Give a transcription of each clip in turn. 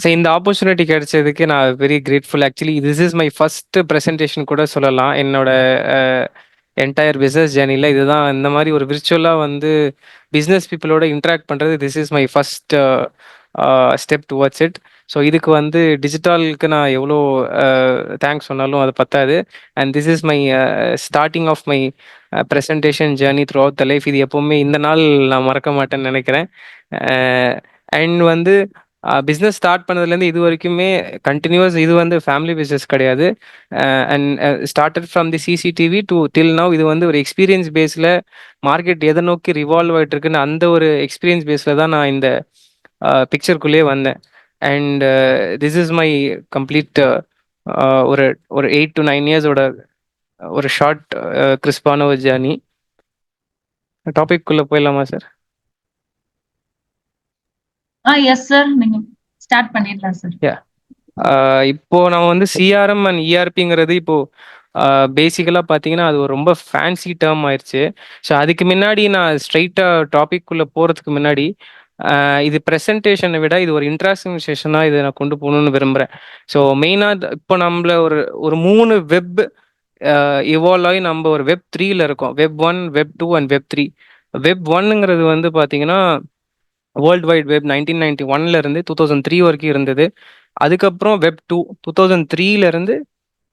So இந்த opportunity கிடைச்சதுக்கு நான் very grateful. Actually this is my first presentation கூட சொல்லலாம். என்னோட என்டையர் பிஸ்னஸ் ஜேர்னியில் இதுதான் இந்த மாதிரி ஒரு விர்ச்சுவலாக வந்து பிஸ்னஸ் பீப்புளோட இன்ட்ராக்ட் பண்ணுறது. This is my first step towards it. So இதுக்கு வந்து டிஜிட்டலுக்கு நான் எவ்வளோ தேங்க்ஸ் சொன்னாலும் அது பத்தாது. And this is my starting of my presentation journey throughout the life. இது எப்போவுமே இந்த நாள் நான் மறக்க மாட்டேன்னு நினைக்கிறேன். அண்ட் வந்து பிஸ்னஸ் ஸ்டார்ட் பண்ணதுலேருந்து இது வரைக்குமே கண்டினியூஸ். இது வந்து ஃபேமிலி பிஸ்னஸ் கிடையாது. And started from the CCTV to till now. இது வந்து ஒரு எக்ஸ்பீரியன்ஸ் பேஸில் மார்க்கெட் எதை நோக்கி ரிவால்வ் ஆகிட்டு இருக்குன்னு அந்த ஒரு எக்ஸ்பீரியன்ஸ் பேஸில் தான் நான் இந்த பிக்சருக்குள்ளேயே வந்தேன். And this is my complete ஒரு ஒரு 8 to 9 இயர்ஸோட ஒரு ஷார்ட் கிறிஸ்பான ஒரு ஜேர்னி. டாபிக் குள்ளே போயிடலாமா சார்? எஸ் சார், நீங்க ஸ்டார்ட் பண்ணிடலாம் சார். இப்போ நம்ம வந்து சிஆர்எம் அண்ட் இஆர்பிங்கிறது இப்போ பேசிக்கலாக பார்த்தீங்கன்னா அது ஒரு ரொம்ப ஃபேன்சி டேர்ம் ஆயிடுச்சு. ஸோ அதுக்கு முன்னாடி நான் ஸ்ட்ரைட்டாக டாபிக் குள்ளே போகிறதுக்கு முன்னாடி இது ப்ரெசன்டேஷனை விட இது ஒரு இன்ட்ராக்ஷன் செஷனாக இதை நான் கொண்டு போகணுன்னு விரும்புகிறேன். ஸோ மெயினாக இப்போ நம்மள ஒரு ஒரு 3 வெப் இவால்வ் ஆகி நம்ம ஒரு வெப் 3ல இருக்கோம். Web 1, web 2 and web 3. Web 1ங்கிறது வந்து பார்த்தீங்கன்னா வேர்ல்டு வைட் வெப் 1991 இருந்து 2003 வரைக்கும் இருந்தது. அதுக்கப்புறம் வெப் 2 2003 இருந்து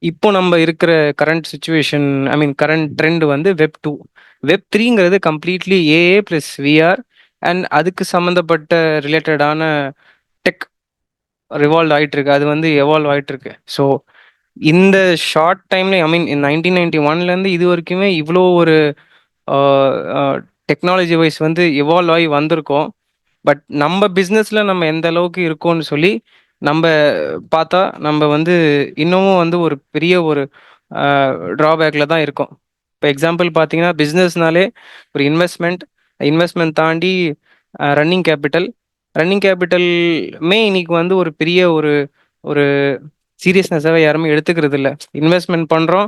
இப்போ நம்ம இருக்கிற current situation, I mean current trend வந்து வெப் 2. வெப் 3ங்கிறது completely AR plus VR and அதுக்கு சம்மந்தப்பட்ட ரிலேட்டடான டெக் ரிவால்வ் ஆகிட்டு இருக்கு. அது வந்து எவால்வ் ஆகிட்டு இருக்கு. ஸோ இந்த ஷார்ட் டைம்ல, ஐ மீன் 1991லேருந்து இது வரைக்குமே இவ்வளோ ஒரு டெக்னாலஜி வைஸ் வந்து எவால்வ் ஆகி வந்திருக்கோம். பட் நம்ம பிஸ்னஸில் நம்ம எந்த அளவுக்கு இருக்கோம்னு சொல்லி நம்ம பார்த்தா நம்ம வந்து இன்னமும் வந்து ஒரு பெரிய ஒரு ட்ராபேக்கில் தான் இருக்கோம். இப்போ எக்ஸாம்பிள் பார்த்தீங்கன்னா பிஸ்னஸ்னாலே ஒரு இன்வெஸ்ட்மெண்ட் தாண்டி ரன்னிங் கேபிட்டல்மே இன்னைக்கு வந்து ஒரு பெரிய ஒரு ஒரு சீரியஸ்னஸாகவே யாருமே எடுத்துக்கிறது இல்லை. இன்வெஸ்ட்மெண்ட் பண்ணுறோம்,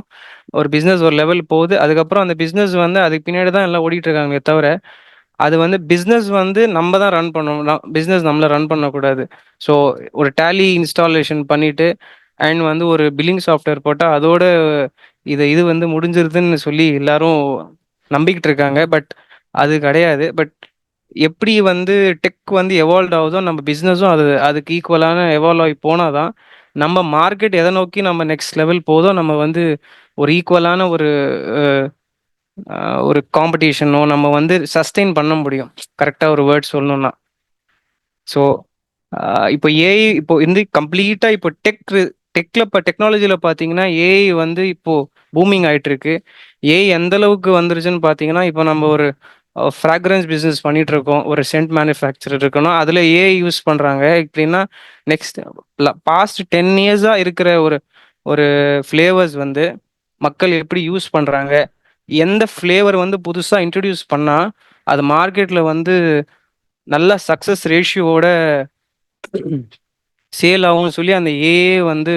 ஒரு பிஸ்னஸ் ஒரு லெவல் போகுது, அதுக்கப்புறம் அந்த பிஸ்னஸ் வந்து அதுக்கு பின்னாடி தான் எல்லாம் ஓடிட்டு இருக்காங்களே தவிர அது வந்து பிஸ்னஸ் வந்து நம்ம தான் ரன் பண்ணணும், பிஸ்னஸ் நம்மளை ரன் பண்ணக்கூடாது. ஸோ ஒரு டேலி இன்ஸ்டாலேஷன் பண்ணிவிட்டு அண்ட் வந்து ஒரு பில்லிங் சாஃப்ட்வேர் போட்டால் அதோட இது வந்து முடிஞ்சிருதுன்னு சொல்லி எல்லாரும் நம்பிக்கிட்டு இருக்காங்க. பட் அது கிடையாது. பட் எப்படி வந்து டெக் வந்து எவால்வ் ஆகுதோ நம்ம பிஸ்னஸும் அதுக்கு ஈக்குவலான எவால்வ் ஆகி போனால் தான் நம்ம மார்க்கெட் எதை நோக்கி நம்ம நெக்ஸ்ட் லெவல் போதோ நம்ம வந்து ஒரு ஈக்குவலான ஒரு காம்படிஷனோ நம்ம வந்து சஸ்டெயின் பண்ண முடியும். கரெக்டாக ஒரு வேர்ட் சொல்லணும்னா. ஸோ இப்போ ஏஐ இப்போ இந்த கம்ப்ளீட்டாக இப்போ டெக்கில் இப்போ டெக்னாலஜியில் பார்த்தீங்கன்னா ஏஐ வந்து இப்போது பூமிங் ஆகிட்டு இருக்கு. ஏஐ எந்த அளவுக்கு வந்துருச்சுன்னு பார்த்தீங்கன்னா இப்போ நம்ம ஒரு ஃப்ராக்ரன்ஸ் பிஸ்னஸ் பண்ணிட்டு இருக்கோம், ஒரு சென்ட் மேனுஃபேக்சர் இருக்கணும், அதில் ஏஐ யூஸ் பண்ணுறாங்க. எப்படின்னா நெக்ஸ்ட் பாஸ்ட் 10 இயர்ஸாக இருக்கிற ஒரு ஒரு ஃப்ளேவர்ஸ் வந்து மக்கள் எப்படி யூஸ் பண்ணுறாங்க, எந்த ஃப்ளேவர் வந்து புதுசாக இன்ட்ரடியூஸ் பண்ணால் அது மார்க்கெட்டில் வந்து நல்ல சக்ஸஸ் ரேஷியோட சேல் ஆகும்னு சொல்லி அந்த ஏஏ வந்து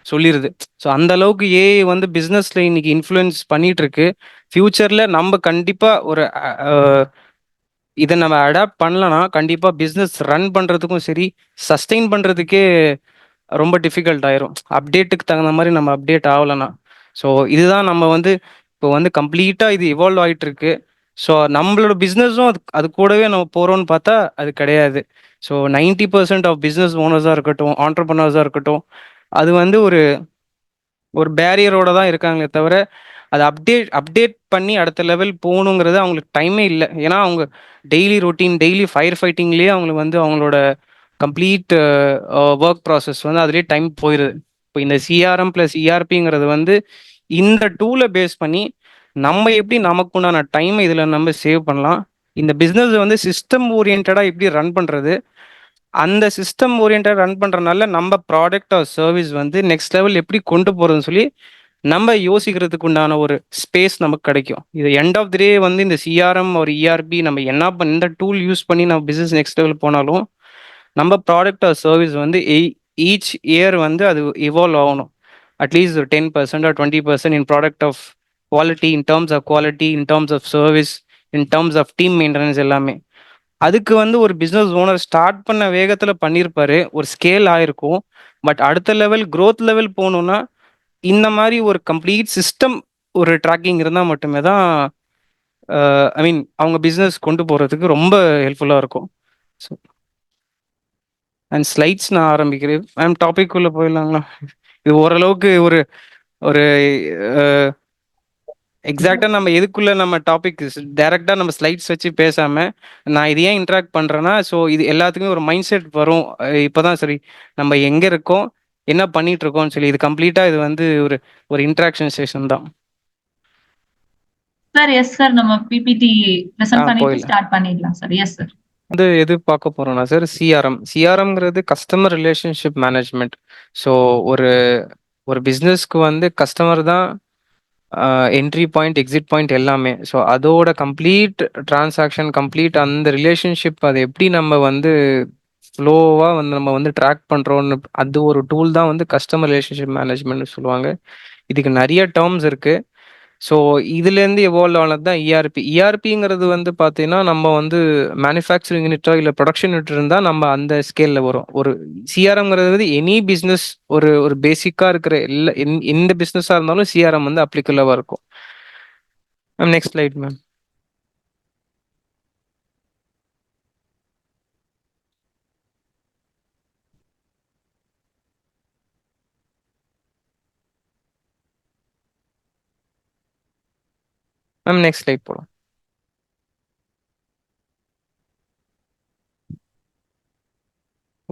சொல்லிடுது. ஸோ அந்த அளவுக்கு ஏஐ வந்து பிஸ்னஸில் இன்னைக்கு இன்ஃப்ளூயன்ஸ் பண்ணிட்டு இருக்கு. ஃப்யூச்சரில் நம்ம கண்டிப்பாக ஒரு இதை நம்ம அடாப்ட் பண்ணலன்னா கண்டிப்பாக பிஸ்னஸ் ரன் பண்ணுறதுக்கும் சரி சஸ்டெயின் பண்ணுறதுக்கே ரொம்ப டிஃபிகல்ட் ஆயிரும், அப்டேட்டுக்கு தகுந்த மாதிரி நம்ம அப்டேட் ஆகலைன்னா. ஸோ இதுதான் நம்ம வந்து இப்போ வந்து கம்ப்ளீட்டாக இது இவால்வ் ஆகிட்டு இருக்கு. ஸோ நம்மளோட பிஸ்னஸும் அது கூடவே நம்ம போகிறோம்னு பார்த்தா அது கிடையாது. ஸோ 90% ஆஃப் பிஸ்னஸ் ஓனர்ஸாக இருக்கட்டும், ஆண்டர்ப்ரனர்ஸாக இருக்கட்டும், அது வந்து ஒரு ஒரு பேரியரோட தான் இருக்காங்களே தவிர அதை அப்டேட் பண்ணி அடுத்த லெவல் போகணுங்கிறது அவங்களுக்கு டைமே இல்லை. ஏன்னா அவங்க டெய்லி ரொட்டீன், டெய்லி ஃபயர் ஃபைட்டிங்லேயே அவங்களுக்கு வந்து அவங்களோட கம்ப்ளீட் ஒர்க் ப்ராசஸ் வந்து அதுலேயே டைம் போயிடுது. இப்போ இந்த சிஆர்எம் ப்ளஸ் இஆர்பிங்கிறது வந்து இந்த டூலை பேஸ் பண்ணி நம்ம எப்படி நமக்குண்டான டைமை இதில் நம்ம சேவ் பண்ணலாம், இந்த பிஸ்னஸ் வந்து சிஸ்டம் ஓரியன்டாக எப்படி ரன் பண்ணுறது, அந்த சிஸ்டம் ஓரியன்டாக ரன் பண்ணுறதுனால நம்ம ப்ராடக்ட் ஆர் சர்வீஸ் வந்து நெக்ஸ்ட் லெவல் எப்படி கொண்டு போகிறதுன்னு சொல்லி நம்ம யோசிக்கிறதுக்கு உண்டான ஒரு ஸ்பேஸ் நமக்கு கிடைக்கும். இது எண்ட் ஆஃப் தி டே வந்து இந்த சிஆர்எம் ஒரு இஆர்பி நம்ம என்ன இந்த டூல் யூஸ் பண்ணி நம்ம பிஸ்னஸ் நெக்ஸ்ட் லெவல் போனாலும் நம்ம ப்ராடக்ட் ஆர் சர்வீஸ் வந்து ஈச் இயர் வந்து அது இவால்வ் ஆகணும். அட்லீஸ்ட் ஒரு 10% or 20% in product of quality, in terms of quality, in terms of service, in terms of team maintenance எல்லாமே. அதுக்கு வந்து ஒரு பிசினஸ் ஓனர் ஸ்டார்ட் பண்ண வேகத்துல பண்ணியிருப்பாரு. ஒரு ஸ்கேல் ஆயிருக்கும். பட் அடுத்த லெவல் குரோத் லெவல் போணும்னா, இந்த மாரி ஒரு கம்ப்ளீட் சிஸ்டம் ஒரு ட்ராக்கிங் இருந்தா மட்டுமே தான் ஐ மீன் அவங்க பிசினஸ் கொண்டு போறதுக்கு ரொம்ப ஹெல்ப்ஃபுல்லா இருக்கும். ஸோ அண்ட் ஸ்லைட்ஸ் நான் ஆரம்பிக்கிறேன். மேம் டாபிக் உள்ள போயிடலாங்களா? இது ஓரளவுக்கு ஒரு ஒரு அ எக்ஸாக்ட்டா நம்ம எதுக்குள்ள நம்ம டாபிக் டைரக்ட்டா நம்ம ஸ்லைட்ஸ் வச்சு பேசாம, நான் இது ஏன் இன்டராக்ட் பண்றேன்னா, ஸோ இது எல்லாத்துக்குமே ஒரு மைண்ட் செட் வரும். இப்பதான் சரி நம்ம எங்க இருக்கோம்? என்ன பண்ணிட்டு இருக்கோம்னு சொல்லி இது கம்ப்ளீட்டா இது வந்து ஒரு ஒரு இன்டராக்ஷன் செஷன் தான். சார் எஸ் சார், நம்ம பிபிடி பிரசன்ட் பண்ணிட்டு போயிடலாம். ஸ்டார்ட் பண்ணிடலாம் சார். Yes sir. வந்து எது பார்க்க போறோம்னா சார், சிஆர்எம். சிஆர்எம்ங்கிறது கஸ்டமர் ரிலேஷன்ஷிப் மேனேஜ்மெண்ட். ஸோ ஒரு ஒரு பிசினஸ்க்கு வந்து கஸ்டமர் தான் என்ட்ரி பாயிண்ட், எக்ஸிட் பாயிண்ட் எல்லாமே. ஸோ அதோட கம்ப்ளீட் டிரான்சாக்ஷன், கம்ப்ளீட் அந்த ரிலேஷன்ஷிப் அதை எப்படி நம்ம வந்து ஃப்ளோவா வந்து நம்ம வந்து ட்ராக் பண்றோம்னு அது ஒரு டூல் தான் வந்து கஸ்டமர் ரிலேஷன்ஷிப் மேனேஜ்மெண்ட்னு சொல்லுவாங்க. இதுக்கு நிறைய டேர்ம்ஸ் இருக்கு. ஸோ இதுலேருந்து எவால்வ் ஆனது தான் இஆர்பி. இஆர்பிங்கிறது வந்து பார்த்தீங்கன்னா, நம்ம வந்து மேனுஃபேக்சரிங் யூனிட்டோ இல்லை ப்ரொடக்ஷன் யூனிட் இருந்தால் நம்ம அந்த ஸ்கேலில் வரும். ஒரு சிஆர்எம்ங்கிறது வந்து எனி பிஸ்னஸ் ஒரு ஒரு பேசிக்காக இருக்கிற எல்லா எந்த பிஸ்னஸாக இருந்தாலும் சிஆர்எம் வந்து அப்ளிகபிளாக இருக்கும். Ma'am next slide ma'am. Ma'am next slide போகலாம்.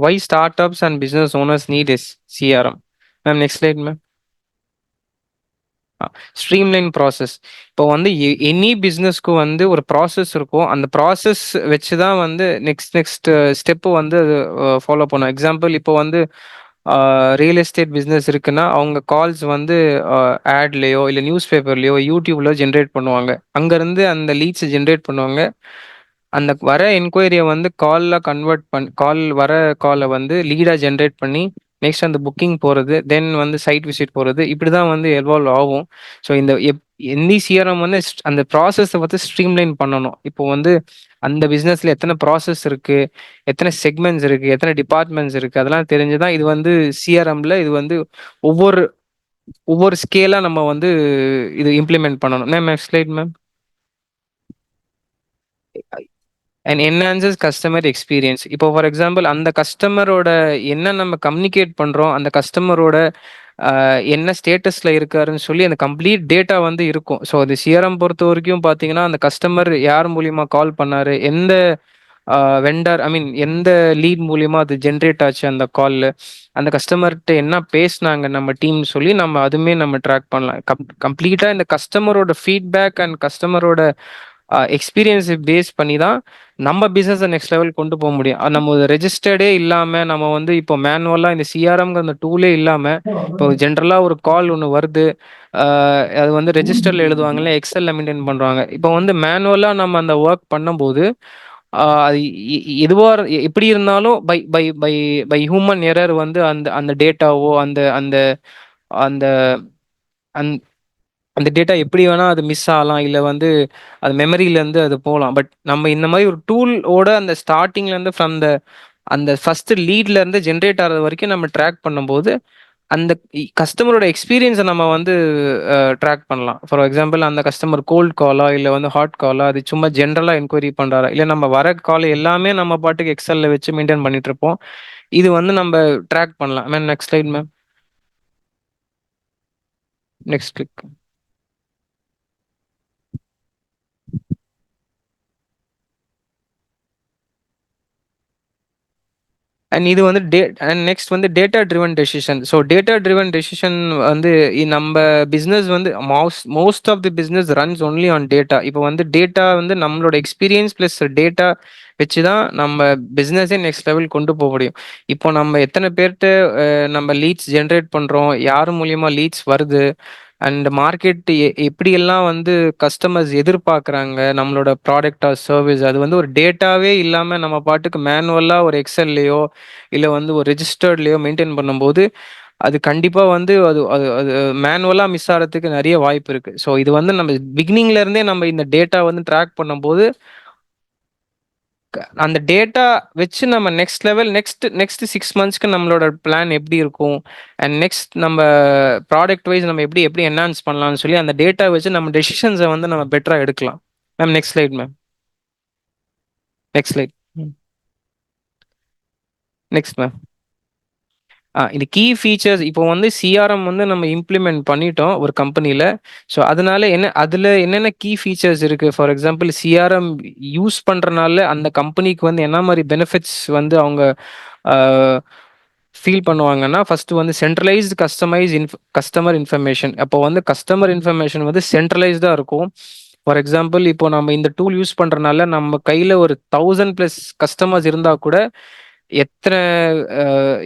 Why startups and business owners need is CRM. Ma'am next slide ma'am. Streamline process. இப்போ வந்து எனி பிஸ்னஸ்க்கு வந்து ஒரு ப்ராசஸ் இருக்கும். அந்த ப்ராசஸ் வச்சு தான் வந்து நெக்ஸ்ட் ஸ்டெப்பு வந்து அது ஃபாலோ பண்ணும். எக்ஸாம்பிள் இப்போ வந்து ரியல் எஸ்டேட் பிஸ்னஸ் இருக்குன்னா, அவங்க கால்ஸ் வந்து ஆட்லேயோ இல்லை நியூஸ் பேப்பர்லேயோ யூடியூப்ல ஜென்ரேட் பண்ணுவாங்க. அங்கேருந்து அந்த லீட்ஸை ஜென்ரேட் பண்ணுவாங்க. அந்த வர என்கொயரியை வந்து கால் வர காலை வந்து லீடாக ஜென்ரேட் பண்ணி நெக்ஸ்ட் அந்த புக்கிங் போகிறது, தென் வந்து சைட் விசிட் போகிறது, இப்படி தான் வந்து எவால்வ் ஆகும். ஸோ இந்த எந்த சிஆர்எம் வந்து அந்த ப்ராசஸை வந்து ஸ்ட்ரீம்லைன் பண்ணணும். இப்போ வந்து அந்த பிஸ்னஸில் எத்தனை ப்ராசஸ் இருக்குது, எத்தனை செக்மெண்ட்ஸ் இருக்குது, எத்தனை டிபார்ட்மெண்ட்ஸ் இருக்குது, அதெல்லாம் தெரிஞ்சுதான் இது வந்து சிஆர்எம்ல இது வந்து ஒவ்வொரு ஒவ்வொரு ஸ்கேலாக நம்ம வந்து இது இம்ப்ளிமெண்ட் பண்ணணும். Ma'am next slide ma'am. And enhances customer experience. இப்போ ஃபார் எக்ஸாம்பிள் அந்த கஸ்டமரோட என்ன நம்ம கம்யூனிகேட் பண்ணுறோம், அந்த கஸ்டமரோட என்ன ஸ்டேட்டஸில் இருக்காருன்னு சொல்லி அந்த கம்ப்ளீட் டேட்டா வந்து இருக்கும். ஸோ அது சிஆர்எம் பொறுத்த வரைக்கும் பார்த்தீங்கன்னா, அந்த கஸ்டமர் யார் மூலியமா கால் பண்ணாரு, எந்த வெண்டர் ஐ மீன் எந்த லீட் மூலியமா அது ஜென்ரேட் ஆச்சு அந்த காலில், அந்த கஸ்டமர்கிட்ட என்ன பேசினாங்க நம்ம டீம் சொல்லி நம்ம அதுவுமே நம்ம ட்ராக் பண்ணலாம். கம்ப்ளீட்டாக இந்த கஸ்டமரோட ஃபீட்பேக் அண்ட் கஸ்டமரோட எக்ஸ்பீரியன்ஸை பேஸ் பண்ணி தான் நம்ம பிஸ்னஸை நெக்ஸ்ட் லெவல் கொண்டு போக முடியும். நம்ம ரெஜிஸ்டர்டே இல்லாமல் நம்ம வந்து இப்போ மேனுவலாக இந்த சிஆர்எம்ங்கிற அந்த டூலே இல்லாமல் இப்போ ஜென்ரலாக ஒரு கால் ஒன்று வருது, அது வந்து ரெஜிஸ்டரில் எழுதுவாங்கல்ல, எக்ஸலில் மெயின்டைன் பண்ணுறாங்க. இப்போ வந்து மேனுவலாக நம்ம அந்த ஒர்க் பண்ணும்போது அது எதுவாக எப்படி இருந்தாலும் by by by by human error வந்து அந்த அந்த டேட்டாவோ அந்த அந்த அந்த அந்த டேட்டா எப்படி வேணா அது மிஸ் ஆகலாம். இல்ல வந்து அது மெமரியிலேருந்து அது போகலாம். பட் நம்ம இந்த மாதிரி ஒரு டூலோட அந்த ஸ்டார்ட்டிங்லேருந்து ஃப்ரம் அந்த ஃபர்ஸ்ட் லீட்லேருந்து ஜென்ரேட் ஆகிறது வரைக்கும் நம்ம ட்ராக் பண்ணும்போது அந்த கஸ்டமரோட எக்ஸ்பீரியன்ஸை நம்ம வந்து ட்ராக் பண்ணலாம். ஃபார் எக்ஸாம்பிள் அந்த கஸ்டமர் கோல்ட் காலா இல்லை வந்து ஹாட் காலா, அது சும்மா ஜென்ரலாக என்கொயரி பண்ணுறாரா, இல்லை நம்ம வர கால் எல்லாமே நம்ம பாட்டுக்கு எக்ஸலில் வச்சு மெயின்டைன் பண்ணிட்டு இருப்போம். இது வந்து நம்ம ட்ராக் பண்ணலாம். Ma'am next slide ma'am. Next click. And இது வந்து அண்ட் நெக்ஸ்ட் வந்து data driven decision. So data driven decision வந்து நம்ம பிஸ்னஸ் வந்து most of the business runs only on data. இப்போ வந்து டேட்டா வந்து நம்மளோட எக்ஸ்பீரியன்ஸ் ப்ளஸ் டேட்டா வச்சு தான் நம்ம பிஸ்னஸே நெக்ஸ்ட் லெவல் கொண்டு போக முடியும். இப்போ நம்ம எத்தனை பேர்கிட்ட நம்ம லீட்ஸ் ஜென்ரேட் பண்ணுறோம், யார் மூலியமா லீட்ஸ் வருது, அண்ட் மார்க்கெட் எப்படியெல்லாம் வந்து கஸ்டமர்ஸ் எதிர்பார்க்குறாங்க நம்மளோட ப்ராடக்ட் ஆர் சர்வீஸ், அது வந்து ஒரு டேட்டாவே இல்லாமல் நம்ம பாட்டுக்கு மேனுவலாக ஒரு எக்ஸல்லையோ இல்லை வந்து ஒரு ரெஜிஸ்டர்ட்லையோ மெயின்டைன் பண்ணும்போது அது கண்டிப்பாக வந்து அது அது அது மேனுவலாக மிஸ் ஆகிறதுக்கு நிறைய வாய்ப்பு இருக்குது. ஸோ இது வந்து நம்ம பிகினிங்ல இருந்தே நம்ம இந்த டேட்டா வந்து ட்ராக் பண்ணும்போது அந்த டேட்டா வச்சு நம்ம நெக்ஸ்ட் லெவல் நெக்ஸ்ட் 6 மந்த்ஸ்க்கு நம்மளோட பிளான் எப்படி இருக்கும், அண்ட் நெக்ஸ்ட் நம்ம ப்ராடக்ட் வைஸ் நம்ம எப்படி எப்படி என்ஹான்ஸ் பண்ணலாம்னு சொல்லி அந்த டேட்டா வச்சு நம்ம டெசிஷன்ஸை வந்து நம்ம பெட்டரா எடுக்கலாம். Ma'am next slide ma'am. Next slide. Next ma'am. இந்த கீ ஃபீச்சர்ஸ் இப்போ வந்து சிஆர்எம் வந்து நம்ம இம்ப்ளிமெண்ட் பண்ணிட்டோம் ஒரு கம்பெனியில். ஸோ அதனால அதில் என்னென்ன கீ ஃபீச்சர்ஸ் இருக்குது, ஃபார் எக்ஸாம்பிள் சிஆர்எம் யூஸ் பண்ணுறனால அந்த கம்பெனிக்கு வந்து என்ன மாதிரி பெனிஃபிட்ஸ் வந்து அவங்க ஃபீல் பண்ணுவாங்கன்னா, ஃபர்ஸ்ட் வந்து சென்ட்ரலைஸ்டு கஸ்டமர் இன்ஃபர்மேஷன். அப்போ வந்து கஸ்டமர் இன்ஃபர்மேஷன் வந்து சென்ட்ரலைஸ்டாக இருக்கும். ஃபார் எக்ஸாம்பிள் இப்போ நம்ம இந்த டூல் யூஸ் பண்ணுறனால நம்ம கையில் ஒரு 1000+ கஸ்டமர்ஸ் இருந்தால் கூட எத்தனை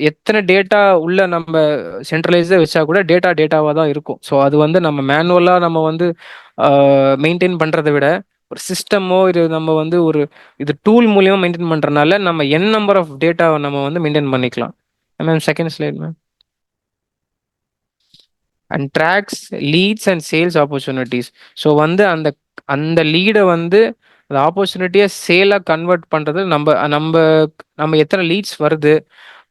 எத்தனை டேட்டா உள்ள நம்ம சென்ட்ரலைஸ்டாக வச்சா கூட டேட்டாவாக தான் இருக்கும். ஸோ அது வந்து நம்ம மேனுவலாக நம்ம வந்து மெயின்டைன் பண்ணுறதை விட ஒரு சிஸ்டமோ இது நம்ம வந்து ஒரு இது டூல் மூலியமாக மெயின்டைன் பண்ணுறதுனால நம்ம நம்பர் ஆஃப் டேட்டாவை நம்ம வந்து மெயின்டைன் பண்ணிக்கலாம். Ma'am second slide ma'am. And tracks leads and sales opportunities. So வந்து அந்த அந்த லீடை வந்து அந்த ஆப்பர்ச்சுனிட்டியை சேலாக கன்வெர்ட் பண்ணுறது நம்ம நம்ம நம்ம எத்தனை லீட்ஸ் வருது,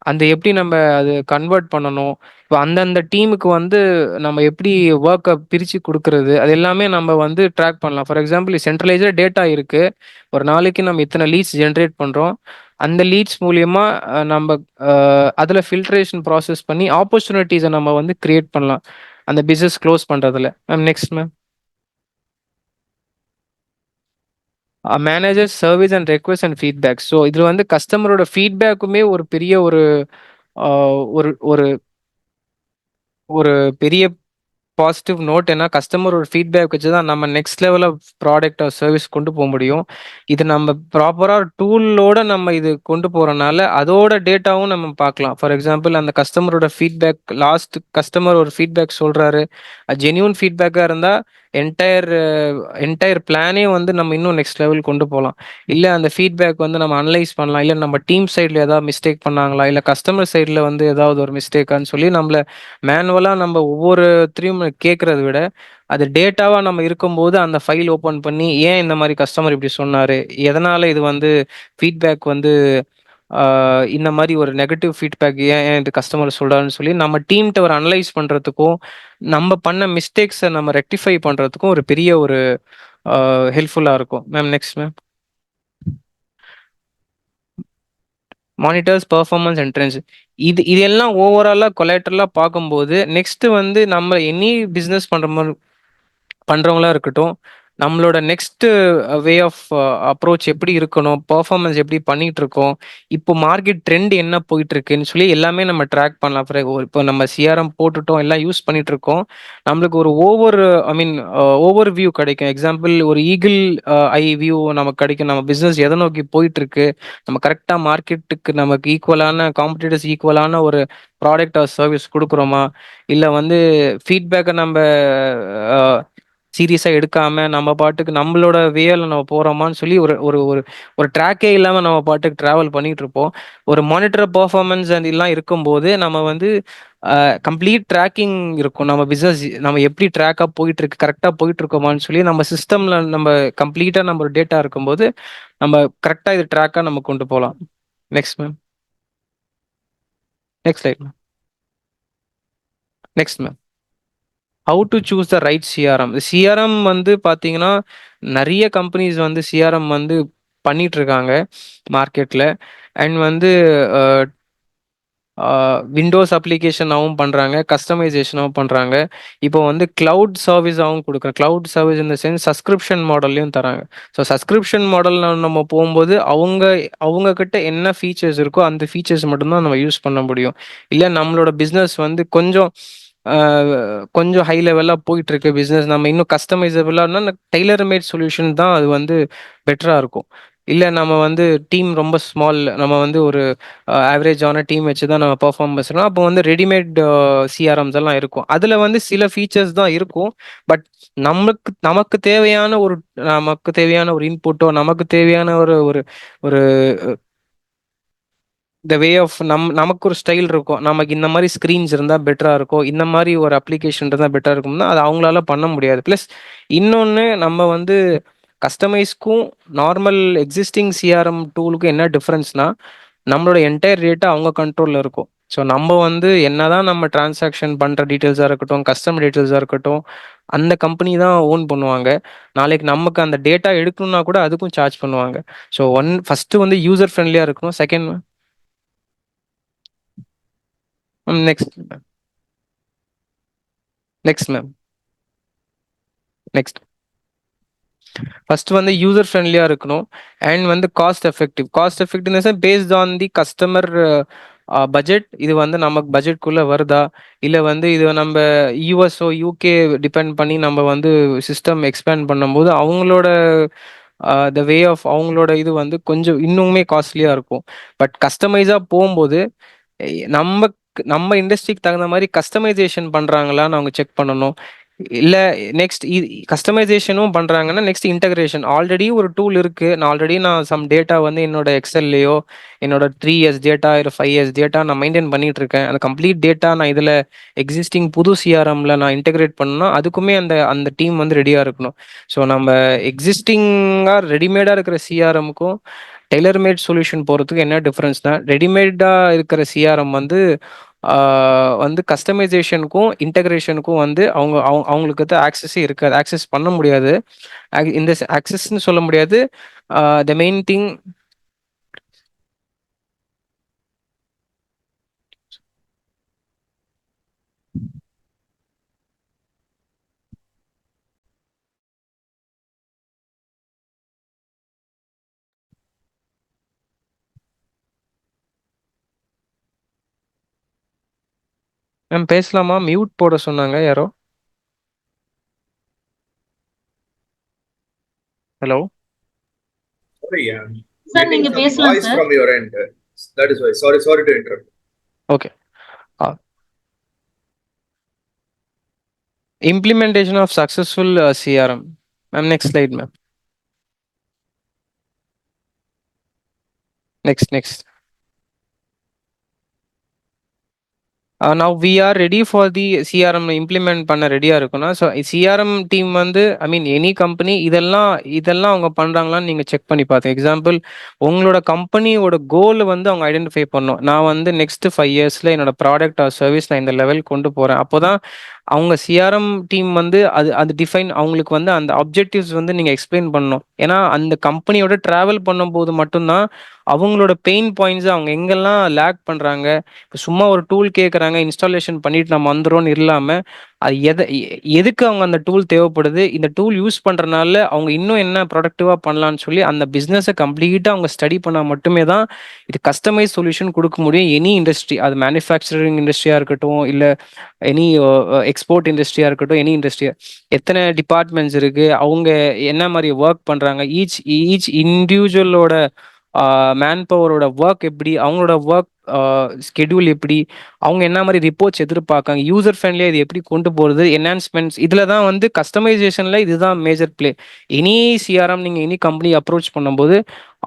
அந்த எப்படி நம்ம அது கன்வெர்ட் பண்ணணும், இப்போ அந்தந்த டீமுக்கு வந்து நம்ம எப்படி ஒர்க்கை பிரித்து கொடுக்கறது, அது எல்லாமே நம்ம வந்து ட்ராக் பண்ணலாம். ஃபார் எக்ஸாம்பிள் சென்ட்ரலைஸ்டாக டேட்டா இருக்குது, ஒரு நாளைக்கு நம்ம இத்தனை லீட்ஸ் ஜென்ரேட் பண்ணுறோம், அந்த லீட்ஸ் மூலியமா நம்ம அதில் ஃபில்ட்ரேஷன் ப்ராசஸ் பண்ணி ஆப்பர்ச்சுனிட்டிஸை நம்ம வந்து கிரியேட் பண்ணலாம் அந்த பிஸ்னஸ் க்ளோஸ் பண்ணுறதுல. Ma'am next ma'am. Manager service and request and feedback. So இதில் வந்து கஸ்டமரோட ஃபீட்பேக்குமே ஒரு பெரிய ஒரு ஒரு ஒரு ஒரு பெரிய பாசிட்டிவ் நோட். ஏன்னா கஸ்டமரோட ஃபீட்பேக் வச்சு தான் நம்ம next level of product or service கொண்டு போக முடியும். இது நம்ம ப்ராப்பராக டூலோட நம்ம இது கொண்டு போகிறனால அதோட டேட்டாவும் நம்ம பார்க்கலாம். ஃபார் எக்ஸாம்பிள் அந்த கஸ்டமரோட ஃபீட்பேக், லாஸ்ட் கஸ்டமர் ஒரு ஃபீட்பேக் சொல்கிறாரு, ஜென்யூன் ஃபீட்பேக்காக இருந்தால் என்டையர் என்டையர் பிளானே வந்து நம்ம இன்னும் நெக்ஸ்ட் லெவல் கொண்டு போகலாம். இல்லை அந்த ஃபீட்பேக் வந்து நம்ம அனலைஸ் பண்ணலாம், இல்லை நம்ம டீம் சைடில் ஏதாவது மிஸ்டேக் பண்ணாங்களா, இல்லை கஸ்டமர் சைடில் வந்து ஏதாவது ஒரு மிஸ்டேக்கான்னு சொல்லி நம்மளை மேனுவலாக நம்ம ஒவ்வொருத்தரையும் கேட்குறத விட அது டேட்டாவாக நம்ம இருக்கும்போது அந்த ஃபைல் ஓப்பன் பண்ணி ஏன் இந்த மாதிரி கஸ்டமர் இப்படி சொன்னார், எதனால் இது வந்து ஃபீட்பேக் வந்து இந்த மாதிரி ஒரு நெகட்டிவ் ஃபீட்பேக் ஏன் ஏன் இது கஸ்டமர் சொல்கிறாருன்னு சொல்லி நம்ம டீம்கிட்ட ஒரு அனலைஸ் பண்ணுறதுக்கும் நம்ம பண்ண மிஸ்டேக்ஸை நம்ம ரெக்டிஃபை பண்ணுறதுக்கும் ஒரு பெரிய ஒரு ஹெல்ப்ஃபுல்லாக இருக்கும். Ma'am next ma'am. Monitors performance and trends. இதெல்லாம் ஓவராலாக கொலேட்டரலாக பார்க்கும்போது நெக்ஸ்ட் வந்து நம்ம எனி பிஸ்னஸ் பண்ணுறவங்களா இருக்கட்டும், நம்மளோட நெக்ஸ்ட் வே ஆஃப் அப்ரோச் எப்படி இருக்கணும், பர்ஃபார்மன்ஸ் எப்படி பண்ணிட்டு இருக்கோம், இப்போ மார்க்கெட் ட்ரெண்ட் என்ன போயிட்டு இருக்குன்னு சொல்லி எல்லாமே நம்ம ட்ராக் பண்ணலாம். இப்போ நம்ம சிஆர்எம் போட்டுட்டோம், எல்லாம் யூஸ் பண்ணிட்டு இருக்கோம், நம்மளுக்கு ஒரு ஓவர் வியூ கிடைக்கும். எக்ஸாம்பிள் ஒரு ஈகிள் ஐ வியூ நமக்கு கிடைக்கும். நம்ம பிஸ்னஸ் எதை நோக்கி போயிட்டு இருக்கு, நம்ம கரெக்டாக மார்க்கெட்டுக்கு நமக்கு ஈக்குவலான காம்படிட்டர்ஸ் ஈக்குவலான ஒரு ப்ராடக்ட் ஆர் சர்வீஸ் கொடுக்குறோமா, இல்லை வந்து ஃபீட்பேக்கை நம்ம சீரியஸாக எடுக்காம நம்ம பாட்டுக்கு நம்மளோட வேல நம்ம போகிறோமான்னு சொல்லி ஒரு ஒரு ஒரு ஒரு ட்ராக்கே இல்லாமல் நம்ம பாட்டுக்கு ட்ராவல் பண்ணிட்டு இருப்போம். ஒரு மானிட்டர் பர்ஃபார்மன்ஸ் அந்த எல்லாம் இருக்கும்போது நம்ம வந்து கம்ப்ளீட் ட்ராக்கிங் இருக்கும். நம்ம பிஸ்னஸ் நம்ம எப்படி ட்ராக்காக போயிட்டு இருக்கு, கரெக்டாக போயிட்டு இருக்கோமான்னு சொல்லி நம்ம சிஸ்டமில் நம்ம கம்ப்ளீட்டாக நம்ம ஒரு டேட்டா இருக்கும்போது நம்ம கரெக்டாக இது ட்ராக்காக நம்ம கொண்டு போகலாம். Next ma'am. Next slide ma'am. Next ma'am. How to choose the right CRM. CRM வந்து பார்த்தீங்கன்னா நிறைய கம்பெனிஸ் வந்து சிஆர்எம் வந்து பண்ணிட்டு இருக்காங்க மார்க்கெட்டில். அண்ட் வந்து விண்டோஸ் அப்ளிகேஷனாகவும் பண்ணுறாங்க, கஸ்டமைசேஷனாகவும் பண்ணுறாங்க. இப்போ வந்து கிளவுட் சர்வீஸாகவும் கொடுக்குறேன். கிளவுட் சர்வீஸ் இந்த சென்ஸ் சப்ஸ்கிரிப்ஷன் மாடல்லையும் தராங்க. ஸோ சப்ஸ்கிரிப்ஷன் மாடல் நம்ம போகும்போது அவங்க கிட்ட என்ன ஃபீச்சர்ஸ் இருக்கோ அந்த ஃபீச்சர்ஸ் மட்டும்தான் நம்ம யூஸ் பண்ண முடியும். இல்லை நம்மளோட பிஸ்னஸ் வந்து கொஞ்சம் ஹை லெவலாக போயிட்டு இருக்கு பிஸ்னஸ், நம்ம இன்னும் கஸ்டமைசபிளாக டெய்லர் மேட் சொல்யூஷன் தான் அது வந்து பெட்டராக இருக்கும். இல்லை நம்ம வந்து டீம் ரொம்ப ஸ்மால், நம்ம வந்து ஒரு ஆவரேஜான டீம் வச்சு தான் நம்ம பெர்ஃபார்ம் பேசுகிறோம், அப்போ வந்து ரெடிமேட் சிஆர்எம்ஸ் எல்லாம் இருக்கும். அதில் வந்து சில ஃபீச்சர்ஸ் தான் இருக்கும். பட் நமக்கு தேவையான ஒரு இன்புட்டோ, நமக்கு தேவையான ஒரு ஒரு ஒரு த வே ஆஃப் நமக்கு ஒரு ஸ்டைல் இருக்கும். நமக்கு இந்த மாதிரி ஸ்க்ரீன்ஸ் இருந்தால் பெட்டராக இருக்கும், இந்த மாதிரி ஒரு அப்ளிகேஷன் இருந்தால் பெட்டராக இருக்கும்னா அது அவங்களால பண்ண முடியாது. ப்ளஸ் இன்னொன்று நம்ம வந்து கஸ்டமைஸ்க்கும் நார்மல் எக்ஸிஸ்டிங் சிஆர்எம் டூலுக்கும் என்ன டிஃப்ரென்ஸ்னா, நம்மளோட என்டையர் டேட்டா அவங்க கண்ட்ரோல்ல இருக்கும். ஸோ நம்ம வந்து என்னதான் நம்ம டிரான்சாக்ஷன் பண்ற டீட்டெயில்ஸா இருக்கட்டும், கஸ்டமர் டீட்டெயில்ஸா இருக்கட்டும், அந்த கம்பெனி தான் ஓன் பண்ணுவாங்க. நாளைக்கு நமக்கு அந்த டேட்டா எடுக்கணும்னா கூட அதுக்கும் சார்ஜ் பண்ணுவாங்க. ஸோ ஃபர்ஸ்ட் வந்து யூசர் ஃப்ரெண்ட்லியா இருக்கணும். Second next next ma'am next first வந்து யூசர் ஃப்ரெண்ட்லியா இருக்கணும். அண்ட் வந்து cost effectiveness based on the customer budget. இது வந்து நமக்கு பட்ஜெட்குள்ள வருதா, இல்லை வந்து இது நம்ம யூஎஸ்ஓ யூகே டிபெண்ட் பண்ணி நம்ம வந்து சிஸ்டம் எக்ஸ்பேண்ட் பண்ணும்போது அவங்களோட த வே ஆஃப் அவங்களோட இது வந்து கொஞ்சம் இன்னுமே காஸ்ட்லியா இருக்கும். பட் கஸ்டமைஸா போகும்போது நம்ம நம்ம இண்டஸ்ட்ரிக்கு தகுந்த மாதிரி கஸ்டமைசேஷன் பண்றாங்களான்னு அவங்க செக் பண்ணணும். இல்ல நெக்ஸ்ட் கஸ்டமைசேஷனும் பண்றாங்கன்னா நெக்ஸ்ட் இன்டகிரேஷன். ஆல்ரெடி ஒரு டூல் இருக்கு, நான் சம் டேட்டா வந்து என்னோட எக்ஸல்லையோ என்னோட 3 இயர்ஸ் டேட்டா இல்லை 5 இயர்ஸ் டேட்டா நான் மெயின்டைன் பண்ணிட்டு இருக்கேன். அந்த கம்ப்ளீட் டேட்டா நான் இதுல எக்ஸிஸ்டிங் புது சிஆர்எம்ல நான் இன்டகிரேட் பண்ணணும். அதுக்குமே அந்த அந்த டீம் வந்து ரெடியா இருக்கணும். ஸோ நம்ம எக்ஸிஸ்டிங்கா ரெடிமேடா இருக்கிற சிஆர்எம்க்கும் டெய்லர் மேட் சொல்யூஷன் போகிறதுக்கு என்ன டிஃப்ரென்ஸ்னா, ரெடிமேடாக இருக்கிற சிஆர்எம் வந்து வந்து கஸ்டமைசேஷனுக்கும் இன்டகிரேஷனுக்கும் வந்து அவங்களுக்கு வந்து ஆக்சஸே இருக்காது, ஆக்சஸ் பண்ண முடியாது. இந்த ஆக்சஸ்ன்னு சொல்ல முடியாது. த மெயின் திங் மேம் பேசலாமா? மியூட் போட சொன்னாங்க யாரோ. Hello. Sorry, I'm sir getting நீங்க some பேசலாம் noise sir. from your end. That is why. Sorry to interrupt. Okay. Implementation of successful CRM. Ma'am next slide ma'am. Next now we are ready for the CRM implement பண்ண ரெடியாக இருக்கும்னா, so CRM team வந்து ஐ mean any company இதெல்லாம் அவங்க பண்ணுறாங்களான்னு நீங்கள் check பண்ணி பார்த்தேன். Example, உங்களோட கம்பெனியோட கோல் வந்து அவங்க ஐடென்டிஃபை பண்ணும். நான் வந்து நெக்ஸ்ட் 5 இயர்ஸில் என்னோட ப்ராடக்ட் ஆர் சர்வீஸ் நான் இந்த லெவல் கொண்டு போகிறேன். அப்போ தான் அவங்க சிஆர்எம் டீம் வந்து அது அது டிஃபைன் அவங்களுக்கு வந்து அந்த அப்ஜெக்டிவ்ஸ் வந்து நீங்கள் எக்ஸ்பிளைன் பண்ணணும். ஏன்னா அந்த கம்பெனியோட ட்ராவல் பண்ணும்போது மட்டும்தான் அவங்களோட பெயின் பாயிண்ட்ஸ் அவங்க எங்கெல்லாம் லேக் பண்ணுறாங்க. இப்போ சும்மா ஒரு டூல் கேட்குறாங்க, இன்ஸ்டாலேஷன் பண்ணிட்டு நம்ம வந்துடும்னு இல்லாமல் அது எதுக்கு அவங்க அந்த டூல் தேவைப்படுது, இந்த டூல் யூஸ் பண்ணுறனால அவங்க இன்னும் என்ன ப்ரொடக்டிவாக பண்ணலான்னு சொல்லி அந்த பிஸ்னஸை கம்ப்ளீட்டாக அவங்க ஸ்டடி பண்ணால் மட்டுமே தான் இது கஸ்டமைஸ் சொல்யூஷன் கொடுக்க முடியும். எனி இண்டஸ்ட்ரி, அது மேனுஃபேக்சரிங் இண்டஸ்ட்ரியாக இருக்கட்டும், இல்லை எனி எக்ஸ்போர்ட் இண்டஸ்ட்ரியாக இருக்கட்டும், எனி இண்டஸ்ட்ரியா எத்தனை டிபார்ட்மெண்ட்ஸ் இருக்குது, அவங்க என்ன மாதிரி ஒர்க் பண்ணுறாங்க, ஈச் ஈச் இண்டிவிஜுவலோட மேன் பவரோட ஒர்க் எப்படி, அவங்களோட ஒர்க் ஸ்கெடியூல் எப்படி, அவங்க என்ன மாதிரி ரிப்போர்ட்ஸ் எதிர்பார்க்காங்க, யூசர் ஃப்ரெண்ட்லியாக இது எப்படி கொண்டு போகிறது, என்ஹான்ஸ்மெண்ட்ஸ் இதில் தான் வந்து கஸ்டமைசேஷனில் இதுதான் மேஜர் பிளே. எனி சிஆர்எம் நீங்கள் எனி கம்பெனி அப்ரோச் பண்ணும்போது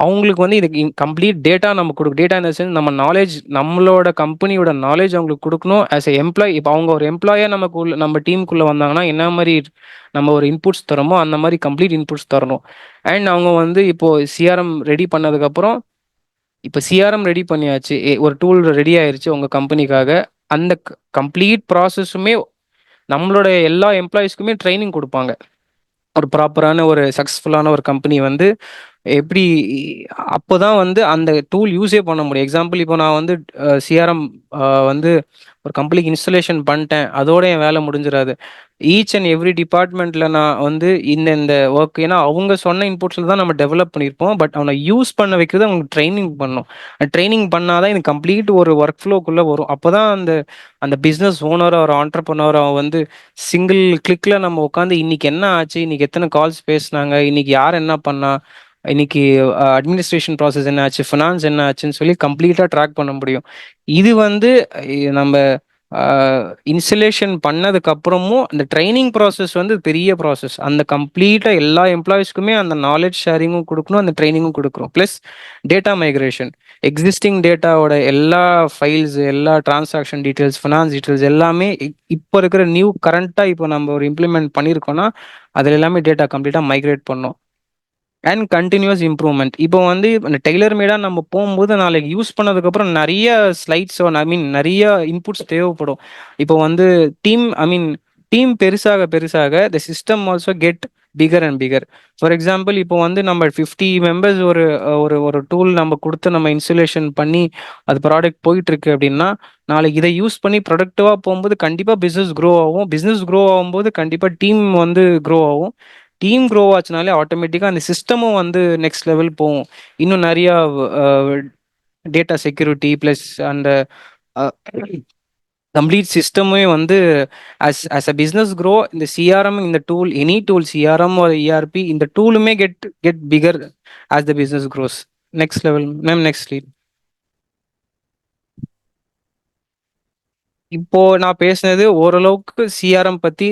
அவங்களுக்கு வந்து இதுக்கு கம்ப்ளீட் டேட்டா நம்ம கொடுக்கும். டேட்டா இந்த சென்ஸ் நம்ம நாலேஜ், நம்மளோட கம்பெனியோட நாலேஜ் அவங்களுக்கு கொடுக்கணும். ஆஸ் எ எம்ப்ளாய், இப்போ அவங்க ஒரு எம்ப்ளாயாக நம்ம டீமுக்குள்ளே வந்தாங்கன்னா என்ன மாதிரி நம்ம ஒரு இன்புட்ஸ் தரோமோ அந்த மாதிரி கம்ப்ளீட் இன்புட்ஸ் தரணும். அண்ட் அவங்க வந்து இப்போ சிஆர்எம் ரெடி பண்ணதுக்கப்புறம், இப்போ சிஆர்எம் ரெடி பண்ணியாச்சு, ஒரு டூல் ரெடி ஆயிருச்சு உங்கள் கம்பெனிக்காக. அந்த கம்ப்ளீட் ப்ராசஸுமே நம்மளோட எல்லா எம்ப்ளாயீஸ்க்குமே ட்ரைனிங் கொடுப்பாங்க. ஒரு ப்ராப்பரான ஒரு சக்ஸஸ்ஃபுல்லான ஒரு கம்பெனி வந்து எப்படி அப்போதான் வந்து அந்த டூல் யூஸே பண்ண முடியும். எக்ஸாம்பிள், இப்போ நான் வந்து சிஆர்எம் வந்து ஒரு கம்பெனிக்கு இன்ஸ்டலேஷன் பண்ணிட்டேன், அதோட என் வேலை முடிஞ்சிடாது. ஈச் அண்ட் எவ்ரி டிபார்ட்மெண்ட்டில் நான் வந்து இந்த ஒர்க், ஏன்னா அவங்க சொன்ன இன்புட்ஸில் தான் நம்ம டெவலப் பண்ணியிருப்போம். பட் அவனை யூஸ் பண்ண வைக்கிறது அவங்களுக்கு ட்ரைனிங் பண்ணணும். ட்ரைனிங் பண்ணாதான் இது கம்ப்ளீட் ஒரு ஒர்க் ஃப்ளோக்குள்ளே வரும். அப்போ தான் அந்த அந்த பிஸ்னஸ் ஓனரோ ஒரு ஆண்டர்பனரோ வந்து சிங்கிள் கிளிக்கில் நம்ம உட்காந்து இன்னைக்கு என்ன ஆச்சு, இன்னைக்கு எத்தனை கால்ஸ் பேசினாங்க, இன்னைக்கு யார் என்ன பண்ணா, இன்னைக்கு அட்மினிஸ்ட்ரேஷன் ப்ராசஸ் என்ன ஆச்சு, ஃபினான்ஸ் என்ன ஆச்சுன்னு சொல்லி கம்ப்ளீட்டாக ட்ராக் பண்ண முடியும். இது வந்து நம்ம இன்ஸ்டலேஷன் பண்ணதுக்கு அப்புறமும் அந்த ட்ரைனிங் ப்ராசஸ் வந்து பெரிய ப்ராசஸ். அந்த கம்ப்ளீட்டாக எல்லா எம்ப்ளாயிஸ்க்குமே அந்த நாலேஜ் ஷேரிங்கும் கொடுக்கணும், அந்த ட்ரைனிங்கும் கொடுக்கணும். ப்ளஸ் டேட்டா மைக்ரேஷன், எக்ஸிஸ்டிங் டேட்டாவோட எல்லா ஃபைல்ஸ், எல்லா டிரான்சாக்ஷன் டீட்டெயில்ஸ், ஃபினான்ஸ் டீட்டெயில்ஸ் எல்லாமே இப்போ இருக்கிற நியூ கரண்ட்டாக இப்போ நம்ம ஒரு இம்ப்ளிமெண்ட் பண்ணியிருக்கோம்னா அதில் எல்லாமே டேட்டா கம்ப்ளீட்டாக மைக்ரேட் பண்ணோம். And continuous improvement. இப்போ வந்து டெய்லர் மேடாக நம்ம போகும்போது நாளைக்கு யூஸ் பண்ணதுக்கப்புறம் நிறைய ஸ்லைட்ஸோ ஐ மீன் நிறைய இன்புட்ஸ் தேவைப்படும். இப்போ வந்து டீம் பெருசாக பெருசாக the system also get bigger and figure. For example இப்போ வந்து நம்ம 50 மெம்பர்ஸ் ஒரு ஒரு ஒரு டூல் நம்ம கொடுத்து நம்ம இன்ஸ்டலேஷன் பண்ணி அது ப்ராடக்ட் போயிட்டு இருக்கு அப்படின்னா, நாளைக்கு இதை யூஸ் பண்ணி ப்ரொடக்டிவாக போகும்போது கண்டிப்பாக பிஸ்னஸ் க்ரோ ஆகும். பிஸ்னஸ் க்ரோ ஆகும்போது கண்டிப்பாக டீம் வந்து க்ரோ ஆகும். டீம் க்ரோ ஆச்சுனாலே ஆட்டோமேட்டிக்காக அந்த சிஸ்டமும் வந்து நெக்ஸ்ட் லெவல் போகும். இன்னும் நிறையா டேட்டா செக்யூரிட்டி ப்ளஸ் அந்த கம்ப்ளீட் சிஸ்டமே வந்து as a business grow, இந்த சிஆர்எம், இந்த டூல், எனி டூல், சிஆர்எம் ஒரு இஆர்பி, இந்த டூலுமே get bigger as the business grows. Next level ma'am, next lead. இப்போ நான் பேசுனது ஓரளவுக்கு சிஆர்எம் பத்தி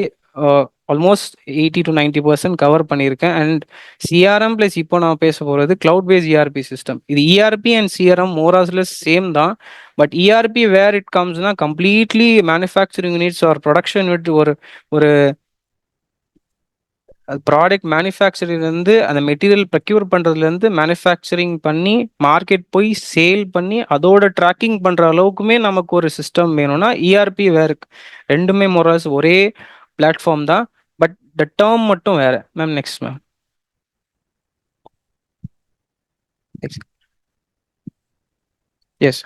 ஆல்மோஸ்ட் 80 to 90% கவர் பண்ணியிருக்கேன். அண்ட் சிஆர்எம் பிளஸ் இப்போ நான் பேச போகிறது கிளவுட் பேஸ் இஆர்பி சிஸ்டம். இது ERP and CRM more or less same தான். பட் இஆர்பி வேர் இட் கம்ஸ்னா completely manufacturing units or production unit. ஒரு ப்ராடக்ட் மேனுஃபேக்சரிங்லேருந்து அந்த மெட்டீரியல் ப்ரக்யூர் பண்ணுறதுலேருந்து மேனுஃபேக்சரிங் பண்ணி மார்க்கெட் போய் சேல் பண்ணி அதோட ட்ராக்கிங் பண்ணுற அளவுக்குமே நமக்கு ஒரு சிஸ்டம் வேணும்னா இஆர்பி வேறு. ரெண்டுமே மொராஸ் ஒரே பிளாட்ஃபார்ம் தான். பட் த டேர்ம் மட்டும் வேற. Ma'am next ma'am. Yes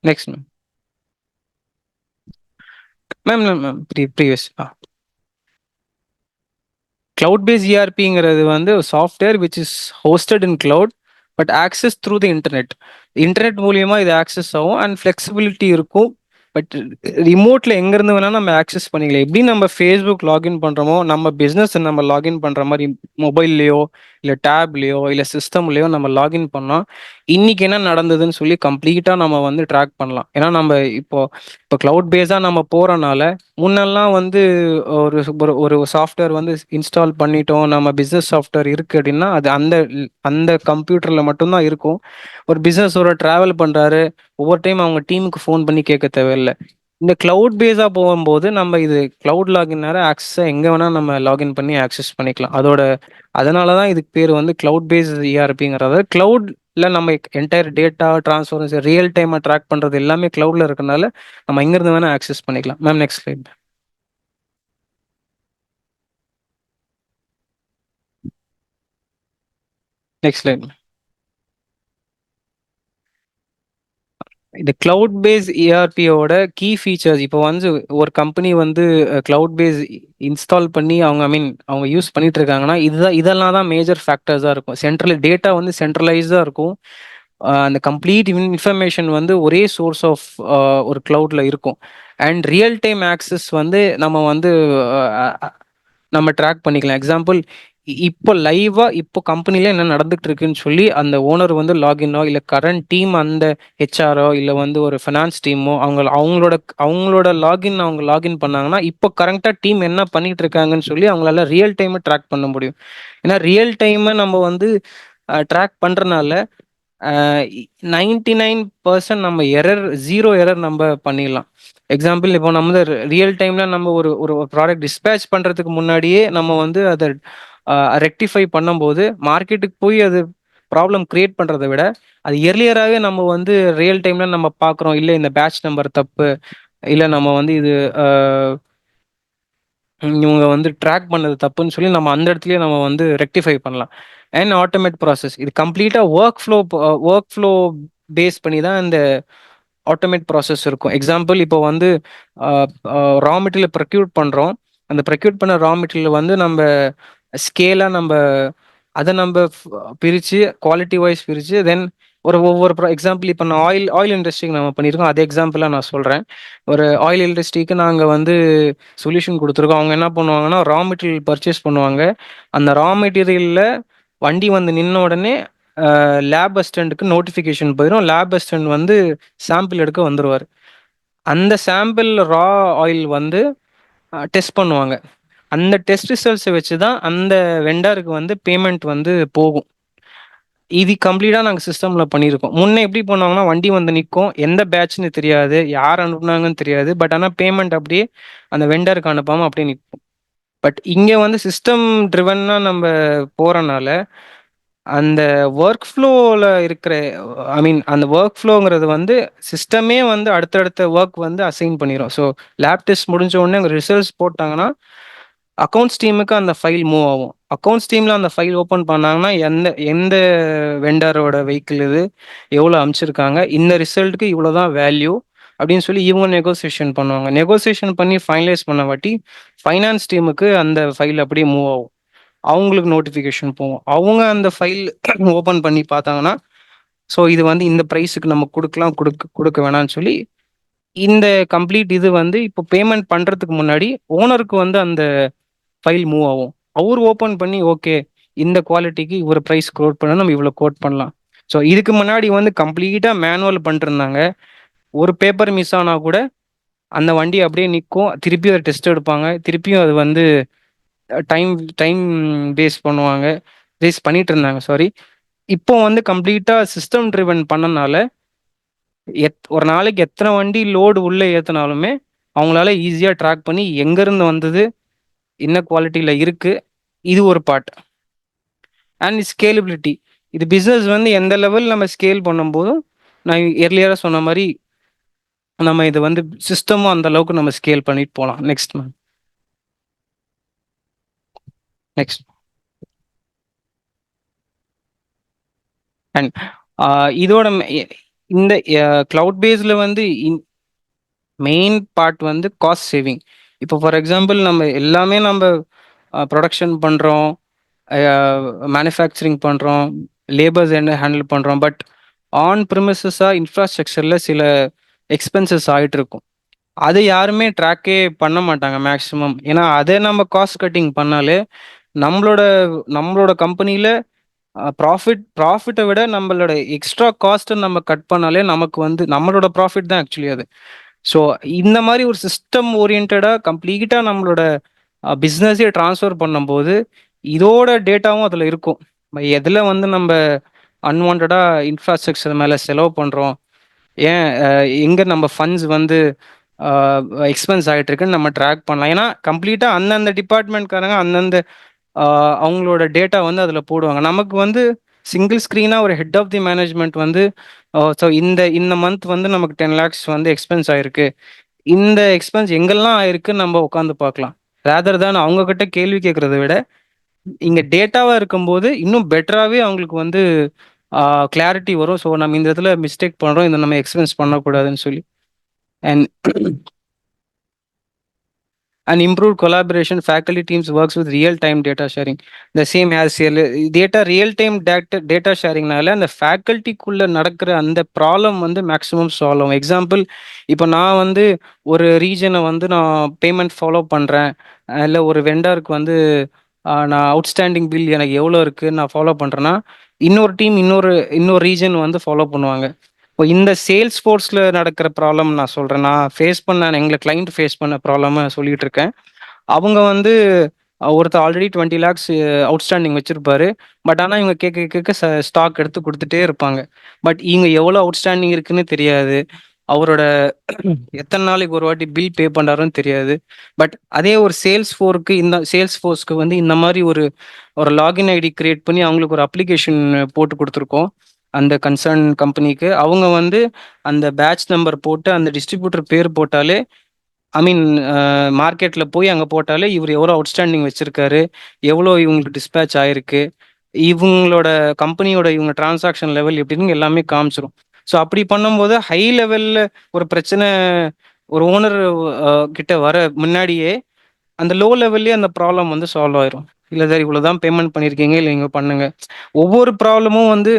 next ma'am. Ma'am ma'am previous cloud base இஆர்பிங்கிறது வந்து software which is hosted in cloud but access through the internet. Internet மூலியமா இது ஆக்சஸ் ஆகும் அண்ட் ஃப்ளெக்சிபிலிட்டி இருக்கும். பட் ரிமோட்ல எங்கேருந்து வேணால் நம்ம ஆக்சஸ் பண்ணிக்கலாம். எப்படி நம்ம ஃபேஸ்புக் லாகின் பண்ணுறோமோ நம்ம பிஸ்னஸ் நம்ம லாகின் பண்ணுற மாதிரி மொபைல்லையோ இல்லை டேப்லேயோ இல்லை சிஸ்டம்லேயோ நம்ம லாகின் பண்ணோம். இன்னைக்கு என்ன நடந்ததுன்னு சொல்லி கம்ப்ளீட்டாக நம்ம வந்து ட்ராக் பண்ணலாம். ஏன்னா நம்ம இப்போ க்ளவுட் பேஸாக நம்ம போகிறனால முன்னெல்லாம் வந்து ஒரு ஒரு சாஃப்ட்வேர் வந்து இன்ஸ்டால் பண்ணிட்டோம், நம்ம பிஸ்னஸ் சாஃப்ட்வேர் இருக்குது அப்படின்னா அது அந்த அந்த கம்ப்யூட்டரில் மட்டும்தான் இருக்கும். ஒரு பிஸ்னஸோட ட்ராவல் பண்ணுறாரு, ஒவ்வொரு டைம் அவங்க டீமுக்கு ஃபோன் பண்ணி கேட்க தேவையில்லை. இந்த கிளவுட் பேஸாக போகும்போது நம்ம இது கிளவுட் லாகின் நேரம் ஆக்சஸை எங்கே வேணால் நம்ம லாகின் பண்ணி ஆக்சஸ் பண்ணிக்கலாம். அதனால தான் இதுக்கு பேர் வந்து கிளவுட் பேஸ் இஆர்பிங்கிறது. கிளவுட்ல நம்ம என்டையர் டேட்டா ட்ரான்ஸ்ஃபரன்ஸ் ரியல் டைமாக ட்ராக் பண்ணுறது எல்லாமே கிளவுட்ல இருக்கனால நம்ம எங்கேருந்து வேணால் ஆக்சஸ் பண்ணிக்கலாம். Ma'am next slide. Next slide. இந்த கிளவுட் பேஸ் இஆர்பியோட கீ ஃபீச்சர்ஸ் இப்போ வந்து ஒரு கம்பெனி வந்து கிளவுட் பேஸ் இன்ஸ்டால் பண்ணி அவங்க யூஸ் பண்ணிட்டு இருக்காங்கன்னா இதெல்லாம் தான் மேஜர் ஃபேக்டர்ஸாக இருக்கும். டேட்டா வந்து சென்ட்ரலைஸ்டாக இருக்கும். அந்த கம்ப்ளீட் இன்ஃபர்மேஷன் வந்து ஒரே சோர்ஸ் ஆஃப் ஒரு கிளவுட்ல இருக்கும். அண்ட் ரியல் டைம் ஆக்சஸ் வந்து நம்ம ட்ராக் பண்ணிக்கலாம். எக்ஸாம்பிள், இப்போ லைவா இப்போ கம்பெனில என்ன நடந்துட்டு இருக்குன்னு சொல்லி அந்த ஓனர் வந்து லாகினோ இல்லை கரண்ட் டீம் அந்த ஹெச்ஆரோ இல்லை வந்து ஒரு ஃபினான்ஸ் டீமோ அவங்களோட லாகின் பண்ணாங்கன்னா இப்போ கரெக்டாக டீம் என்ன பண்ணிட்டு இருக்காங்கன்னு சொல்லி அவங்களால ரியல் டைமை ட்ராக் பண்ண முடியும். ஏன்னா ரியல் டைமை நம்ம வந்து ட்ராக் பண்றதுனால 99% நம்ம ஜீரோ எரர் நம்ம பண்ணிடலாம். எக்ஸாம்பிள், இப்போ நம்ம ரியல் டைம்ல நம்ம ஒரு ஒரு ப்ராடக்ட் டிஸ்பேச் பண்றதுக்கு முன்னாடியே நம்ம வந்து அதை ரெக்டிஃபை பண்ணும்போது மார்க்கெட்டுக்கு போய் அது ப்ராப்ளம் கிரியேட் பண்றதை விட அது எர்லியராகவே நம்ம வந்து ரியல் டைம்ல நம்ம பார்க்குறோம், இல்லை இந்த பேட்ச் நம்பர் தப்பு, இல்லை நம்ம வந்து இது இவங்க வந்து ட்ராக் பண்ணது தப்புன்னு சொல்லி நம்ம அந்த இடத்துலயே நம்ம வந்து ரெக்டிஃபை பண்ணலாம். அண்ட் ஆட்டோமேட் ப்ராசஸ் இது கம்ப்ளீட்டாக ஒர்க் ஃப்ளோ பேஸ் பண்ணி தான் இந்த ஆட்டோமேட் ப்ராசஸ் இருக்கும். எக்ஸாம்பிள், இப்போ வந்து ரா மெட்டீரியல் ப்ரொக்யூர் பண்ணுறோம். அந்த ப்ரொக்யூர் பண்ண ரா மெட்டீரியல் வந்து நம்ம ஸ்கேலாக அதை நம்ம பிரித்து குவாலிட்டி வைஸ் பிரித்து தென் ஒவ்வொரு எக்ஸாம்பிள், இப்போ நான் ஆயில் இண்டஸ்ட்ரிக்கு நம்ம பண்ணியிருக்கோம். அதே எக்ஸாம்பிளாக நான் சொல்கிறேன். ஒரு ஆயில் இண்டஸ்ட்ரிக்கு நாங்கள் வந்து சொல்யூஷன் கொடுத்துருக்கோம். அவங்க என்ன பண்ணுவாங்கன்னா ரா மெட்டீரியல் பர்ச்சேஸ் பண்ணுவாங்க. அந்த ரா மெட்டீரியலில் வண்டி வந்து நின்ன உடனே லேப் அசிஸ்டண்ட்டுக்கு நோட்டிஃபிகேஷன் போயிடும். லேப் அசிஸ்டண்ட் வந்து சாம்பிள் எடுக்க வந்துடுவார். அந்த சாம்பிள் ரா ஆயில் வந்து டெஸ்ட் பண்ணுவாங்க. அந்த டெஸ்ட் ரிசல்ட்ஸை வச்சு தான் அந்த வெண்டருக்கு வந்து பேமெண்ட் வந்து போகும். இது கம்ப்ளீட்டாக நாங்கள் சிஸ்டமில் பண்ணியிருக்கோம். முன்னே எப்படி பண்ணுவாங்கன்னா வண்டி வந்து நிற்கும், எந்த பேட்ச்னு தெரியாது, யார் அனுப்புனாங்கன்னு தெரியாது. பட் ஆனால் பேமெண்ட் அப்படியே அந்த வெண்டருக்கு அனுப்பாமல் அப்படியே நிற்கும். பட் இங்க வந்து சிஸ்டம் ட்ரிவன்னா நம்ம போறனால அந்த ஒர்க் ஃப்ளோவில் இருக்கிற ஐ மீன் அந்த ஒர்க் ஃப்ளோங்கிறது வந்து சிஸ்டமே வந்து அடுத்தடுத்த ஒர்க் வந்து அசைன் பண்ணிடும். ஸோ லேப் டெஸ்ட் முடிஞ்ச உடனே அங்கே ரிசல்ட்ஸ் போட்டாங்கன்னா அக்கௌண்ட்ஸ் டீமுக்கு அந்த ஃபைல் மூவ் ஆகும். அக்கௌண்ட்ஸ் டீமில் அந்த ஃபைல் ஓப்பன் பண்ணாங்கன்னா எந்த எந்த வெண்டரோட வெஹிக்கிள் இது, எவ்வளோ அனுப்பிச்சிருக்காங்க, இந்த ரிசல்ட்டுக்கு இவ்வளோ தான் வேல்யூ அப்படின்னு சொல்லி இவங்க நெகோசியேஷன் பண்ணுவாங்க. நெகோசியேஷன் பண்ணி ஃபைனலைஸ் பண்ண வாட்டி ஃபைனான்ஸ் டீமுக்கு அந்த ஃபைல் அப்படியே மூவ் ஆகும். அவங்களுக்கு நோட்டிஃபிகேஷன் போகும். அவங்க அந்த ஃபைல் ஓப்பன் பண்ணி பார்த்தாங்கன்னா ஸோ இது வந்து இந்த ப்ரைஸுக்கு நம்ம கொடுக்கலாம், கொடுக்க வேணாம்னு சொல்லி இந்த கம்ப்ளீட் இது வந்து இப்போ பேமெண்ட் பண்ணுறதுக்கு முன்னாடி ஓனருக்கு வந்து அந்த ஃபைல் மூவ் ஆகும். அவர் ஓப்பன் பண்ணி ஓகே இந்த குவாலிட்டிக்கு இவ்வளோ ப்ரைஸ் கோட் பண்ண நம்ம இவ்வளோ கோட் பண்ணலாம். ஸோ இதுக்கு முன்னாடி வந்து கம்ப்ளீட்டாக மேனுவல் பண்ணிருந்தாங்க. ஒரு பேப்பர் மிஸ் ஆனால் கூட அந்த வண்டி அப்படியே நிற்கும். திருப்பியும் அதை டெஸ்ட் எடுப்பாங்க. திருப்பியும் அது வந்து டைம் டைம் வேஸ்ட் பண்ணுவாங்க, வேஸ்ட் பண்ணிட்டு இருந்தாங்க. சாரி. இப்போ வந்து கம்ப்ளீட்டாக சிஸ்டம் ட்ரிவன் பண்ணனால ஒரு நாளைக்கு எத்தனை வண்டி லோடு உள்ளே ஏற்றினாலுமே அவங்களால ஈஸியாக ட்ராக் பண்ணி எங்கேருந்து வந்தது, என்ன குவாலிட்டியில் இருக்குது, இது ஒரு பார்ட். அண்ட் ஸ்கேலபிலிட்டி, இது பிஸ்னஸ் வந்து எந்த லெவல் நம்ம ஸ்கேல் பண்ணும்போதும் நான் எர்லியராக சொன்ன மாதிரி நம்ம இது வந்து சிஸ்டமும் அந்த அளவுக்கு நம்ம ஸ்கேல் பண்ணிட்டு போகலாம். Next ma'am. நெக்ஸ்ட். அண்ட் இதோட இந்த கிளவுட் பேஸில் வந்து மெயின் பார்ட் வந்து காஸ்ட் சேவிங். இப்போ ஃபார் எக்ஸாம்பிள் நம்ம எல்லாமே நம்ம ப்ரொடக்ஷன் பண்ணுறோம், மேனுஃபேக்சரிங் பண்ணுறோம், லேபர்ஸ் என்ன ஹேண்டில் பண்ணுறோம். பட் ஆன் ப்ரிமிசஸாக இன்ஃப்ராஸ்ட்ரக்சரில் சில எக்ஸ்பென்சஸ் ஆகிட்டு இருக்கும். அது யாருமே ட்ராக்கே பண்ண மாட்டாங்க மேக்ஸிமம். ஏன்னா அதை நம்ம காஸ்ட் கட்டிங் பண்ணாலே நம்மளோட நம்மளோட கம்பெனியில் ப்ராஃபிட்டை விட நம்மளோட எக்ஸ்ட்ரா காஸ்ட்டை நம்ம கட் பண்ணாலே நமக்கு வந்து நம்மளோட ப்ராஃபிட் தான் ஆக்சுவலி அது. ஸோ இந்த மாதிரி ஒரு சிஸ்டம் ஓரியன்டாக கம்ப்ளீட்டாக நம்மளோட பிஸ்னஸே ட்ரான்ஸ்ஃபர் பண்ணும்போது இதோட டேட்டாவும் அதில் இருக்கும். எதில் வந்து நம்ம அன்வான்டாக இன்ஃப்ராஸ்ட்ரக்சர் மேலே செலவு பண்ணுறோம், ஏன் எங்கே நம்ம ஃபண்ட்ஸ் வந்து எக்ஸ்பென்ஸ் ஆகிட்டு இருக்குன்னு நம்ம ட்ராக் பண்ணலாம். ஏன்னா கம்ப்ளீட்டாக அந்தந்த டிபார்ட்மெண்ட்காரங்க அந்தந்த அவங்களோட டேட்டா வந்து அதில் போடுவாங்க. நமக்கு வந்து சிங்கிள் ஸ்க்ரீனாக ஒரு ஹெட் ஆஃப் தி மேனேஜ்மெண்ட் வந்து ஸோ இந்த மந்த் வந்து நமக்கு 10 lakhs வந்து எக்ஸ்பென்ஸ் ஆயிருக்கு, இந்த எக்ஸ்பென்ஸ் எங்கெல்லாம் ஆயிருக்குன்னு நம்ம உட்காந்து பார்க்கலாம். ரேதர் தான் அவங்கக்கிட்ட கேள்வி கேட்குறத விட இங்கே டேட்டாவாக இருக்கும்போது இன்னும் பெட்டராகவே அவங்களுக்கு வந்து கிளாரிட்டி வரும். ஸோ நம்ம இந்த இடத்துல மிஸ்டேக் பண்ணுறோம், இந்த நம்ம எக்ஸ்பென்ஸ் பண்ணக்கூடாதுன்னு சொல்லி. And improved collaboration, faculty teams works with real-time data sharing. The same as real-time data sharingனால அந்த ஃபேக்கல்ட்டிக்குள்ளே நடக்கிற அந்த ப்ராப்ளம் வந்து மேக்ஸிமம் சால்வ் ஆகும். எக்ஸாம்பிள், இப்போ நான் வந்து ஒரு ரீஜனை வந்து நான் பேமெண்ட் ஃபாலோ பண்ணுறேன், இல்லை ஒரு வெண்டருக்கு வந்து நான் அவுட்ஸ்டாண்டிங் பில் எனக்கு எவ்வளோ இருக்குது நான் ஃபாலோ பண்ணுறேன்னா இன்னொரு டீம் இன்னொரு ரீஜன் வந்து ஃபாலோ பண்ணுவாங்க. இப்போ இந்த சேல்ஸ் ஃபோர்ஸில் நடக்கிற ப்ராப்ளம் நான் சொல்கிறேன். நான் ஃபேஸ் பண்ண எங்களை கிளைண்ட் ஃபேஸ் பண்ண ப்ராப்ளமை சொல்லிட்டு இருக்கேன். அவங்க வந்து ஒருத்தர் ஆல்ரெடி 20 lakhs அவுட்ஸ்டாண்டிங் வச்சுருப்பாரு. பட் ஆனால் இவங்க கேட்க கேட்க ஸ்டாக் எடுத்து கொடுத்துட்டே இருப்பாங்க. பட் இவங்க எவ்வளோ அவுட்ஸ்டாண்டிங் இருக்குன்னு தெரியாது, அவரோட எத்தனை நாளைக்கு ஒரு வாட்டி பில் பே பண்ணுறாருன்னு தெரியாது. பட் அதே ஒரு சேல்ஸ் ஃபோர்ஸ்க்கு வந்து இந்த மாதிரி ஒரு லாகின் ஐடி கிரியேட் பண்ணி அவங்களுக்கு ஒரு அப்ளிகேஷன் போட்டு கொடுத்துருக்கோம். அந்த கன்சர்ன் கம்பெனிக்கு அவங்க வந்து அந்த பேட்ச் நம்பர் போட்டு அந்த டிஸ்ட்ரிபியூட்டர் பேர் போட்டாலே, ஐ மீன் மார்க்கெட்டில் போய் அங்கே போட்டாலே இவர் எவ்வளோ அவுட்ஸ்டாண்டிங் வச்சுருக்காரு, எவ்வளோ இவங்களுக்கு டிஸ்பேச் ஆயிருக்கு, இவங்களோட கம்பெனியோட இவங்க டிரான்சாக்ஷன் லெவல் எப்படின்னு எல்லாமே காமிச்சிரும். ஸோ அப்படி பண்ணும்போது ஹை லெவலில் ஒரு பிரச்சனை ஒரு ஓனர் கிட்ட வர முன்னாடியே அந்த லோ லெவல்லே அந்த ப்ராப்ளம் வந்து சால்வ் ஆயிரும். இல்லை சார் இவ்வளோதான் பேமெண்ட் பண்ணியிருக்கீங்க, இல்லை நீங்கள் பண்ணுங்க. ஒவ்வொரு ப்ராப்ளமும் வந்து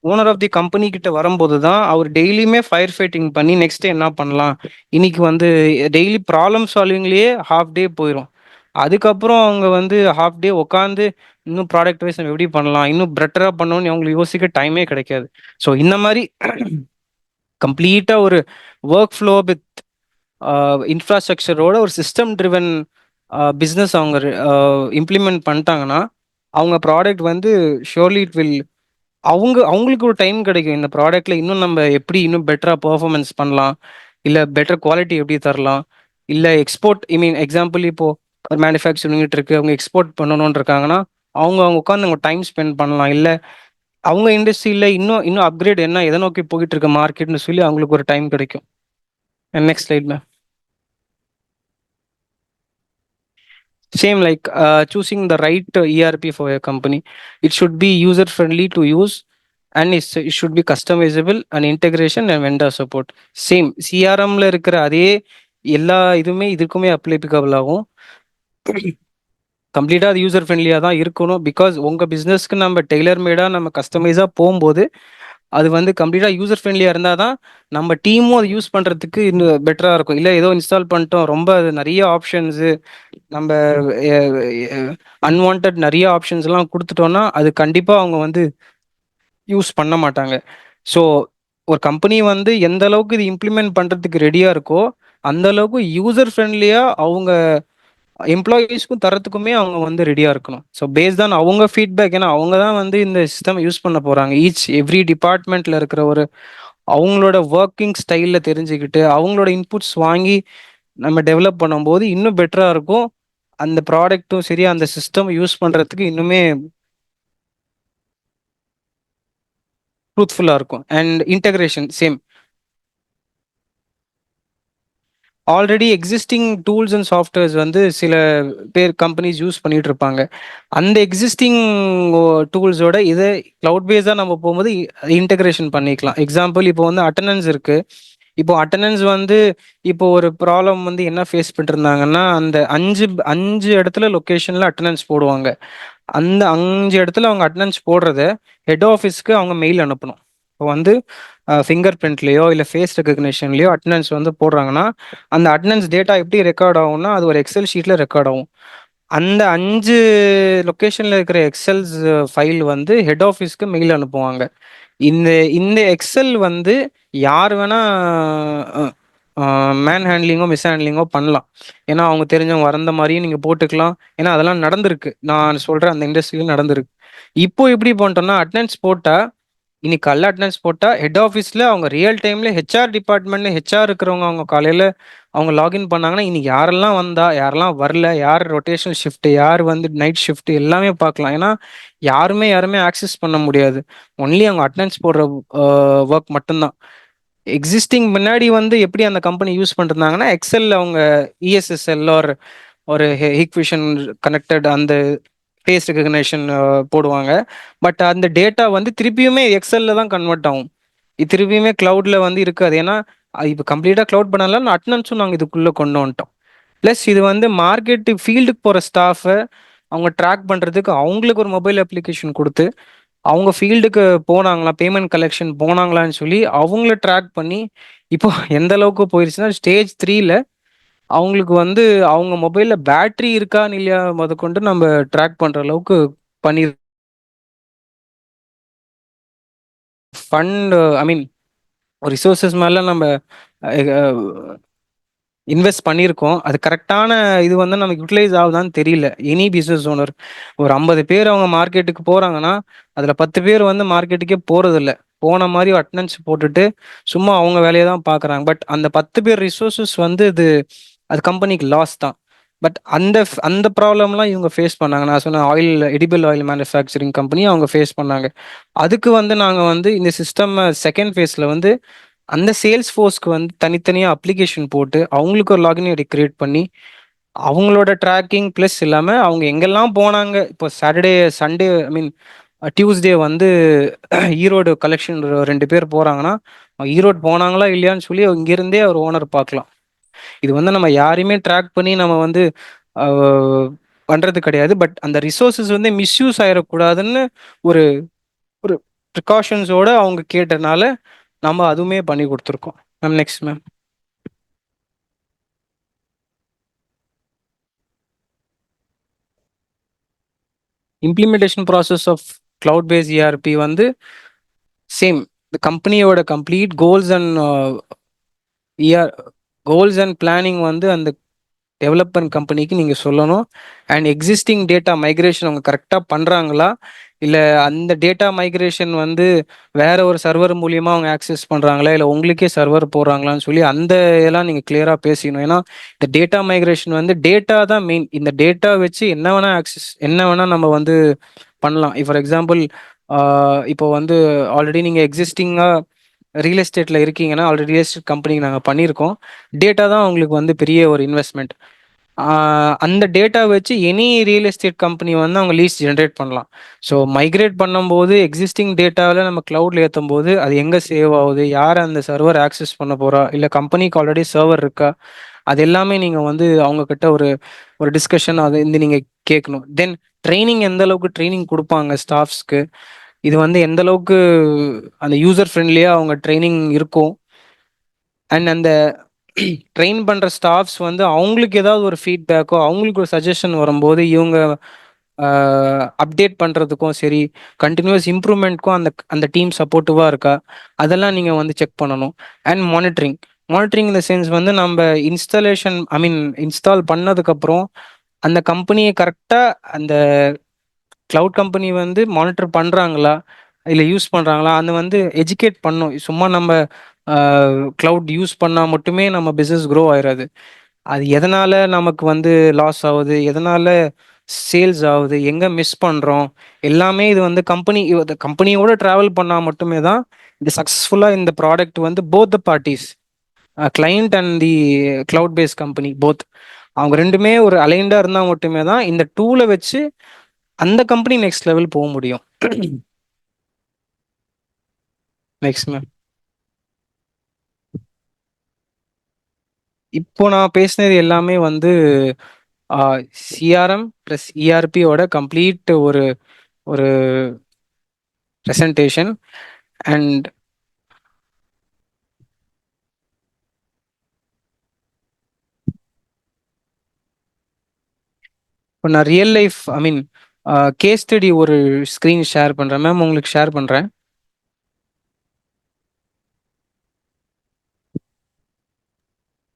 ஓனர் ஆஃப் தி கம்பெனி கிட்ட வரும்போது தான் அவர் டெய்லியுமே ஃபயர் ஃபைட்டிங் பண்ணி நெக்ஸ்ட் என்ன பண்ணலாம், இன்னைக்கு வந்து டெய்லி ப்ராப்ளம் சால்விங்லேயே ஹாஃப் டே போயிடும். அதுக்கப்புறம் அவங்க வந்து ஹாஃப் டே உட்காந்து இன்னும் ப்ராடக்ட் வைஸ் நம்ம எப்படி பண்ணலாம், இன்னும் பெட்டராக பண்ணணும்னு அவங்களுக்கு யோசிக்க டைமே கிடைக்காது. ஸோ இந்த மாதிரி கம்ப்ளீட்டாக ஒரு ஒர்க் ஃப்ளோ வித் இன்ஃப்ராஸ்ட்ரக்சரோட ஒரு சிஸ்டம் ட்ரிவன் பிஸ்னஸ் அவங்க இம்ப்ளிமெண்ட் பண்ணிட்டாங்கன்னா அவங்க ப்ராடக்ட் வந்து ஷோர்லி இட் வில் அவங்களுக்கு ஒரு டைம் கிடைக்கும். இந்த ப்ராடக்ட்ல இன்னும் நம்ம எப்படி இன்னும் பெட்டராக பர்ஃபார்மன்ஸ் பண்ணலாம், இல்லை பெட்டர் குவாலிட்டி எப்படி தரலாம், இல்லை எக்ஸ்போர்ட் ஐ மீன் எக்ஸாம்பிள் இப்போ ஒரு மேனுஃபேக்சரிங் யூனிட் இருக்குது, அவங்க எக்ஸ்போர்ட் பண்ணணும்னு இருக்காங்கன்னா அவங்க அவங்க உட்காந்து அவங்க டைம் ஸ்பெண்ட் பண்ணலாம். இல்லை அவங்க இண்டஸ்ட்ரியில் இன்னும் இன்னும் அப்கிரேட் என்ன எதை நோக்கி போயிட்டு இருக்க மார்க்கெட்னு சொல்லி அவங்களுக்கு ஒரு டைம் கிடைக்கும். Next slide ma'am. Same like choosing the right ERP for your company. It should be user friendly to use and it should be customizable and integration and vendor support. Same CRMல இருக்கிற அதே எல்லா இதுவுமே இதுக்குமே applicable ஆகும். கம்ப்ளீட்டாக அது user ஃப்ரெண்ட்லியாக தான் இருக்கணும். பிகாஸ் உங்கள் பிஸ்னஸ்க்கு நம்ம டெய்லர் மேடாக நம்ம கஸ்டமைஸாக போகும்போது அது வந்து கம்ப்ளீட்டாக யூசர் ஃப்ரெண்ட்லியாக இருந்தால் தான் நம்ம டீமும் அதை யூஸ் பண்ணுறதுக்கு இன்னும் பெட்டராக இருக்கும். இல்லை ஏதோ இன்ஸ்டால் பண்ணிட்டோம், ரொம்ப அது நிறைய ஆப்ஷன்ஸு நம்ம அன்வான்ட் நிறைய ஆப்ஷன்ஸ்லாம் கொடுத்துட்டோம்னா அது கண்டிப்பாக அவங்க வந்து யூஸ் பண்ண மாட்டாங்க. ஸோ ஒரு கம்பெனி வந்து எந்த அளவுக்கு இது இம்ப்ளிமெண்ட் பண்ணுறதுக்கு ரெடியாக இருக்கோ அந்த அளவுக்கு யூசர் ஃப்ரெண்ட்லியாக அவங்க எம்ப்ளாயீஸ்க்கும் தரத்துக்குமே அவங்க வந்து ரெடியாக இருக்கணும். ஸோ பேஸ்ட் ஆன் அவங்க ஃபீட்பேக், ஏன்னா அவங்க தான் வந்து இந்த சிஸ்டம் யூஸ் பண்ண போகிறாங்க. எவ்ரி டிபார்ட்மெண்ட்டில் இருக்கிற ஒரு அவங்களோட ஒர்க்கிங் ஸ்டைலில் தெரிஞ்சுக்கிட்டு அவங்களோட இன்புட்ஸ் வாங்கி நம்ம டெவலப் பண்ணும்போது இன்னும் பெட்டராக இருக்கும். அந்த ப்ராடக்ட்டும் சரி அந்த சிஸ்டம் யூஸ் பண்ணுறதுக்கு இன்னுமே ட்ரூத்ஃபுல்லாக இருக்கும். And integration same, already existing tools and softwares வந்து சில பேர் கம்பெனிஸ் யூஸ் பண்ணிட்டு இருப்பாங்க. அந்த எக்ஸிஸ்டிங் டூல்ஸோட இதை க்ளவுட் பேஸாக நம்ம போகும்போது இன்டகிரேஷன் பண்ணிக்கலாம். எக்ஸாம்பிள் இப்போ வந்து அட்டண்டன்ஸ் இருக்கு. இப்போ அட்டண்டன்ஸ் வந்து இப்போ ஒரு ப்ராப்ளம் வந்து என்ன ஃபேஸ் பண்ணிருந்தாங்கன்னா அந்த அஞ்சு அஞ்சு இடத்துல லொக்கேஷன்ல அட்டண்டன்ஸ் போடுவாங்க. அந்த 5 இடத்துல அவங்க அட்டண்டன்ஸ் போடுறத ஹெட் ஆஃபீஸ்க்கு அவங்க மெயில் அனுப்பணும். இப்போ வந்து ஃபிங்கர் பிரிண்ட்லேயோ இல்லை ஃபேஸ் ரெக்கக்னிஷன்லேயோ அட்டண்டன்ஸ் வந்து போடுறாங்கன்னா அந்த அட்டண்டன்ஸ் டேட்டா எப்படி ரெக்கார்ட் ஆகும்னா அது ஒரு எக்ஸல் ஷீட்டில் ரெக்கார்ட் ஆகும். அந்த 5 லொக்கேஷனில் இருக்கிற எக்ஸல்ஸ் ஃபைல் வந்து ஹெட் ஆஃபீஸ்க்கு மெயில் அனுப்புவாங்க. இந்த இந்த எக்ஸல் வந்து யார் வேணா மேன் ஹேண்ட்லிங்கோ மிஸ் ஹேண்ட்லிங்கோ பண்ணலாம். ஏன்னா அவங்க தெரிஞ்சவங்க வரந்த மாதிரியும் நீங்கள் போட்டுக்கலாம். ஏன்னா அதெல்லாம் நடந்திருக்கு, நான் சொல்கிறேன் அந்த இண்டஸ்ட்ரியில் நடந்திருக்கு. இப்போ எப்படி பண்ணிட்டோம்னா அட்டண்டன்ஸ் போட்டால் இன்னைக்கு காலைல அட்டண்டன்ஸ் போட்டால் ஹெட் ஆஃபீஸில் அவங்க ரியல் டைமில் ஹெச்ஆர் டிபார்ட்மெண்ட்ல ஹெச்ஆர் இருக்கிறவங்க அவங்க காலையில் அவங்க லாகின் பண்ணாங்கன்னா இன்னைக்கு யாரெல்லாம் வந்தா யாரெல்லாம் வரல, யார் ரொட்டேஷனல் ஷிஃப்ட், யார் வந்து நைட் ஷிஃப்ட் எல்லாமே பார்க்கலாம். ஏன்னா யாருமே ஆக்சஸ் பண்ண முடியாது. ஒன்லி அவங்க அட்டண்டன்ஸ் போடுற ஒர்க் மட்டும்தான். எக்ஸிஸ்டிங் முன்னாடி வந்து எப்படி அந்த கம்பெனி யூஸ் பண்ணிருந்தாங்கன்னா எக்ஸல் அவங்க இஎஸ்எஸ்எல் ஒரு ஹிக்விஷன் கனெக்டட் அந்த ஃபேஸ் ரெகக்னேஷன் போடுவாங்க. பட் அந்த டேட்டா வந்து திருப்பியுமே எக்ஸல்ல தான் கன்வெர்ட் ஆகும். இது திருப்பியுமே கிளவுட்ல வந்து இருக்காது. ஏன்னா இப்போ கம்ப்ளீட்டாக கிளவுட் பண்ணலாம் அட்டண்டன்ஸும் நாங்கள் இதுக்குள்ளே கொண்டு வந்துட்டோம். ப்ளஸ் இது வந்து மார்க்கெட்டு ஃபீல்டுக்கு போகிற ஸ்டாஃபை அவங்க ட்ராக் பண்ணுறதுக்கு அவங்களுக்கு ஒரு மொபைல் அப்ளிகேஷன் கொடுத்து அவங்க ஃபீல்டுக்கு போனாங்களா, பேமெண்ட் கலெக்ஷன் போனாங்களான்னு சொல்லி அவங்கள ட்ராக் பண்ணி இப்போ எந்த அளவுக்கு போயிடுச்சுன்னா ஸ்டேஜ் 3ல அவங்களுக்கு வந்து அவங்க மொபைலில் பேட்டரி இருக்கான்னு இல்லையா முதற்கொண்டு நம்ம ட்ராக் பண்ணுற அளவுக்கு பண்ணி ஃபண்ட் ஐ மீன் ரிசோர்ஸஸ் மேலே நம்ம இன்வெஸ்ட் பண்ணியிருக்கோம். அது கரெக்டான இது வந்து நமக்கு யூட்டிலைஸ் ஆகுதான்னு தெரியல. எனி பிஸ்னஸ் ஓனர் ஒரு 50 பேர் அவங்க மார்க்கெட்டுக்கு போகிறாங்கன்னா அதில் 10 பேர் வந்து மார்க்கெட்டுக்கே போகிறதில்ல. போன மாதிரி அட்டண்டன்ஸ் போட்டுட்டு சும்மா அவங்க வேலையை தான் பார்க்குறாங்க. பட் அந்த 10 பேர் ரிசோர்ஸஸ் வந்து அது கம்பெனிக்கு லாஸ் தான். பட் அந்த ப்ராப்ளம்லாம் இவங்க ஃபேஸ் பண்ணாங்க. நான் சொன்ன எடிபிள் ஆயில் மேனுஃபேக்சரிங் கம்பெனி அவங்க ஃபேஸ் பண்ணாங்க. அதுக்கு வந்து நாங்கள் வந்து இந்த சிஸ்டம் செகண்ட் ஃபேஸில் வந்து அந்த சேல்ஸ் ஃபோர்ஸ்க்கு வந்து தனித்தனியாக அப்ளிகேஷன் போட்டு அவங்களுக்கு ஒரு லாகின் ஐடி கிரியேட் பண்ணி அவங்களோட ட்ராக்கிங் ப்ளஸ் இல்லாமல் அவங்க எங்கெல்லாம் போனாங்க. இப்போ Saturday Sunday I mean Tuesday வந்து ஈரோடு கலெக்ஷன் 2 பேர் போகிறாங்கன்னா ஈரோடு போனாங்களா இல்லையான்னு சொல்லி இங்கேருந்தே அவர் ஓனர் பார்க்கலாம். இது வந்து நம்ம யாரையுமே ட்ராக் பண்ணி நம்ம வந்து பண்ணுறது கிடையாது. பட் அந்த ரிசோர்ஸஸ் வந்து மிஸ்யூஸ் ஆகிடக்கூடாதுன்னு ஒரு ஒரு ப்ரிகாஷன்ஸோடு அவங்க கேட்டனால நம்ம அதுவுமே பண்ணி கொடுத்துருக்கோம். Ma'am next ma'am. Implementation process of cloud base ERP வந்து சேம் இந்த கம்பெனியோட கம்ப்ளீட் கோல்ஸ் அண்ட் பிளானிங் வந்து அந்த டெவலப்மெண்ட் கம்பெனிக்கு நீங்கள் சொல்லணும். அண்ட் எக்ஸிஸ்டிங் டேட்டா மைக்ரேஷன் அவங்க கரெக்டாக பண்ணுறாங்களா, இல்லை அந்த டேட்டா மைக்ரேஷன் வந்து வேற ஒரு சர்வர் மூலியமா அவங்க ஆக்சஸ் பண்ணுறாங்களா, இல்லை உங்களுக்கே சர்வர் போடுறாங்களான்னு சொல்லி அந்த இதெல்லாம் நீங்கள் கிளியராக பேசிக்கணும். ஏன்னா இந்த டேட்டா மைக்ரேஷன் வந்து டேட்டா தான் மெயின். இந்த டேட்டா வச்சு என்ன வேணா ஆக்சஸ் என்ன வேணா நம்ம வந்து பண்ணலாம். ஃபார் எக்ஸாம்பிள் இப்போ வந்து ஆல்ரெடி நீங்கள் எக்ஸிஸ்டிங்காக ரியல் எஸ்டேட்டில் இருக்கீங்கன்னா, ஆல்ரெடி ரியல் எஸ்டேட் கம்பெனிக்கு நாங்கள் பண்ணியிருக்கோம். டேட்டா தான் உங்களுக்கு வந்து பெரிய ஒரு இன்வெஸ்ட்மெண்ட். அந்த டேட்டா வச்சு எனி ரியல் எஸ்டேட் கம்பெனி வந்து அவங்க லீஸ் ஜென்ரேட் பண்ணலாம். ஸோ மைக்ரேட் பண்ணும்போது எக்ஸிஸ்டிங் டேட்டாவில் நம்ம க்ளவுட்ல ஏற்றும் போது அது எங்கே சேவ் ஆகுது, யார் அந்த சர்வர் ஆக்சஸ் பண்ண போகிறா, இல்லை கம்பெனிக்கு ஆல்ரெடி சர்வர் இருக்கா, அது எல்லாமே நீங்கள் வந்து அவங்க கிட்ட ஒரு ஒரு டிஸ்கஷன் அது வந்து நீங்கள் கேட்கணும். தென் ட்ரைனிங் எந்த அளவுக்கு ட்ரைனிங் கொடுப்பாங்க ஸ்டாஃப்ஸ்க்கு, இது வந்து எந்த அளவுக்கு அந்த யூசர் ஃப்ரெண்ட்லியாக அவங்க ட்ரைனிங் இருக்கும். அண்ட் அந்த ட்ரெயின் பண்ணுற ஸ்டாஃப்ஸ் வந்து அவங்களுக்கு ஏதாவது ஒரு ஃபீட்பேக்கோ அவங்களுக்கு ஒரு சஜஷன் வரும்போது இவங்க அப்டேட் பண்ணுறதுக்கும் சரி, கண்டினியூஸ் இம்ப்ரூவ்மெண்ட்க்கும் அந்த அந்த டீம் சப்போர்ட்டிவாக இருக்கா, அதெல்லாம் நீங்கள் வந்து செக் பண்ணணும். அண்ட் மானிட்டரிங் மானிட்டரிங் இந்த சென்ஸ் வந்து நம்ம இன்ஸ்டாலேஷன் இன்ஸ்டால் பண்ணதுக்கப்புறம் அந்த கம்பெனியை கரெக்டாக அந்த க்ளவுட் கம்பெனி வந்து மானிட்டர் பண்ணுறாங்களா, இல்லை யூஸ் பண்ணுறாங்களா, அந்த வந்து எஜுகேட் பண்ணும். சும்மா நம்ம க்ளவுட் யூஸ் பண்ணால் மட்டுமே நம்ம பிஸ்னஸ் க்ரோ ஆயிடாது. அது எதனால் நமக்கு வந்து லாஸ் ஆகுது, எதனால் சேல்ஸ் ஆகுது, எங்கே மிஸ் பண்ணுறோம், எல்லாமே இது வந்து கம்பெனியோட ட்ராவல் பண்ணால் மட்டுமே தான் இது சக்ஸஸ்ஃபுல்லாக இந்த ப்ராடக்ட் வந்து both the parties, client and the cloud based company both, அவங்க ரெண்டுமே ஒரு அலைன்டாக இருந்தால் மட்டுமே தான் இந்த டூலை வச்சு அந்த கம்பெனி நெக்ஸ்ட் லெவல் போக முடியும். Next ma'am. இப்போ நான் பேசினது எல்லாமே வந்து சிஆர்எம் ப்ளஸ் இஆர்பியோட கம்ப்ளீட் ஒரு ஒரு ப்ரெசன்டேஷன். அண்ட் இப்போ நான் ரியல் லைஃப் கேஸ் ஸ்டடி ஒரு ஸ்க்ரீன் ஷேர் பண்ணுறேன் மேம், உங்களுக்கு ஷேர் பண்ணுறேன்.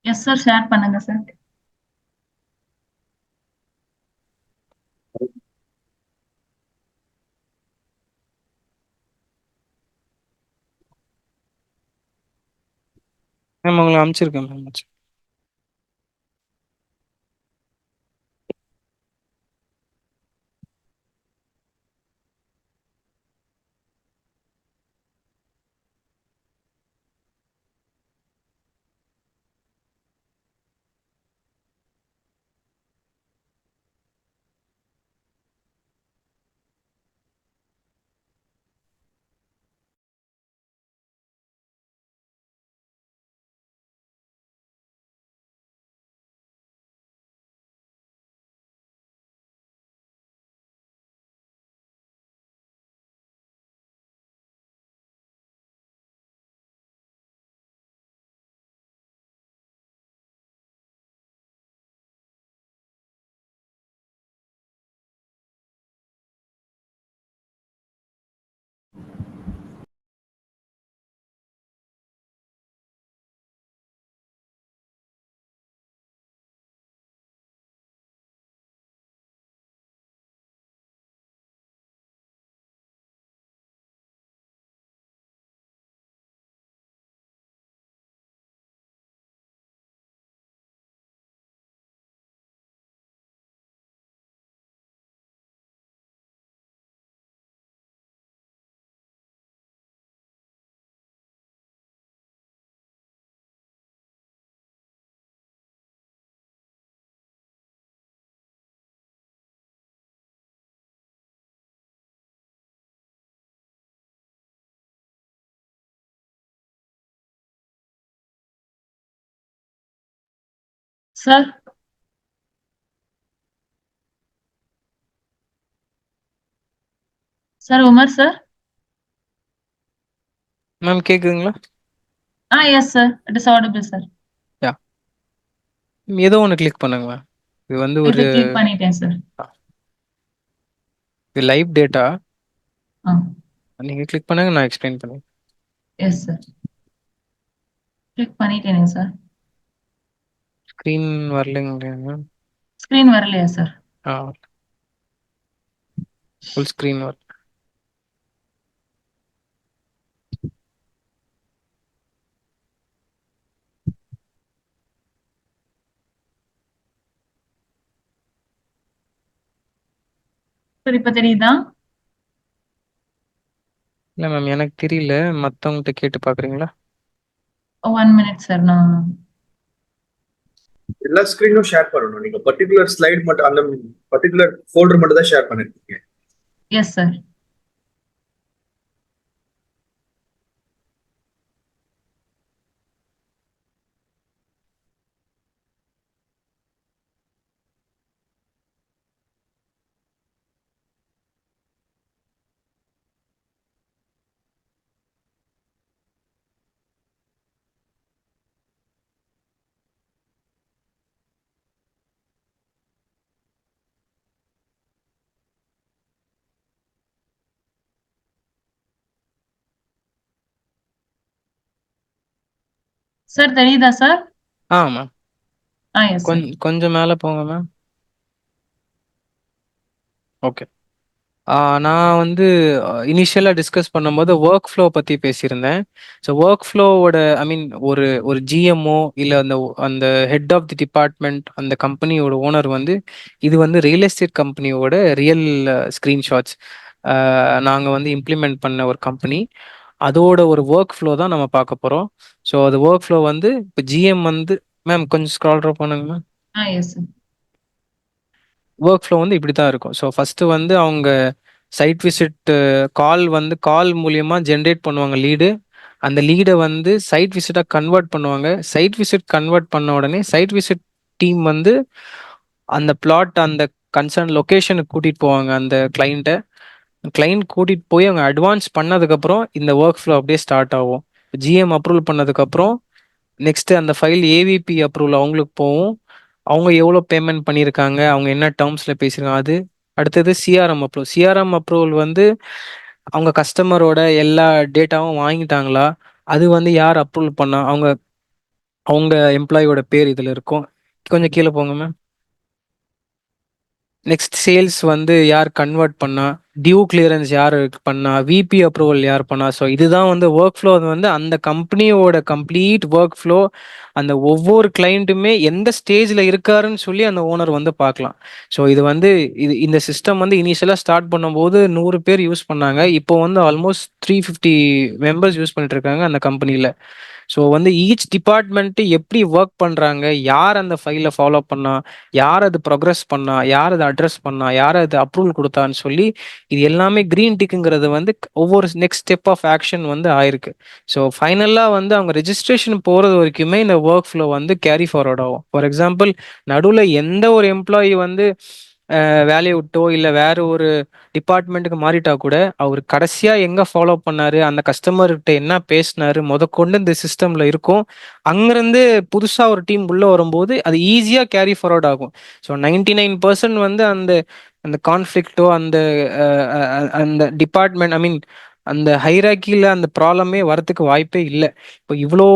எஸ் சார், ஷேர் பண்ணுங்க சார். மேம் உங்களுக்கு அனுப்பிச்சிருக்கேன் ma'am. Sir, sir Umar sir. Ma'am கேக்குதுங்களா? Yes sir, it is audible sir. Yeah, ஏதோ ஒன்று கிளிக் பண்ணுங்க மேம். இது வந்து ஒரு இது கிளிக் பண்ணிட்டேன் சார். இது லைவ் டேட்டா. ஆ நீங்கள் கிளிக் பண்ணுங்க, நான் எக்ஸ்பிளைன் பண்ணுவேன். எஸ் சார், கிளிக் பண்ணிட்டேனே சார். ஸ்க்ரீன் வரலைங்களே மேம். ஸ்கிரீன் வரலையா சார்? ஃபுல் ஸ்க்ரீன் வரல. சார் இப்ப தெரியுதா? இல்ல மேம் எனக்கு தெரியல. மத்தவங்ககிட்ட கேட்டு பார்க்குறீங்களா? 1 மினிட் சார். நான் எல்லா ஸ்கிரீனும் ஷேர் பண்ணணும். நீங்க பர்டிகுலர் ஸ்லைட் மட்டும் அந்த பர்டிகுலர் ஃபோல்டர் மட்டும் தான் ஷேர் பண்ணிருக்கீங்க. Yes sir. சார் தெரியுதா சார்? மேம். Yes sir. கொஞ்சம் மேல போங்க மேம். ஓகே. நான் வந்து இனிஷியலா டிஸ்கஸ் பண்ணும்போது ஒர்க் ஃப்ளோ பத்தி பேசியிருந்தேன். ஸோ ஒர்க் ஃப்ளோவோட ஐ மீன் ஒரு ஒரு ஜிஎம்ஓ இல்ல அந்த ஹெட் ஆஃப் தி டிபார்ட்மெண்ட் அந்த கம்பெனியோட ஓனர் வந்து இது வந்து ரியல் எஸ்டேட் கம்பெனியோட ரியல் ஸ்க்ரீன்ஷாட்ஸ் நாங்கள் வந்து இம்ப்ளிமெண்ட் பண்ண ஒரு கம்பெனி. அதோட ஒரு ஒர்க் ஃப்ளோ தான் நம்ம பார்க்க போகிறோம். ஸோ அது ஒர்க் ஃப்ளோ வந்து இப்போ ஜிஎம் வந்து மேம் கொஞ்சம் ஸ்க்ரால் ட்ராப் பண்ணுங்க ma'am. Yes sir. Work flow வந்து இப்படி தான் இருக்கும். ஸோ ஃபர்ஸ்ட் வந்து அவங்க சைட் விசிட் கால் மூலியமா ஜென்ரேட் பண்ணுவாங்க லீடு. அந்த லீடை வந்து சைட் விசிட்டாக கன்வெர்ட் பண்ணுவாங்க. சைட் விசிட் கன்வெர்ட் பண்ண உடனே சைட் விசிட் டீம் வந்து அந்த பிளாட் அந்த கன்சர்ன் லொக்கேஷனுக்கு கூட்டிட்டு போவாங்க அந்த கிளைண்ட்டை. கிளைண்ட் கூட்டிட்டு போய் அவங்க அட்வான்ஸ் பண்ணதுக்கப்புறம் இந்த ஒர்க் ஃப்ளோ அப்படியே ஸ்டார்ட் ஆகும். ஜிஎம் அப்ரூவல் பண்ணதுக்கப்புறம் நெக்ஸ்ட் அந்த ஃபைல் ஏவிபி அப்ரூவல் அவங்களுக்கு போகும். அவங்க எவ்வளோ பேமெண்ட் பண்ணியிருக்காங்க, அவங்க என்ன டேர்ம்ஸில் பேசியிருக்காங்க அது. அடுத்தது சிஆர்எம் அப்ரூவல் வந்து அவங்க கஸ்டமரோட எல்லா டேட்டாவும் வாங்கிட்டாங்களா, அது வந்து யார் அப்ரூவல் பண்ணா, அவங்க அவங்க எம்ப்ளாயோட பேர் இதில் இருக்கும். கொஞ்சம் கீழே போங்க மேம். நெக்ஸ்ட் சேல்ஸ் வந்து யார் கன்வெர்ட் பண்ணா, டியூ கிளியரன்ஸ் யார் பண்ணா, விபி அப்ரூவல் யார் பண்ணா. ஸோ இதுதான் வந்து ஒர்க் ஃப்ளோ வந்து அந்த கம்பெனியோட கம்ப்ளீட் ஒர்க் ஃப்ளோ. அந்த ஒவ்வொரு கிளைண்ட்டுமே எந்த ஸ்டேஜில் இருக்காருன்னு சொல்லி அந்த ஓனர் வந்து பார்க்கலாம். ஸோ இது வந்து இந்த சிஸ்டம் வந்து இனிஷியலாக ஸ்டார்ட் பண்ணும்போது 100 பேர் யூஸ் பண்ணாங்க. இப்போ வந்து ஆல்மோஸ்ட் 350 மெம்பர்ஸ் யூஸ் பண்ணிட்டு இருக்காங்க அந்த கம்பெனியில். ஸோ வந்து ஈச் டிபார்ட்மெண்ட்டு எப்படி ஒர்க் பண்ணுறாங்க, யார் அந்த ஃபைலை ஃபாலோ பண்ணா, யார் அது ப்ரொக்ரஸ் பண்ணா, யார் அதை அட்ரஸ் பண்ணா, யார் அது அப்ரூவல் கொடுத்தான்னு சொல்லி இது எல்லாமே க்ரீன் டிக்குங்கிறது வந்து ஒவ்வொரு நெக்ஸ்ட் ஸ்டெப் ஆஃப் ஆக்ஷன் வந்து ஆயிருக்கு. ஸோ ஃபைனலாக வந்து அவங்க ரெஜிஸ்ட்ரேஷன் போகிறது வரைக்குமே இந்த ஒர்க் ஃப்ளோ வந்து கேரி ஃபார்வர்ட் ஆகும். ஃபார் எக்ஸாம்பிள் நடுவில் எந்த ஒரு எம்ப்ளாயி வந்து வேலையை விட்டோ இல்லை வேற ஒரு டிபார்ட்மெண்ட்டுக்கு மாறிட்டா கூட அவர் கடைசியா எங்க ஃபாலோ பண்ணாரு, அந்த கஸ்டமர்கிட்ட என்ன பேசினாரு முதற்கொண்டு இந்த சிஸ்டம்ல இருக்கும். அங்கிருந்து புதுசா ஒரு டீம் உள்ள வரும்போது அது ஈஸியா கேரி ஃபார்வர்ட் ஆகும். ஸோ 99% வந்து அந்த அந்த கான்ஃப்ளிக்டோ அந்த அந்த டிபார்ட்மெண்ட் ஐ மீன் அந்த ஹைராக்கியில் அந்த ப்ராப்ளமே வரத்துக்கு வாய்ப்பே இல்லை. இப்போ இவ்வளோ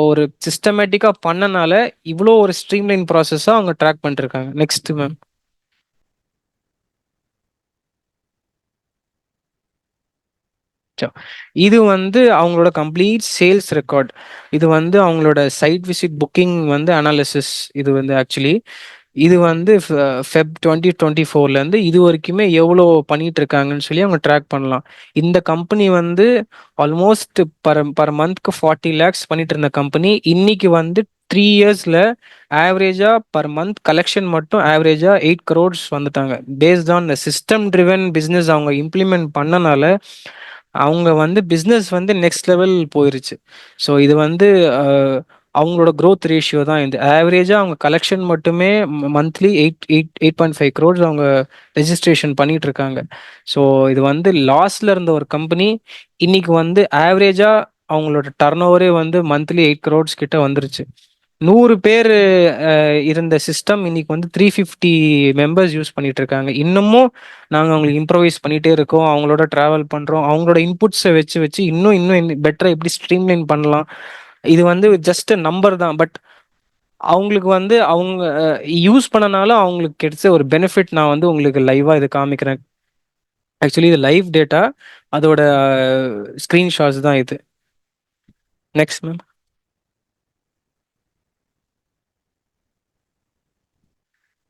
ஒரு சிஸ்டமேட்டிக்காக பண்ணனால இவ்வளோ ஒரு ஸ்ட்ரீம்லைன் ப்ராசஸாக அவங்க ட்ராக் பண்ணிருக்காங்க. Next ma'am. இது வந்து அவங்களோட கம்ப்ளீட் சேல்ஸ் ரெக்கார்ட். இது வந்து அவங்களோட சைட் விசிட் புக்கிங் வந்து அனாலிசிஸ். இது வந்து ஆக்சுவலி இது வந்து ஃபெப் 2024லேருந்து இது வரைக்குமே எவ்வளோ பண்ணிட்டு இருக்காங்கன்னு சொல்லி அவங்க ட்ராக் பண்ணலாம். இந்த கம்பெனி வந்து ஆல்மோஸ்ட் பர் மந்த்க்கு 40 lakhs பண்ணிட்டு இருந்த கம்பெனி இன்னைக்கு வந்து 3 இயர்ஸில் ஆவரேஜாக பர் மந்த் கலெக்ஷன் மட்டும் ஆவரேஜாக 8 crores வந்துட்டாங்க. Based on the system driven business அவங்க இம்ப்ளிமெண்ட் பண்ணனால அவங்க வந்து பிஸ்னஸ் வந்து நெக்ஸ்ட் லெவல் போயிருச்சு. ஸோ இது வந்து அவங்களோட க்ரோத் ரேஷியோ தான். இந்த ஆவரேஜாக அவங்க கலெக்ஷன் மட்டுமே மந்த்லி 8.5 crores அவங்க ரெஜிஸ்ட்ரேஷன் பண்ணிட்டு இருக்காங்க. ஸோ இது வந்து லாஸ்ல இருந்த ஒரு கம்பெனி இன்னைக்கு வந்து ஆவரேஜாக அவங்களோட டர்ன் ஓவரே வந்து மந்த்லி 8 crores கிட்ட வந்துருச்சு. 100 பேர் இருந்த சிஸ்டம் இன்னைக்கு வந்து 350 மெம்பர்ஸ் யூஸ் பண்ணிட்டு இருக்காங்க. இன்னமும் நாங்கள் அவங்களுக்கு இம்ப்ரவைஸ் பண்ணிட்டே இருக்கோம், அவங்களோட ட்ராவல் பண்ணுறோம், அவங்களோட இன்புட்ஸை வச்சு வச்சு இன்னும் பெட்டராக எப்படி ஸ்ட்ரீம்லைன் பண்ணலாம். இது வந்து ஜஸ்ட் நம்பர் தான். பட் அவங்களுக்கு வந்து அவங்க யூஸ் பண்ணனால அவங்களுக்கு கிடைச்ச ஒரு பெனிஃபிட் நான் வந்து உங்களுக்கு லைவா இது காமிக்கிறேன். ஆக்சுவலி இது லைவ் டேட்டா, அதோட ஸ்கிரீன்ஷாட்ஸ் தான் இது. Next ma'am.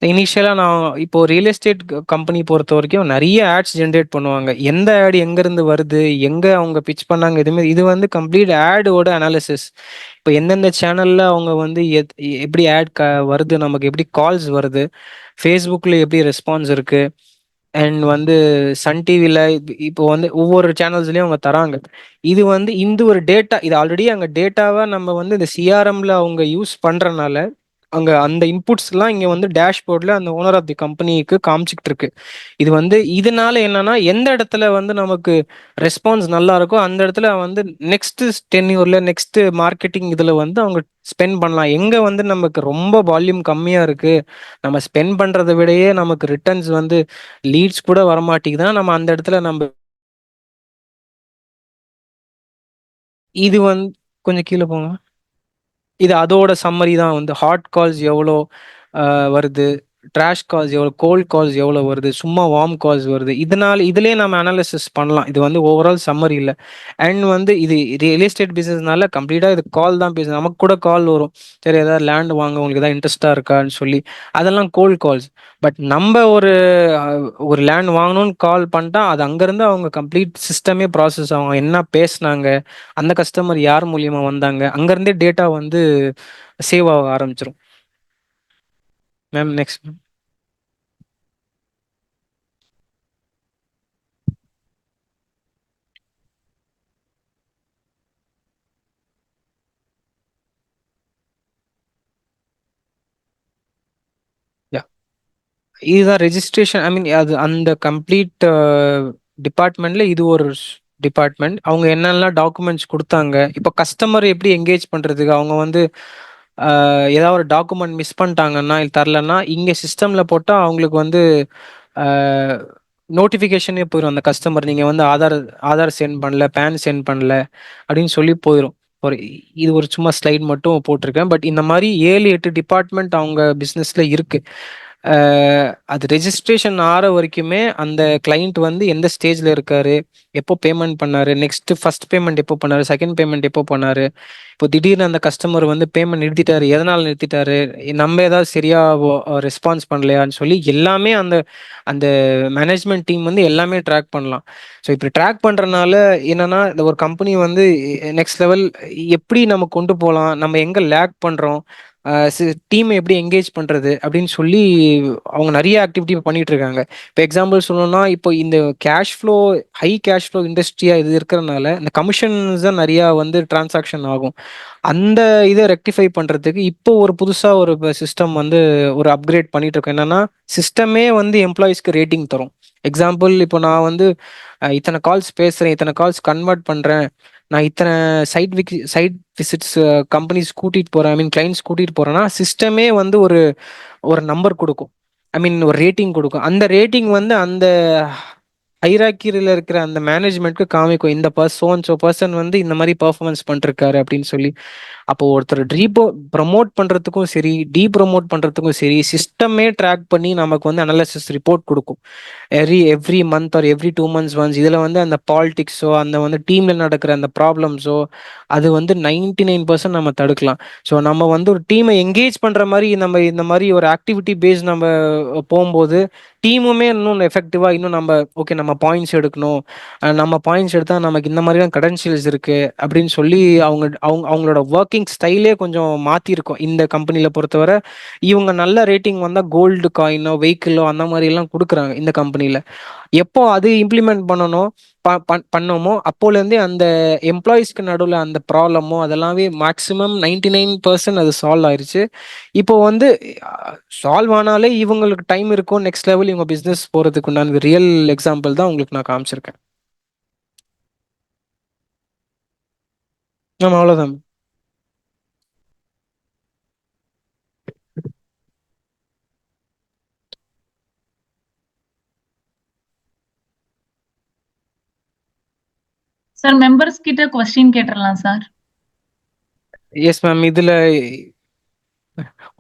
இனிஷியலா நான் இப்போ ரியல் எஸ்டேட் கம்பெனி பொறுத்த வரைக்கும் நிறைய ஆட்ஸ் ஜென்ரேட் பண்ணுவாங்க. எந்த ஆட் எங்க இருந்து வருது, எங்க அவங்க பிச் பண்ணாங்க, எதுவுமே இது வந்து கம்ப்ளீட் ஆடோட அனாலிசிஸ். இப்போ எந்தெந்த சேனல்ல அவங்க வந்து எப்படி ஆட் வருது, நமக்கு எப்படி கால்ஸ் வருது, ஃபேஸ்புக்ல எப்படி ரெஸ்பான்ஸ் இருக்கு, அண்ட் வந்து சன் டிவில இப்போ வந்து ஒவ்வொரு சேனல்ஸ்லயும் அவங்க தராங்க. இது வந்து இந்த ஒரு டேட்டா, இது ஆல்ரெடி அங்க டேட்டாவா நம்ம வந்து இந்த சிஆர்எம்ல அவங்க யூஸ் பண்றனால அங்க அந்த இன்புட்ஸ் எல்லாம் இங்க வந்து டேஷ்போர்ட்ல அந்த ஓனர் ஆஃப் தி கம்பெனிக்கு காமிச்சிட்டு இருக்கு. இது வந்து இதனால என்னன்னா எந்த இடத்துல வந்து நமக்கு ரெஸ்பான்ஸ் நல்லா இருக்கோ அந்த இடத்துல வந்து நெக்ஸ்ட் டென்யூர்ல நெக்ஸ்ட் மார்க்கெட்டிங் இதுல வந்து அவங்க ஸ்பெண்ட் பண்ணலாம். எங்க வந்து நமக்கு ரொம்ப வால்யூம் கம்மியா இருக்கு, நம்ம ஸ்பெண்ட் பண்றதை விடையே நமக்கு ரிட்டர்ன்ஸ் வந்து லீட்ஸ் கூட வரமாட்டேங்குதுன்னா நம்ம அந்த இடத்துல நம்ம இது வந்து கொஞ்சம் கீழே போங்க. இது அதோட சம்மரி தான் வந்து ஹாட் கால்ஸ் எவ்வளோ வருது, ட்ராஷ் கால்ஸ் எவ்வளோ, கோல்ட் கால்ஸ் எவ்வளோ வருது, சும்மா வார்ம் கால்ஸ் வருது. இதனால இதுலயே நம்ம அனாலிசிஸ் பண்ணலாம். இது வந்து ஓவரால் சம்மரி இல்லை. அண்ட் வந்து இது ரியல் எஸ்டேட் பிசினஸ்னால கம்ப்ளீட்டா இது கால் தான் பேசுது. நமக்கு கூட கால் வரும், சரி ஏதாவது லேண்ட் வாங்க உங்களுக்கு ஏதாவது இன்ட்ரெஸ்டா இருக்கான்னு சொல்லி. அதெல்லாம் கோல்ட் கால்ஸ். பட் நம்ம ஒரு லேண்ட் வாங்கணும்னு கால் பண்ணிட்டா அது அங்கிருந்து அவங்க கம்ப்ளீட் சிஸ்டமே ப்ராசஸ் ஆகும். என்ன பேசுனாங்க, அந்த கஸ்டமர் யார் மூலியமா வந்தாங்க, அங்கிருந்தே டேட்டா வந்து சேவ் ஆக ஆரம்பிச்சிடும். Ma'am next ma'am. யா, இதுதான் ரெஜிஸ்ட்ரேஷன். ஐ மீன் அது அந்த கம்ப்ளீட் டிபார்ட்மெண்ட்ல இது ஒரு டிபார்ட்மெண்ட். அவங்க என்னெல்லாம் டாக்குமெண்ட்ஸ் கொடுத்தாங்க, இப்போ கஸ்டமர் எப்படி என்கேஜ் பண்றதுக்கு அவங்க வந்து ஏதாவது ஒரு டாக்குமெண்ட் மிஸ் பண்ணிட்டாங்கன்னா இல்லை தரலன்னா இங்கே சிஸ்டம்ல போட்டால் அவங்களுக்கு வந்து நோட்டிஃபிகேஷனே போயிடும். அந்த கஸ்டமர் நீங்கள் வந்து ஆதார் சென்ட் பண்ணல, பேன் சென்ட் பண்ணல அப்படின்னு சொல்லி போயிடும். ஒரு இது ஒரு சும்மா ஸ்லைட் மட்டும் போட்டிருக்கேன். பட் இந்த மாதிரி 7-8 டிபார்ட்மெண்ட் அவங்க பிஸ்னஸ்ல இருக்கு. அது ரெஜிஸ்ட்ரேஷன் ஆற வரைக்குமே அந்த கிளைண்ட் வந்து எந்த ஸ்டேஜ்ல இருக்காரு, எப்போ பேமெண்ட் பண்ணாரு, நெக்ஸ்ட் ஃபர்ஸ்ட் பேமெண்ட் எப்போ பண்ணாரு, செகண்ட் பேமெண்ட் எப்போ பண்ணாரு, இப்போ திடீர்னு அந்த கஸ்டமர் வந்து பேமெண்ட் நிறுத்திட்டாரு, எதனால நிறுத்திட்டாரு, நம்ம ஏதாவது சரியா ரெஸ்பான்ஸ் பண்ணலையான்னு சொல்லி எல்லாமே அந்த அந்த மேனேஜ்மெண்ட் டீம் வந்து எல்லாமே ட்ராக் பண்ணலாம். ஸோ இப்படி ட்ராக் பண்றதுனால என்னன்னா இந்த ஒரு கம்பெனி வந்து நெக்ஸ்ட் லெவல் எப்படி நம்ம கொண்டு போகலாம், நம்ம எங்க லேக் பண்றோம், டீமை எப்படி என்கேஜ் பண்றது அப்படின்னு சொல்லி அவங்க நிறைய ஆக்டிவிட்டி பண்ணிட்டு இருக்காங்க. இப்போ எக்ஸாம்பிள் சொல்லணும்னா இப்போ இந்த cash flow, high cash flow இண்டஸ்ட்ரியா இது இருக்கிறதுனால இந்த கமிஷன்ஸ் தான் நிறைய வந்து டிரான்சாக்ஷன் ஆகும். அந்த இதை ரெக்டிஃபை பண்றதுக்கு இப்போ ஒரு புதுசா ஒரு சிஸ்டம் வந்து ஒரு அப்கிரேட் பண்ணிட்டு இருக்கோம். என்னன்னா சிஸ்டமே வந்து எம்ப்ளாயிஸ்க்கு ரேட்டிங் தரும். எக்ஸாம்பிள் இப்போ நான் வந்து இத்தனை கால்ஸ் பேசுறேன், இத்தனை கால்ஸ் கன்வெர்ட் பண்றேன், நான் இத்தனை சைட் விசிட்ஸ் கம்பெனிஸ் கூட்டிட்டு போறேன், ஐ மீன் கிளைண்ட்ஸ் கூட்டிட்டு போறேன்னா சிஸ்டமே வந்து ஒரு ஒரு நம்பர் கொடுக்கும். ஐ மீன் ஒரு ரேட்டிங் கொடுக்கும். அந்த ரேட்டிங் வந்து அந்த ஹைராக்கியில் இருக்கிற அந்த மேனேஜ்மெண்ட்க்கு காமிக்கும், இந்த பர்சன் வந்து இந்த மாதிரி பெர்ஃபார்மன்ஸ் பண்ணிருக்காரு அப்படின்னு சொல்லி. அப்போ ஒருத்தர் ப்ரமோட் பண்றதுக்கும் சரி, ப்ரமோட் பண்றதுக்கும் சரி, சிஸ்டமே ட்ராக் பண்ணி நமக்கு வந்து அனாலிசிஸ் ரிப்போர்ட் கொடுக்கும். Every month or every 2 months once. இதுல வந்து அந்த பாலிடிக்ஸோ அந்த வந்து டீம்ல நடக்கிற அந்த ப்ராப்ளம்ஸோ அது வந்து 99% நம்ம தடுக்கலாம். ஸோ நம்ம வந்து ஒரு டீமை என்கேஜ் பண்ற மாதிரி நம்ம இந்த மாதிரி ஒரு ஆக்டிவிட்டி பேஸ் நம்ம போகும்போது டீமுமே இன்னும் எஃபெக்டிவா இன்னும் நம்ம ஓகே நம்ம பாயிண்ட்ஸ் எடுக்கணும், நம்ம பாயிண்ட்ஸ் எடுத்தா நமக்கு இந்த மாதிரி தான் கடென்ஷியல்ஸ் இருக்கு அப்படின்னு சொல்லி அவங்களோட ஒர்க்கிங் ஸ்டைலே கொஞ்சம் மாத்திருக்கும். இந்த கம்பெனில பொறுத்தவரை இவங்க நல்ல ரேட்டிங் வந்தா கோல்டு காயினோ வெஹிக்கிளோ அந்த மாதிரி எல்லாம் கொடுக்குறாங்க இந்த கம்பெனில. எப்போ அது இம்ப்ளிமெண்ட் பண்ணணும் பண்ணோமோ அப்போலேருந்தே அந்த எம்ப்ளாயிஸ்க்கு நடுவில் அந்த ப்ராப்ளமோ அதெல்லாமே மேக்ஸிமம் 99% அது சால்வ் ஆயிருச்சு. இப்போ வந்து சால்வ் ஆனாலே இவங்களுக்கு டைம் இருக்கும் நெக்ஸ்ட் லெவல் இவங்க பிஸ்னஸ் போகிறதுக்கு உண்டான ரியல் எக்ஸாம்பிள் தான் உங்களுக்கு நான் காமிச்சிருக்கேன். ஆமாம், அவ்வளோதான். சார் மெம்பர்ஸ் கிட்ட கொஸ்டின் கேட்டுறலாம் சார். Yes ma'am. இதில்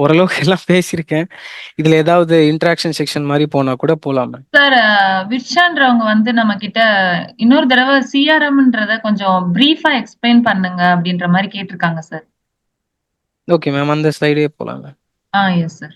ஓரளவுக்கு எல்லாம் பேசியிருக்கேன். இதுல ஏதாவது இன்டராக்ஷன் செக்ஷன் மாதிரி போனா கூட போலாம் மேம். சார் விர்ஷான்றவங்க வந்து நம்ம கிட்ட இன்னொரு தடவை சிஆர்எம்ன்றத கொஞ்சம் பிரீஃபா எக்ஸ்பிளைன் பண்ணுங்க அப்படின்ற மாதிரி கேட்டிருக்காங்க சார். ஓகே மேம், அந்த ஸ்லைடே போலாம் ma'am. Yes sir.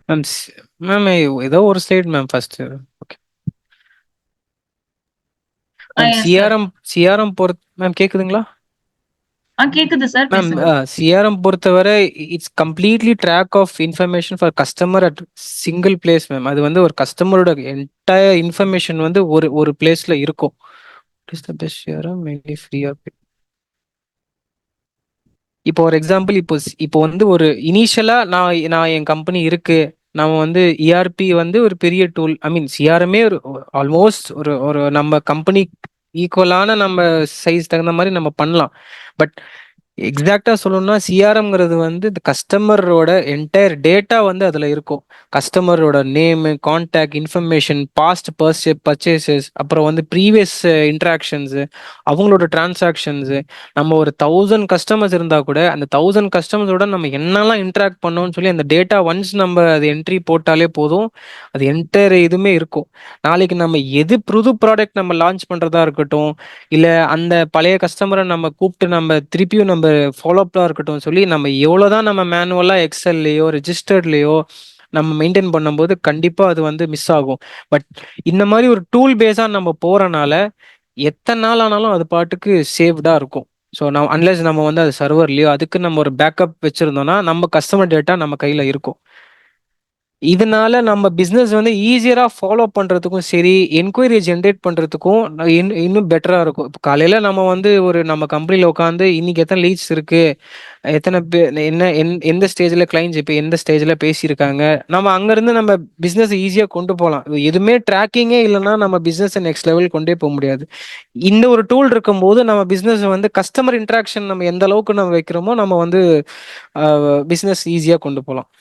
Ma'am ma'am ஏதோ ஒரு slide ma'am first. Okay ma'am, yes sir. CRM பொறுத்த மேம் கேக்குதுங்களா கேக்குது சார், மேம்? பேசுங்க. சிஆர்எம் பொறுத்தவரை it's completely track of information for customer at single place ma'am. அது வந்து ஒரு கஸ்டமரோட என்டையர் இன்ஃபர்மேஷன் வந்து ஒரு ஒரு பிளேஸ்ல இருக்கும். Is the best CRM mainly free of. இப்போ ஒரு எக்ஸாம்பிள், இப்போ வந்து ஒரு இனிஷியலா நான் என் கம்பெனி இருக்கு, நம்ம வந்து இஆர்பி வந்து ஒரு பெரிய டூல், ஐ மீன் சிஆர்எம்ஏ ஒரு ஆல்மோஸ்ட் ஒரு ஒரு நம்ம கம்பெனி ஈக்குவலான நம்ம சைஸ் தகுந்த மாதிரி நம்ம பண்ணலாம். பட் எக்ஸாக்டா சொல்லணும்னா சிஆர்எம்ங்கிறது வந்து இந்த கஸ்டமரோட என்டையர் டேட்டா வந்து அதுல இருக்கும். கஸ்டமரோட name, contact information, past purchases, அப்புறம் வந்து ப்ரீவியஸ் இன்ட்ராக்ஷன்ஸு, அவங்களோட டிரான்சாக்ஷன்ஸு. நம்ம ஒரு 1000 கஸ்டமர்ஸ் இருந்தா கூட அந்த 1000 கஸ்டமர்ஸோட நம்ம என்னெல்லாம் இன்ட்ராக்ட் பண்ணோம்னு சொல்லி அந்த டேட்டா ஒன்ஸ் நம்ம அது என்ட்ரி போட்டாலே போதும், அது என்டையர் இதுவுமே இருக்கும். நாளைக்கு நம்ம எது புது ப்ராடக்ட் நம்ம லான்ச் பண்றதா இருக்கட்டும், இல்ல அந்த பழைய கஸ்டமரை நம்ம கூப்பிட்டு நம்ம திருப்பியும் நம்ம ஃபாலோ அப்லாம் இருக்கட்டும் சொல்லி, நம்ம எவ்வளவுதான் நம்ம மேனுவலா எக்ஸல்லையோ ரெஜிஸ்டர்ட்லயோ நம்ம மெயின்டைன் பண்ணும்போது கண்டிப்பா அது வந்து மிஸ் ஆகும். பட் இந்த மாதிரி ஒரு டூல் பேஸா நம்ம போறனால எத்தனை நாள் ஆனாலும் அது பாட்டுக்கு சேவ்டா இருக்கும். ஸோ நம்ம அன்லெஸ் நம்ம வந்து அது சர்வர்லயோ அதுக்கு நம்ம ஒரு பேக்கப் வச்சிருந்தோம்னா நம்ம கஸ்டமர் டேட்டா நம்ம கையில இருக்கும். இதனால நம்ம பிசினஸ் வந்து ஈஸியரா ஃபாலோ பண்றதுக்கும் சரி, என்கொயரி ஜென்ரேட் பண்றதுக்கும் இன்னும் பெட்டரா இருக்கும். இப்போ காலையில நம்ம வந்து ஒரு நம்ம கம்பெனில உட்காந்து இன்னைக்கு எத்தனை லீட்ஸ் இருக்கு, எத்தனை பேர் என்ன எந்த ஸ்டேஜ்ல கிளைண்ட்ஸ் இப்போ எந்த ஸ்டேஜ்ல பேசியிருக்காங்க, நம்ம அங்கிருந்து நம்ம பிசினஸ் ஈஸியா கொண்டு போகலாம். எதுவுமே ட்ராக்கிங்கே இல்லைன்னா நம்ம பிசினஸ் நெக்ஸ்ட் லெவல் கொண்டே போக முடியாது. இந்த ஒரு டூல் இருக்கும்போது நம்ம பிசினஸ் வந்து கஸ்டமர் இன்ட்ராக்ஷன் நம்ம எந்த அளவுக்கு நம்ம வைக்கிறோமோ நம்ம வந்து பிசினஸ் ஈஸியா கொண்டு போகலாம்.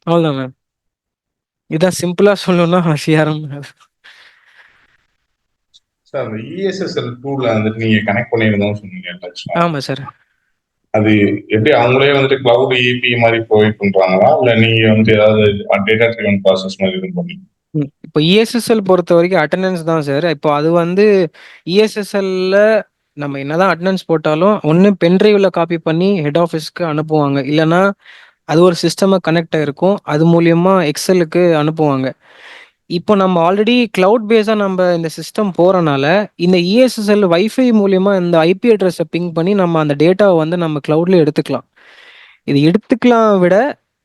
அவ்வளோதான் மேம். இதான் சிம்பிளா சொல்லணும்னா சிஆர்எம். சார் அந்த இஎஸ்எஸ்எல் டூல்ல வந்துட்டு நீங்க கனெக்ட் பண்ணியிருந்தோம்னு சொன்னீங்க. ஆமா சார். அது எப்படி அவங்களே வந்துட்டு கிளவுட் ஏபி மாதிரி ப்ரொவைட் பண்றாங்களா, இல்ல நீங்க வந்து ஏதாவது டேட்டா ட்ரிவன் ப்ராசஸ் மாதிரி இது பண்ணி? இப்போ இஎஸ்எஸ்எல் பொறுத்த வரைக்கும் அட்டண்டன்ஸ் தான் சார். இப்போ அது வந்து இஎஸ்எஸ்எல்ல நம்ம என்னதான் அட்டண்டன்ஸ் போட்டாலும் ஒன்று பென்ட்ரைவ்ல காப்பி பண்ணி ஹெட் ஆஃபீஸ்க்கு அனுப்புவாங்க, இல்லைன்னா அது ஒரு சிஸ்டமாக கனெக்ட் ஆகிருக்கும், அது மூலியமா எக்ஸலுக்கு அனுப்புவாங்க. இப்போ நம்ம ஆல்ரெடி கிளவுட் பேஸாக நம்ம இந்த சிஸ்டம் போகிறனால இந்த இஎஸ்எஸ்எல் வைஃபை மூலியமா இந்த ஐபி அட்ரஸை பிங் பண்ணி நம்ம அந்த டேட்டாவை வந்து நம்ம கிளவுட்ல எடுத்துக்கலாம். இது எடுத்துக்கலாம் விட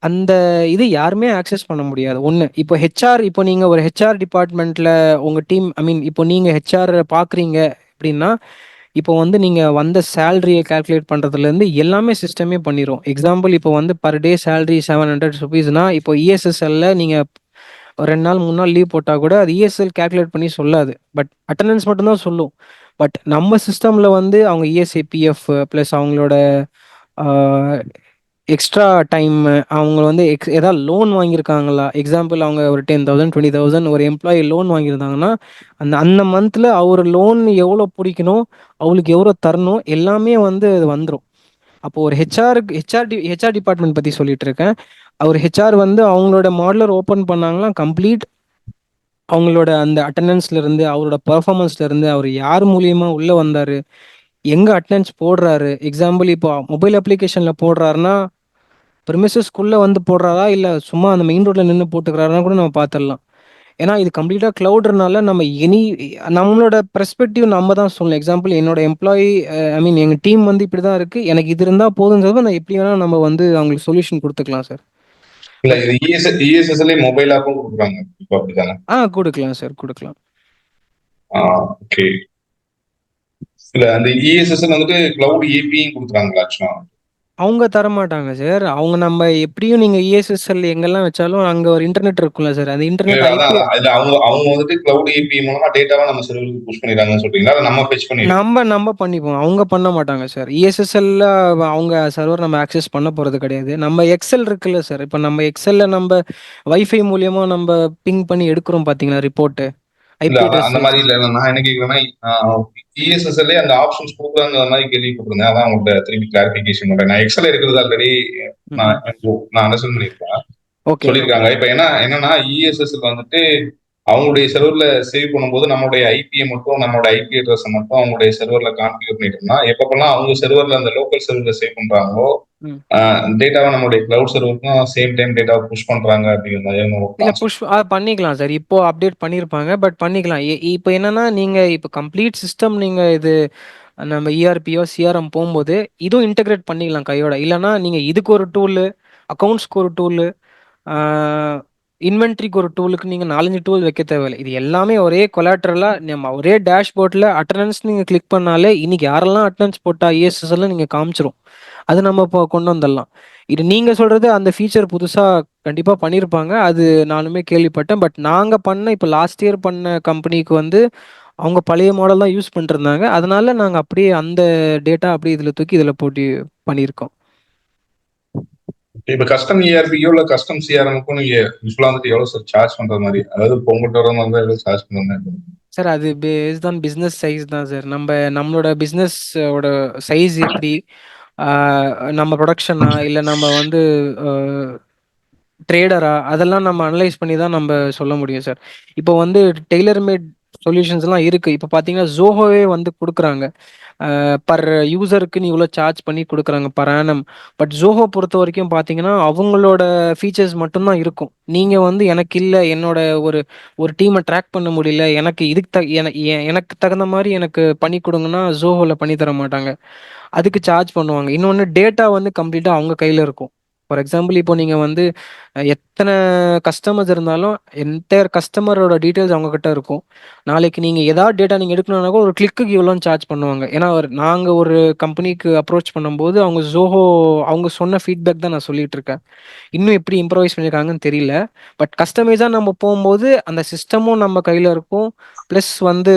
அந்த இது யாருமே ஆக்சஸ் பண்ண முடியாது. ஒன்று இப்போ ஹெச்ஆர், இப்போ நீங்கள் ஒரு ஹெச்ஆர் டிபார்ட்மெண்ட்டில் உங்கள் டீம், ஐ மீன் இப்போ நீங்கள் ஹெச்ஆர் பார்க்குறீங்க அப்படின்னா, இப்போ வந்து நீங்கள் வந்த சேலரியை கால்குலேட் பண்ணுறதுலேருந்து எல்லாமே சிஸ்டமே பண்ணிடும். எக்ஸாம்பிள் இப்போ வந்து பர் டே சேலரி 700 ருபீஸ்னா இப்போ இஎஸ்எஸ்எல்ல நீங்கள் ஒரு 2 நாள் 3 நாள் லீவ் போட்டால் கூட அது இஎஸ்எல் கால்குலேட் பண்ணி சொல்லாது, பட் அட்டண்டன்ஸ் மட்டும்தான் சொல்லும். பட் நம்ம சிஸ்டமில் வந்து அவங்க இஎஸ்ஐ பிஎஃப் ப்ளஸ் அவங்களோட எக்ஸ்ட்ரா டைம், அவங்க வந்து ஏதாவது லோன் வாங்கியிருக்காங்களா, எக்ஸாம்பிள் அவங்க ஒரு 10,000 20,000 ஒரு எம்ப்ளாயி லோன் வாங்கியிருந்தாங்கன்னா அந்த அந்த மந்த்தில் அவர் லோன் எவ்வளோ பிடிக்கணும், அவளுக்கு எவ்வளோ தரணும், எல்லாமே வந்து அது வந்துடும். அப்போ ஒரு ஹெச்ஆர் டிபார்ட்மெண்ட் பற்றி சொல்லிட்டு இருக்கேன். அவர் ஹெச்ஆர் வந்து அவங்களோட மாடலர் ஓப்பன் பண்ணாங்கன்னா கம்ப்ளீட் அவங்களோட அந்த அட்டண்டன்ஸ்ல இருந்து அவரோட பெர்ஃபார்மன்ஸ்ல இருந்து அவர் யார் மூலியமா உள்ள வந்தாரு, எங்க அட்டண்டன்ஸ் போடுறாரு, எக்ஸாம்பிள் இப்போ மொபைல் அப்ளிகேஷன்ல போடுறாருன்னா ப்ரிமிசஸ்க்குள்ள வந்து போடுறாரா இல்லை சும்மா அந்த மெயின் ரோட்ல நின்று போட்டுக்கிறாருன்னா கூட நம்ம பார்த்துடலாம். ஏன்னா இது கம்ப்ளீட்டாக க்ளவுட்னால நம்ம நம்மளோட பெர்ஸ்பெக்டிவ் நம்ம தான் சொல்லணும். எக்ஸாம்பிள் என்னோட எம்ப்ளாயி, ஐ மீன் எங்கள் டீம் வந்து இப்படி தான் இருக்குது, எனக்கு இது இருந்தால் போதுன்றது நான் எப்படி வேணால் நம்ம வந்து அவங்களுக்கு சொல்யூஷன் கொடுத்துக்கலாம் சார். இல்ல இது இஎஸ்எஸ்எல்லே மொபைல் ஆப்பும் கொடுக்குறாங்க இப்போ, அப்படிதானே? குடுக்கலாம் சார், குடுக்கலாம். ஓகே. இல்ல அந்த இஎஸ்எஸ்எல் வந்துட்டு கிளவுட் ஏபியும் கொடுக்குறாங்களா ஆக்சுவலா? அவங்க தரமாட்டாங்க சார். அவங்க நம்ம எப்படியும் நீங்க இஎஸ்எஸ்எல் எங்கெல்லாம் வச்சாலும் அங்க ஒரு இன்டர்நெட் இருக்கும்ல சார். அது இன்டர்நெட் அதான் ஐபி இல்ல அவங்க அவங்க வந்துட்டு கிளவுட் ஏபி மூலமா டேட்டாவை நம்ம சர்வருக்கு புஷ் பண்ணிடுறாங்கன்னு சொல்றீங்களா? அதை நம்ம ஃபெச் பண்ணிடுறோம்? நம்ம பண்ணிப்போம். அவங்க பண்ண மாட்டாங்க சார். இஎஸ்எஸ்எல்ல அவங்க சர்வர் நம்ம ஆக்சஸ் பண்ண போறது கிடையாது. நம்ம எக்ஸல் இருக்குல்ல சார். இப்ப நம்ம எக்ஸல்ல நம்ம வைஃபை மூலியமா நம்ம பிங் பண்ணி எடுக்கிறோம் பாத்தீங்களா ரிப்போர்ட் இல்ல ஐபி அந்த அட்ரஸ். மாதிரி இல்ல. நான் என்ன கேட்கிறேன்னா, இஎஸ்எஸ்எல்லே அந்த ஆப்ஷன்ஸ் கொடுக்குறாங்க மாதிரி கேள்விப்பட்டிருந்தேன். அதான் உங்கள்கிட்ட திருப்பி கிளாரிபிகேஷன் பண்றேன். நான் எக்ஸல் இருக்கிறது ஆல்ரெடி நான் நான் அண்டர்ஸ்டாண்ட் பண்ணியிருக்கேன், ஓகே. சொல்லியிருக்காங்க. இப்ப என்னன்னா இஎஸ்எஸ்எல் வந்துட்டு அவங்களுடைய சர்வர்ல சேவ் பண்ணும்போது நம்மளுடைய ஐபியை மட்டும், நம்மளோட ஐபி அட்ரஸ் மட்டும் அவங்களுடைய சர்வர்ல கான்ஃபிகர் பண்ணிட்டோம்னா, எப்பப்பெல்லாம் அவங்க சர்வர்ல அந்த லோக்கல் சர்வர்ல சேவ் பண்றாங்களோ டேட்டாவை நம்மளுடைய கிளவுட் சர்வருக்கும் சேம் டைம் டேட்டாவை புஷ் பண்றாங்க அப்படிங்கிற இல்ல மாதிரி புஷ் பண்ணிக்கலாம் சார். இப்போ அப்டேட் பண்ணிருப்பாங்க. பட் பண்ணிக்கலாம். இப்போ என்னன்னா நீங்க இப்போ கம்ப்ளீட் சிஸ்டம் நீங்க இது நம்ம இஆர்பியோ சிஆர்எம் போகும்போது இதுவும் இன்டெகிரேட் பண்ணிக்கலாம் கையோட. இல்லைன்னா நீங்க இதுக்கு ஒரு டூலு, அக்கௌண்ட்ஸ்க்கு ஒரு டூலு, இன்வென்ட்ரிக்கு ஒரு டூலுக்கு நீங்க 4-5 டூல் வைக்க தேவையில்லை. இது எல்லாமே ஒரே கொலாட்ரலா நம்ம ஒரே டேஷ்போர்ட்ல அட்டண்டன்ஸ் நீங்க கிளிக் பண்ணாலே இன்னைக்கு யாரெல்லாம் அட்டண்டன்ஸ் போட்டா இஎஸ்எஸ்எல் நீங்க காமிச்சிரும். அது நம்ம இப்போ கொண்டு வந்துடலாம். இது நீங்க சொல்றது அந்த ஃபீச்சர் புதுசா கண்டிப்பா பண்ணியிருப்பாங்க. அது நானுமே கேள்விப்பட்டேன். பட் நாங்க பண்ண இப்போ லாஸ்ட் இயர் பண்ண கம்பெனிக்கு வந்து அவங்க பழைய மாடல் தான் யூஸ் பண்ணிட்டு இருந்தாங்க. அதனால நாங்க அப்படியே அந்த டேட்டா அப்படியே இதுல தூக்கி இதுல போட்டு பண்ணியிருக்கோம். இப்ப கஸ்டம் இஆர்பியோ இல்ல கஸ்டம் சிஆர்எம்க்கும் நீங்க யூஸ்வலா வந்துட்டு எவ்வளவு சார் சார்ஜ் பண்ற மாதிரி? அதாவது இப்போ உங்கள்கிட்ட வர மாதிரி எவ்வளவு சார்ஜ் பண்ற மாதிரி? சார் அது பேஸ்ட் ஆன் பிஸ்னஸ் சைஸ் தான் சார். நம்மளோட பிஸ்னஸோட சைஸ் எப்படி, நம்ம ப்ரொடக்ஷனா இல்லை நம்ம வந்து ட்ரேடரா, அதெல்லாம் நம்ம அனலைஸ் பண்ணி தான் நம்ம சொல்ல முடியும் சார். இப்போ வந்து டெய்லர் மேட் சொல்யூஷன்ஸ்லாம் இருக்கு. இப்போ பார்த்தீங்கன்னா ஜோஹோவே வந்து கொடுக்குறாங்க. பர் யூசருக்கு நீ இவ்வளோ சார்ஜ் பண்ணி கொடுக்குறாங்க பர் ஆனம். பட் ஜோஹோ பொறுத்த வரைக்கும் பார்த்தீங்கன்னா அவங்களோட ஃபீச்சர்ஸ் மட்டும்தான் இருக்கும். நீங்கள் வந்து எனக்கு இல்லை, என்னோட ஒரு ஒரு டீமை ட்ராக் பண்ண முடியல, எனக்கு இதுக்கு எனக்கு தகுந்த மாதிரி எனக்கு பண்ணி கொடுங்கன்னா ஜோஹோவில் பண்ணி தர மாட்டாங்க. அதுக்கு சார்ஜ் பண்ணுவாங்க. இன்னொன்று டேட்டா வந்து கம்ப்ளீட்டாக அவங்க கையில் இருக்கும். ஃபார் எக்ஸாம்பிள் இப்போ நீங்கள் வந்து எத்தனை கஸ்டமர்ஸ் இருந்தாலும் என்டையர் கஸ்டமரோட டீட்டெயில்ஸ் அவங்க கிட்ட இருக்கும். நாளைக்கு நீங்கள் ஏதாவது டேட்டா நீங்கள் எடுக்கணும்னா கூட ஒரு கிளிக்கு இவ்வளோன்னு சார்ஜ் பண்ணுவாங்க. ஏன்னா நாங்கள் ஒரு கம்பெனிக்கு அப்ரோச் பண்ணும்போது அவங்க ஜோஹோ அவங்க சொன்ன ஃபீட்பேக் தான் நான் சொல்லிட்டு இருக்கேன். இன்னும் எப்படி இம்ப்ரவைஸ் பண்ணியிருக்காங்கன்னு தெரியல. பட் கஸ்டமைஸாக நம்ம போகும்போது அந்த சிஸ்டமும் நம்ம கையில் இருக்கும். ப்ளஸ் வந்து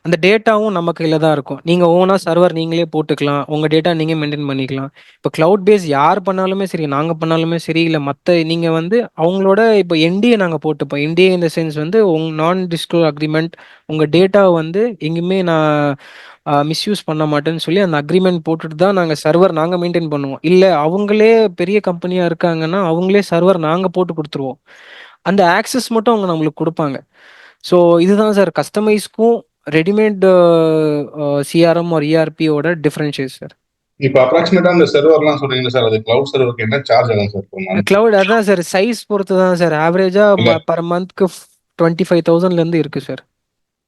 அந்த டேட்டாவும் நம்ம கையில் தான் இருக்கும். நீங்கள் ஓனாக சர்வர் நீங்களே போட்டுக்கலாம். உங்கள் டேட்டா நீங்கள் மெயின்டைன் பண்ணிக்கலாம். இப்போ க்ளவுட் பேஸ் யார் பண்ணாலுமே சரி, நாங்கள் பண்ணாலுமே சரி, இல்லை மற்ற நீங்கள் வந்து அவங்களோட இப்போ என்டிஏ நாங்கள் போட்டுப்போம். என்டிஏ இந்த சென்ஸ் வந்து நான் டிஸ்க்ளோர் அக்ரிமெண்ட், உங்கள் டேட்டாவை வந்து எங்கேயுமே நான் மிஸ்யூஸ் பண்ண மாட்டேன்னு சொல்லி அந்த அக்ரிமெண்ட் போட்டுட்டு தான் நாங்கள் சர்வர் நாங்கள் மெயின்டைன் பண்ணுவோம். இல்லை அவங்களே பெரிய கம்பெனியாக இருக்காங்கன்னா அவங்களே சர்வர் நாங்கள் போட்டு கொடுத்துருவோம். அந்த ஆக்சஸ் மட்டும் அவங்க நம்மளுக்கு கொடுப்பாங்க. ஸோ இதுதான் சார் கஸ்டமைஸ்க்கும் ரெடிமேட் சிஆர்எம் ஒரு இஆர்பியோட டிஃபரன்ஷியேட் சார். இப்போ அப்ராக்சிமேட்டா அந்த சர்வர்லாம் சொல்றீங்க சார், அது கிளவுட் சர்வருக்கு என்ன சார்ஜ் ஆகும் சார்? கிளவுட் அதான் சார் சைஸ் பொறுத்து தான் சார். ஆவரேஜா பர் மந்த்க்கு 25,000 இருக்கு சார்.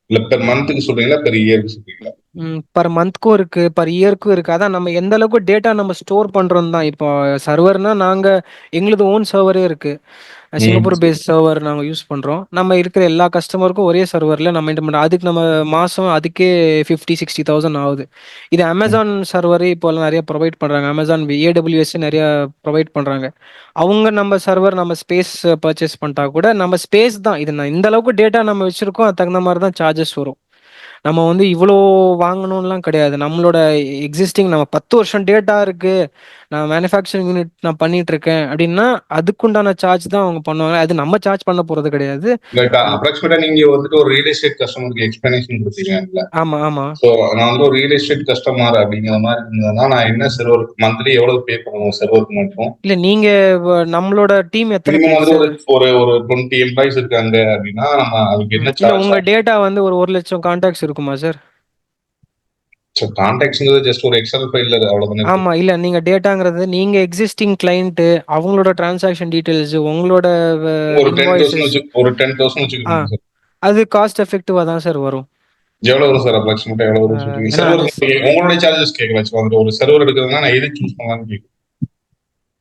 இல்ல பெர் மந்த்துக்கு சொல்றீங்களா பெர் இயருக்கு சொல்றீங்களா? பர் மந்த்க்கும் இருக்கு, பர் இயருக்கும் இருக்கு. அதான் நம்ம எந்த அளவுக்கு டேட்டா நம்ம ஸ்டோர் பண்றோம் தான். இப்போ சர்வர்னா நாங்க எங்களது ஓன் சர்வரே இருக்கு. சிங்கப்பூர் பேஸ்ட் சர்வர் நாங்கள் யூஸ் பண்ணுறோம். நம்ம இருக்கிற எல்லா கஸ்டமருக்கும் ஒரே சர்வரில் நம்ம மெயின்டைன் பண்ணுறோம். அதுக்கு நம்ம மாதம் அதுக்கே 50-60,000 ஆகுது. இது அமேசான் சர்வரே இப்போல்லாம் நிறைய ப்ரொவைட் பண்ணுறாங்க. அமேசான் ஏடபிள்யூஎஸ் நிறைய ப்ரொவைட் பண்ணுறாங்க. அவங்க நம்ம சர்வர் நம்ம ஸ்பேஸ் பர்ச்சேஸ் பண்ணிட்டா கூட நம்ம ஸ்பேஸ் தான். இது இந்த அளவுக்கு டேட்டா நம்ம வச்சுருக்கோம், அது தகுந்த மாதிரி தான் சார்ஜஸ் வரும். நம்ம வந்து இவ்வளோ வாங்கணும்லாம் கிடையாது. நம்மளோட எக்ஸிஸ்டிங் நம்ம 10 வருஷம் டேட்டா இருக்கு, நான் மேனுஃபேக்சரிங் யூனிட் நான் பண்ணிட்டு இருக்கேன் அப்படின்னா அதுக்குண்டான சார்ஜ் தான் அவங்க பண்ணுவாங்க. அது நம்ம சார்ஜ் பண்ண போறது கிடையாது. அப்ராக்சிமேட்டா நீங்க வந்துட்டு ஒரு ரியல் எஸ்டேட் கஸ்டமருக்கு எக்ஸ்பிளனேஷன் கொடுத்தீங்கல்ல? ஆமா ஆமா. சோ நான் வந்து ஒரு ரியல் எஸ்டேட் கஸ்டமர் அப்படிங்கிற மாதிரி இருந்ததுன்னா நான் என்ன சர்வர் மந்த்லி எவ்வளவு பே பண்ணுவோம் சர்வருக்கு மட்டும்? இல்ல நீங்க நம்மளோட டீம் எத்தனை ஒரு 20 எம்ப்ளாயிஸ் இருக்காங்க அப்படின்னா நம்ம அதுக்கு என்ன சார்ஜ்? உங்க டேட்டா வந்து ஒரு 1,00,000 கான்டாக்ட்ஸ் இருக்குமா சார்? கான்டாக்ட்ஸ்ங்கிறது ஜஸ்ட் ஒரு எக்ஸல் ஃபைல்ல அவ்வளவுதானே? ஆமா. இல்ல நீங்க டேட்டாங்கிறது நீங்க எக்ஸிஸ்டிங் கிளையண்ட் அவங்களோட டிரான்சாக்ஷன் டீடைல்ஸ் உங்களோட ஒரு 10,000 வச்சுக்கோங்க. அது காஸ்ட் எஃபெக்டிவா தான் சார் வரும். எவ்வளவு வரும் சார் அப்ராக்சிமேட்டா? எவ்வளவு வரும் சொல்றீங்க? சர்வர் உங்களுடைய சார்ஜஸ் கேட்கல. ஒரு சர்வர் எடுக்கிறதுனா நான் எது சூஸ் பண்ணலாம்னு கேட்குறேன்.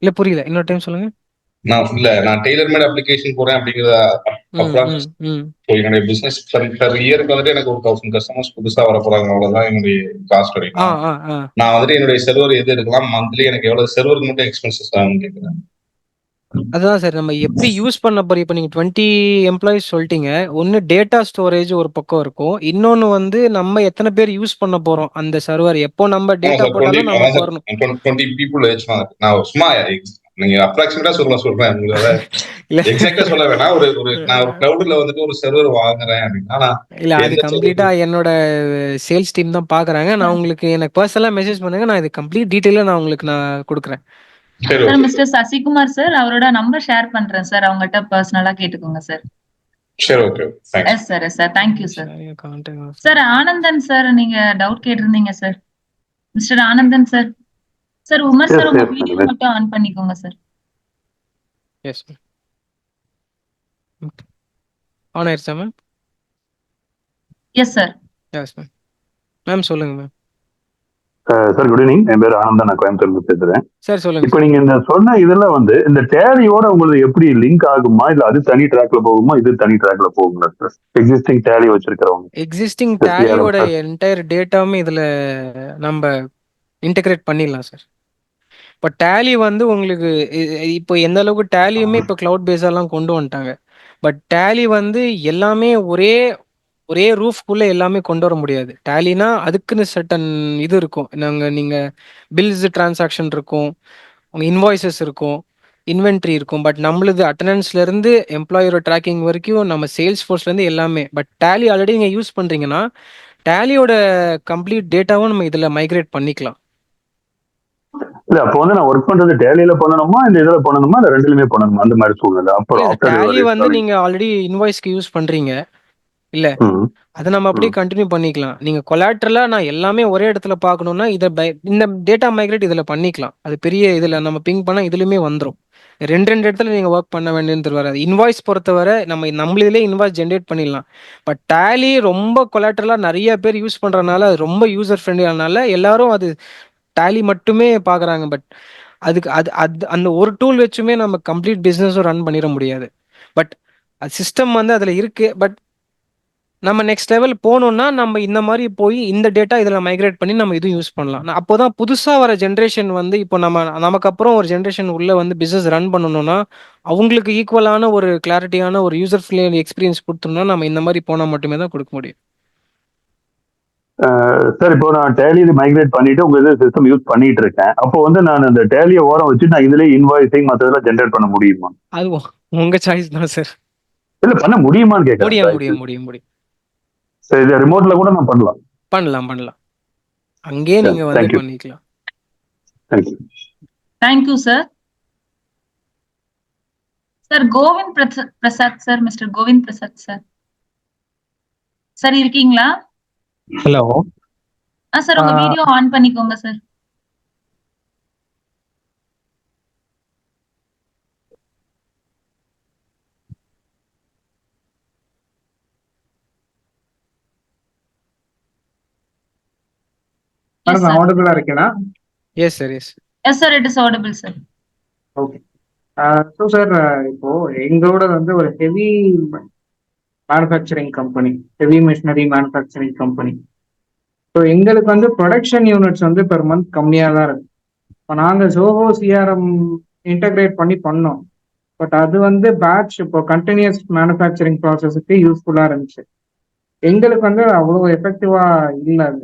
இல்ல புரியல, இன்னொரு டைம் சொல்லுங்க. நான் டெய்லர் மேட் அப்ளிகேஷன் போறேன் அப்படிங்கிற ம் அப்ராக்ஸ். ம் ம் ஸோ என்னுடைய பிசினஸ் பெர் இயருக்கு வந்துட்டு எனக்கு ஒரு 1000 கஸ்டமர்ஸ் புதுசா வர போறாங்க, அவ்வளவுதான் என்னுடைய காஸ்ட் ஆ வரைக்கும். ஆ ஆ நான் வந்துட்டு என்னுடைய செர்வர் எது எடுக்கலாம், மந்த்லி எனக்கு எவ்வளவு செர்வருக்கு மட்டும் எக்ஸ்பென்சஸ் ஆகும்னு கேட்குறேன். அதுதான் சார், நம்ம எப்படி யூஸ் பண்ண போறோம். இப்போ நீங்க 20 எம்ப்ளாயிஸ் சொல்லிட்டீங்க. ஒன்னு டேட்டா ஸ்டோரேஜ் ஒரு பக்கம் இருக்கும், இன்னொன்னு வந்து நம்ம எத்தனை பேர் யூஸ் பண்ண போறோம் அந்த சர்வர். எப்போ நம்ம ஆமா டேட்டா சார், போட்டாலும் நமக்கு வரணும். 20 பீப்புள் வச்சுப்பாங்க. நான் சும்மா நீங்க அப்ராக்சிமேட்டா சொல்றேன் உங்களை இல்ல எக்ஸாக்டா சொல்ல வேணாம். நான் ஒரு கிளவுட்ல வந்துட்டு ஒரு செர்வர் வாங்குறேன் அப்படின்னா நான் இல்ல, அது எந்த கம்ப்ளீட்டா செர்வர். என்னோட சேல்ஸ் டீம் தான் பாக்குறாங்க. நான் உங்களுக்கு எனக்கு பர்சனலா மெசேஜ் பண்ணுங்க, நான் இது கம்ப்ளீட் டீட்டெயிலா நான் உங்களுக்கு நான் கொடுக்குறேன். சரி, sir okay. Mister Sasikumar sir, அவரோட நம்பர் ஷேர் பண்றேன் சார். அவங்ககிட்ட பர்சனலா கேட்டுக்கோங்க சார். சரி, okay, thanks. Yes sir, yes sir, thank you sir. சரி, கான்டாக்ட். சார் ஆனந்தன் சார், நீங்க டவுட் கேட்டிருந்தீங்க sir. Mister Anandan sir. Sir Umar sir, உங்க வீடியோ மட்டும் ஆன் பண்ணிக்கோங்க சார். எஸ் மேம், ஆன் ஆயிடுச்சா ma'am? Yes sir. Yes ma'am. Ma'am சொல்லுங்க மேம். Sir good evening. என் பேர் ஆனந்தன், நான் கோயம்புத்தூர்ல பேசுறேன். சார் சொல்லுங்க இப்போ சார். நீங்க இந்த சொன்ன இதெல்லாம் வந்து இந்த டேலியோட உங்களுக்கு எப்படி லிங்க் ஆகுமா, இல்ல அது தனி ட்ராக்ல போகுமா, இது தனி ட்ராக்ல போகுங்களா சார்? எக்ஸிஸ்டிங் டேலி வச்சிருக்கிறவங்க எக்ஸிஸ்டிங் இந்த CRM டேலியோட சார். என்டையர் டேட்டாவுமே இதுல நம்ம இன்டகிரேட் பண்ணிடலாம் சார். இப்போ டேலி வந்து உங்களுக்கு இப்போ எந்த அளவுக்கு டேலியுமே இப்போ கிளவுட் பேஸாலாம் கொண்டு வந்துட்டாங்க. பட் டேலி வந்து எல்லாமே ஒரே ஒரே ரூஃப்குள்ள எல்லாமே கொண்டு வர முடியாது. டேலினா அதுக்குன்னு சர்டன் இது இருக்கும். நீங்க பில்ஸ் டிரான்சாக்ஷன் இருக்கும், உங்க இன்வாய்சஸ் இருக்கும், இன்வென்ட்ரி இருக்கும். பட் நம்மளுது அட்டண்டன்ஸ்ல இருந்து எம்ப்ளாயரோட ட்ராக்கிங் வரைக்கும் நம்ம சேல்ஸ் ஃபோர்ஸ்ல இருந்து எல்லாமே. பட் டேலி ஆல்ரெடி நீங்க யூஸ் பண்றீங்கன்னா டேலியோட கம்ப்ளீட் டேட்டாவும் நம்ம இதுல மைக்ரேட் பண்ணிக்கலாம். இல்ல அப்போ வந்து நான் ஒர்க் பண்றது டேலியில பண்ணணுமா, இந்த இதுல பண்ணணுமா, இல்ல ரெண்டுலயுமே பண்ணணுமா, அந்த மாதிரி சூழ்நிலை அப்புறம் இல்ல, ஆஃப்டர் டேலி வந்து இன்ஸ்டாலிங். நீங்க ஆல்ரெடி இன்வாய்ஸ்க்கு யூஸ் பண்றீங்க இல்ல, அதை நம்ம அப்படியே கண்டினியூ பண்ணிக்கலாம். நீங்க கொலாட்ரலா நான் எல்லாமே ஒரே இடத்துல பார்க்கணும்னா இந்த டேட்டா மைக்ரேட் இதுல பண்ணிக்கலாம். அது பெரிய இதுல நம்ம பிங் பண்ணா இதுலயுமே வந்துடும். ரெண்டு இடத்துல நீங்க ஒர்க் பண்ண வேண்டியது வராது. இன்வாய்ஸ் பொறுத்தவரை நம்மளே இன்வாய்ஸ் ஜென்ரேட் பண்ணிடலாம். பட் டேலி ரொம்ப கொலாட்ரலா நிறைய பேர் யூஸ் பண்றதுனால அது ரொம்ப யூசர் ஃப்ரெண்ட்லியானால எல்லாரும் அது டேலி மட்டுமே பாக்குறாங்க. பட் அதுக்கு அது அது அந்த ஒரு டூல் வச்சுமே நம்ம கம்ப்ளீட் பிசினஸும் ரன் பண்ணிட முடியாது. பட் சிஸ்டம் வந்து அதுல இருக்கு. பட் நம்ம நெக்ஸ்ட் லெவல் போகணும்னா நம்ம இந்த மாதிரி போய் இந்த டேட்டா இதில் மைக்ரேட் பண்ணி நம்ம இதுவும் யூஸ் பண்ணலாம். அப்போதான் புதுசாக வர ஜென்ரேஷன் வந்து இப்போ நமக்கு அப்புறம் ஒரு ஜென்ரேஷன் உள்ள வந்து பிஸ்னஸ் ரன் பண்ணணும்னா அவங்களுக்கு ஈக்குவலான ஒரு கிளாரிட்டியான ஒரு யூசர் ஃப்ரெண்ட்லி எக்ஸ்பீரியன்ஸ் கொடுத்தோம்னா நம்ம இந்த மாதிரி போனால் மட்டுமே தான் கொடுக்க முடியும். சார் இப்போ நான் டேலி மைக்ரேட் பண்ணிட்டு உங்க இது சிஸ்டம் யூஸ் பண்ணிட்டு இருக்கேன். அப்போ வந்து நான் அந்த டேலியை ஓரம் வச்சு நான் இதுல இன்வாய்ஸிங் மற்றதெல்லாம் ஜென்ரேட் பண்ண முடியுமா? அது உங்க சாய்ஸ் தான் சார். இல்ல பண்ண முடியுமான்னு முடியும் கேட்கறேன். முடியும் முடியும் முடியும். சரி, இதை ரிமோட்ல கூட நான் பண்ணலாம். பண்ணலாம் அங்கேயே நீங்க வந்து பண்ணிக்கலாம். Thank you. Thank you sir. Sir Govind Prasad sir, mister Govind Prasad sir. Sir இருக்கீங்களா? ஹலோ. சார் உங்க வீடியோ ஆன் பண்ணிக்கோங்க சார். நான் ஆடிபிளா இருக்கேனா? Yes sir, yes. Yes sir, it is audible sir. Okay. So sir, இப்போ எங்களோட வந்து ஒரு heavy manufacturing company, heavy machinery manufacturing company. So எங்களுக்கு வந்து ப்ரொடக்ஷன் யூனிட்ஸ் வந்து பெர் மந்த் கம்மியாக தான் இருக்கு. இப்போ நாங்கள் ஜோஹோ சிஆர்எம் இன்டகிரேட் பண்ணோம். பட் அது வந்து பேட்ச் இப்போ கண்டினியூஸ் மேனுஃபேக்சரிங் ப்ராசஸுக்கு யூஸ்ஃபுல்லாக இருந்துச்சு. எங்களுக்கு வந்து அவ்வளோ எஃபெக்டிவாக இல்லை அது.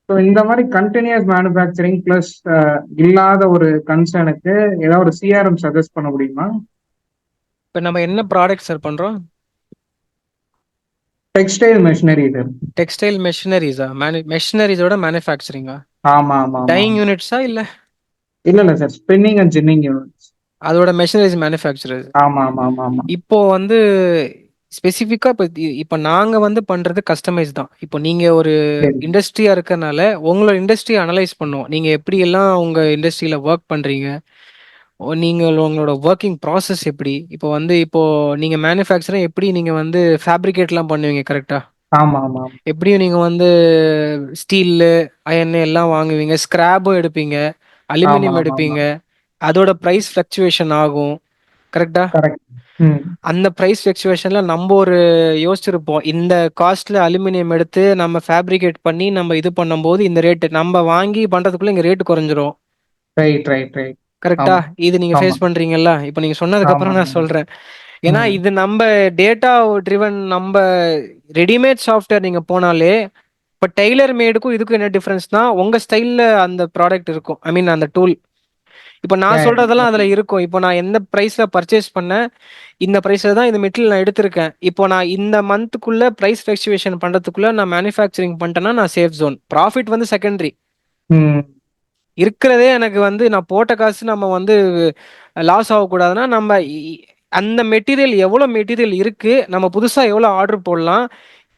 ஸோ இந்த மாதிரி கண்டினியூஸ் மேனுஃபேக்சரிங் பிளஸ் இல்லாத ஒரு கன்சர்னுக்கு ஏதாவது ஒரு சிஆர்எம் சஜஸ்ட் பண்ண முடியுமா? இப்போ நம்ம என்ன ப்ராடக்ட் சார் பண்றோம்? Textile machinery sir. டெக்ஸ்டைல் மெஷினரிஸா? மெஷினரிஸோட மேனுஃபேக்சரிங்கா? ஆமா ஆமா. டையிங் யூனிட்ஸா இல்ல? இல்ல sir, spinning and ginning units. அதோட மெஷினரிஸ் மேனுஃபேக்சரர். ஆமா ஆமா ஆமா ஆமா. இப்போ வந்து ஸ்பெசிஃபிக்கா இப்போ நாங்க வந்து பண்றது கஸ்டமைஸ் தான். இப்போ நீங்க ஒரு இண்டஸ்ட்ரியா இருக்கறனால உங்களோட இண்டஸ்ட்ரி அனலைஸ் பண்ணுவோம். நீங்க எப்படி எல்லாம் உங்க இண்டஸ்ட்ரியில ஒர்க் பண்றீங்க, நீங்க உங்களோட ஒர்க்கிங் ப்ராசஸ் எப்படி, இப்போ நீங்க மேனுஃபேக்சரிங் எப்படி நீங்க வந்து ஃபேப்ரிகேட்லாம் பண்ணுவீங்க கரெக்டா? ஆமா ஆமா. எப்படியும் நீங்க வந்து ஸ்டீல், அயன் எல்லாம் வாங்குவீங்க, ஸ்கிராப்பும் எடுப்பீங்க, அலுமினியம் எடுப்பீங்க, அதோட பிரைஸ் ஃப்ளக்சுவேஷன் ஆகும். கரெக்டா? கரெக்ட். அந்த பிரைஸ் ஃப்ளக்சுவேஷன்ல நம்ம ஒரு யோசிச்சிருப்போம். இந்த காஸ்ட்ல அலுமினியம் எடுத்து நம்ம ஃபேப்ரிகேட் பண்ணி நம்ம இது பண்ணும்போது இந்த ரேட் நம்ம வாங்கி பண்றதுக்குள்ள இங்க ரேட் குறைஞ்சிரும். Right right right. கரெக்டா? ஆமா இது நீங்க ஆமா ஃபேஸ் பண்றீங்கல்ல. இப்போ நீங்க சொன்னதுக்கு அப்புறம் ஆமாங்க. நான் சொல்றேன். ஏன்னா ம் இது நம்ம டேட்டா ட்ரிவன், நம்ம ரெடிமேட் சாஃப்ட்வேர் நீங்க போனாலே இப்போ டெய்லர் மேடுக்கும் இதுக்கும் என்ன டிஃபரன்ஸ்னா உங்க ஸ்டைல்ல அந்த ப்ராடக்ட் இருக்கும். ஐ மீன் அந்த டூல். இப்போ நான் Yeah, சொல்றதெல்லாம் அதுல exactly. இருக்கும். இப்போ நான் எந்த பிரைஸ்ல பர்ச்சேஸ் பண்ணேன், இந்த பிரைஸ்ல தான் இந்த மெட்டீரியல் நான் எடுத்திருக்கேன். இப்போ நான் இந்த மந்த்துக்குள்ள பிரைஸ் ஃபிளக்சுவேஷன் பண்றதுக்குள்ள நான் மேனுஃபேக்சரிங் பண்ணிட்டேன்னா நான் சேஃப் ஜோன். ப்ராஃபிட் வந்து செகண்டரி. ம் இருக்கிறதே எனக்கு வந்து நான் போட்ட காசு நம்ம வந்து லாஸ் ஆகக்கூடாதுன்னா நம்ம அந்த மெட்டீரியல் எவ்வளோ மெட்டீரியல் இருக்கு, நம்ம புதுசா எவ்வளோ ஆர்டர் போடலாம்,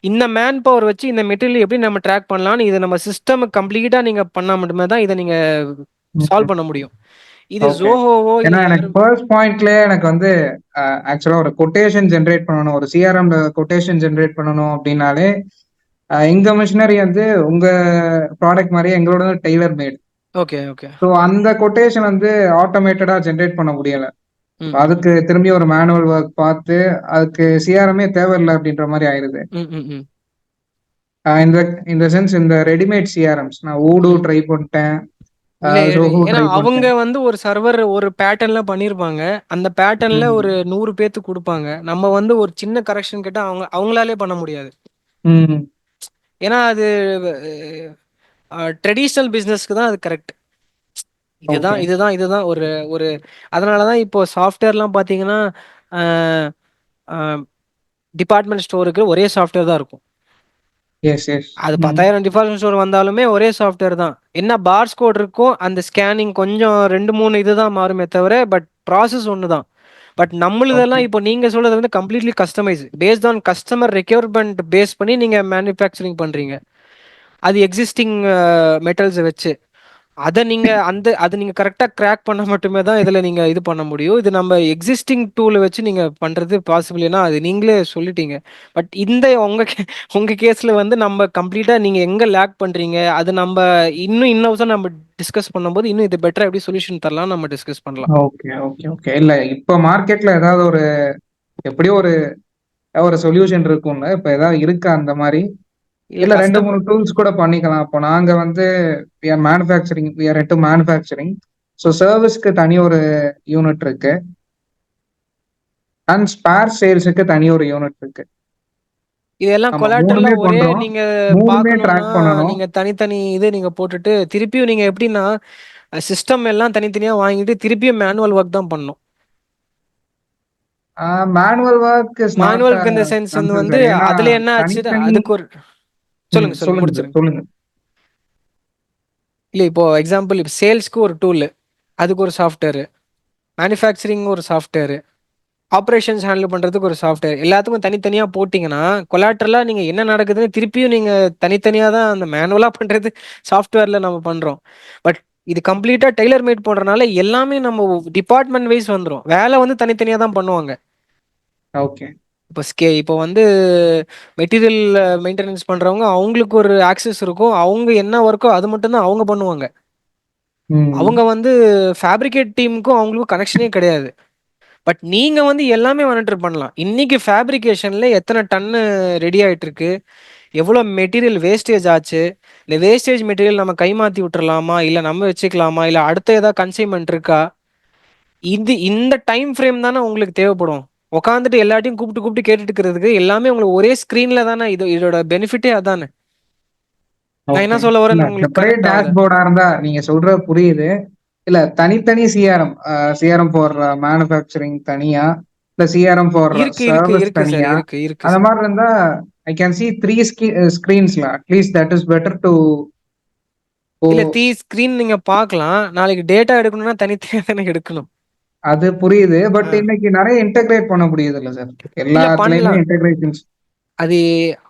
இந்த மேன் பவர் வச்சு இந்த மெட்டீரியல் எப்படி நம்ம ட்ராக் பண்ணலாம்னு இதை நம்ம சிஸ்டம் கம்ப்ளீட்டா நீங்க பண்ணா மட்டுமே தான் இதை நீங்க சால்வ் பண்ண முடியும். இது ஓகே. ஜோஹோவோ ஏன்னா இல்ல எனக்கு ஃபர்ஸ்ட் பாயிண்ட்லயே எனக்கு வந்து ஆக்சுவலா ஒரு கொட்டேஷன் ஜென்ரேட் பண்ணணும், ஒரு சிஆர்எம்ல கொட்டேஷன் ஜென்ரேட் பண்ணணும் அப்படின்னாலே எங்க மிஷினரி வந்து உங்க ப்ராடக்ட் மாதிரியே எங்களோட tailor made. Okay okay. So அந்த கொட்டேஷன் வந்து ஆட்டோமேட்டடா ஜென்ரேட் பண்ண முடியல. ம் அதுக்கு திரும்பி ஒரு மேனுவல் ஒர்க் பார்த்து அதுக்கு சிஆர்எம்ஏ தேவையில்லை அப்படின்ற மாதிரி ஆயிருது. ம் ம் ம் இந்த இந்த சென்ஸ் இந்த ரெடிமேட் சிஆர்எம்ஸ் நான் ஊடு ட்ரை பண்ணிட்டேன், இல்ல ஜோஹோ ஏன்னா ட்ரை அவங்க பண்ணிட்டேன். வந்து ஒரு சர்வர் ஒரு பேட்டர்ன்ல பண்ணிருப்பாங்க. அந்த பேட்டர்ன்ல ம் ஒரு 100 பேத்துக்கு கொடுப்பாங்க. நம்ம வந்து ஒரு சின்ன கரெக்ஷன் கேட்டா அவங்களாலே பண்ண முடியாது. ம் ஏன்னா அது ட்ரெடிஷ்னல் பிசினஸ்க்கு தான் அது கரெக்ட். இதுதான் ஓகே. இதுதான் இதுதான் ஒரு ஒரு அதனாலதான் இப்போ சாஃப்ட்வேர்லாம் பாத்தீங்கன்னா டிபார்ட்மெண்ட் ஸ்டோருக்கு ஒரே சாஃப்ட்வேர் தான் இருக்கும். Yes yes. அது 10,000 டிபார்ட்மெண்ட் ஸ்டோர் வந்தாலுமே ஒரே சாஃப்ட்வேர் தான். என்ன பார்ஸ் கோட் இருக்கும், அந்த ஸ்கேனிங் கொஞ்சம் 2-3 இதுதான் மாறுமே தவிர பட் ப்ராசஸ் ஒன்று தான். But okay. நம்மளுதெல்லாம் இப்போ நீங்க சொல்றது வந்து completely customise based on customer requirement base பண்ணி நீங்க மேனுஃபேக்சரிங் பண்றீங்க. அது எக்ஸிஸ்டிங் மெட்டல்ஸை வச்சு அதை நீங்க கரெக்டா கிராக் பண்ண மட்டுமே தான் இதுல நீங்க இது பண்ண முடியும். இது நம்ம எக்ஸிஸ்டிங் டூலை வச்சு நீங்க பண்றது பாசிபிள். ஏன்னா அது நீங்களே சொல்லிட்டீங்க. பட் இந்த உங்க கேஸ்ல வந்து நம்ம கம்ப்ளீட்டா நீங்க எங்க லேக் பண்றீங்க, அது நம்ம இன்னும் நம்ம டிஸ்கஸ் பண்ணும்போது இன்னும் இது பெட்டரா எப்படி சொல்யூஷன் தரலாம் நம்ம டிஸ்கஸ் பண்ணலாம். Okay okay okay. இல்ல இப்போ மார்க்கெட்ல ஏதாவது ஒரு எப்படியோ ஒரு சொல்யூஷன் இருக்கும்ல, இப்ப ஏதாவது இருக்கா அந்த மாதிரி? இல்ல இல்ல 2-3 கஸ்டமர் டூல்ஸ் கூட பண்ணிக்கலாம். இப்போ நாங்க வந்து we are into manufacturing. So சர்வீஸ்க்கு தனி ஒரு யூனிட் இருக்கு அண்ட் ஸ்பேர் சேல்ஸுக்கு தனி ஒரு யூனிட் இருக்கு. இதெல்லாம் ஆமா கொலாட்டரலா மூணுமே ஒரே பண்றோம், நீங்க மூணுமே பார்க்கணும்னா ட்ராக் பண்ணணும். நீங்க தனித்தனி இது நீங்க போட்டுட்டு திருப்பியும் நீங்க எப்படின்னா சிஸ்டம் எல்லாம் தனித்தனியா வாங்கிட்டு திருப்பியும் மேனுவல் ஒர்க் தான் பண்ணணும். Manual work is not manual இந்த சென்ஸ் வந்து கன்சிடர். ஏன்னா அதுல என்ன ஆச்சு, தனித்தனி. அதுக்கு ஒரு சொல்லுங்க சொல்லுங்க சொல்லுங்க முடிச்சிருங்க. சொல்லுங்க. இல்ல இப்போ எக்ஸாம்பிள் இப்போ சேல்ஸ்க்கு ஒரு டூல், அதுக்கு ஒரு சாஃப்ட்வேர், மேனுஃபேக்சரிங் ஒரு சாஃப்ட்வேர், ஆப்ரேஷன்ஸ் ஹேண்டில் பண்றதுக்கு ஒரு சாஃப்ட்வேர், எல்லாத்துக்கும் தனித்தனியா போட்டிங்கன்னா கொலாட்டரலா நீங்க என்ன நடக்குதுன்னு திருப்பியும் நீங்க தனித்தனியா தான் அந்த மேனுவலா பண்றது சாஃப்ட்வேர்ல நம்ம பண்றோம். பட் இது கம்ப்ளீட்டா டெய்லர் மேட் போடுறதுனால எல்லாமே நம்ம டிபார்ட்மெண்ட் வைஸ் வந்துடும். வேலை வந்து தனித்தனியா தான் பண்ணுவாங்க. ஓகே. இப்போ வந்து மெட்டீரியல் மெயின்டெனன்ஸ் பண்றவங்க அவங்களுக்கு ஒரு ஆக்சஸ் இருக்கும். அவங்க என்ன ஒர்க்கோ அது மட்டும் தான் அவங்க பண்ணுவாங்க. அவங்க வந்து ஃபேப்ரிகேட் டீமுக்கும் அவங்களுக்கும் கனெக்ஷனே கிடையாது. பட் நீங்க வந்து எல்லாமே மானிட்டர் பண்ணலாம். இன்னைக்கு ஃபேப்ரிகேஷன்ல எத்தனை டன்னு ரெடி ஆயிட்டு இருக்கு, எவ்வளவு மெட்டீரியல் வேஸ்டேஜ் ஆச்சு, இந்த வேஸ்டேஜ் மெட்டீரியல் நம்ம கைமாத்தி விட்டுறலாமா, இல்ல நம்ம வச்சுக்கலாமா, இல்ல அடுத்த ஏதாவது கன்சைன்மெண்ட் இருக்கா, இந்த டைம் ஃப்ரேம் தானே உங்களுக்கு தேவைப்படும். உட்காந்துட்டு எல்லாத்தையும் கூப்பிட்டு கூப்பிட்டு கேட்டுட்டு இருக்கிறதுக்கு எல்லாமே உங்களுக்கு ஒரே ஸ்கிரீன்ல தானே. இதோட பெனிஃபிட்டே அதானே. நான் என்ன சொல்ல வரேன்னு உங்களுக்கு செப்பரேட் கரெக்ட் ஆகுது. டேஷ்போர்டா இருந்தா நீங்க சொல்றது புரியுது. இல்ல தனித்தனி சிஆர்எம் ஃபார் மேனுஃபேக்சரிங் தனியா, இல்ல சிஆர்எம் ஃபார் இருக்கு இருக்கு சர்வீஸ் இருக்கு சார், தனியா, இருக்கு இருக்கு அந்த சார். மாதிரி இருந்தா ஐ கேன் சி 3 ஸ்கிரீன்ஸ்ல at least that is better too. இல்ல ஸ்கிரீன் நீங்க பார்க்கலாம். நாளைக்கு டேட்டா எடுக்கணும்னா தனித்தனியா தானே எடுக்கணும். அது புரியுது. பட் இன்னைக்கு நிறைய இன்டெகிரேட் பண்ண முடியுது இல்ல சார், இல்ல எல்லாத்துலயுமே பண்ணலாம். இன்டெகிரேஷன்ஸ். அது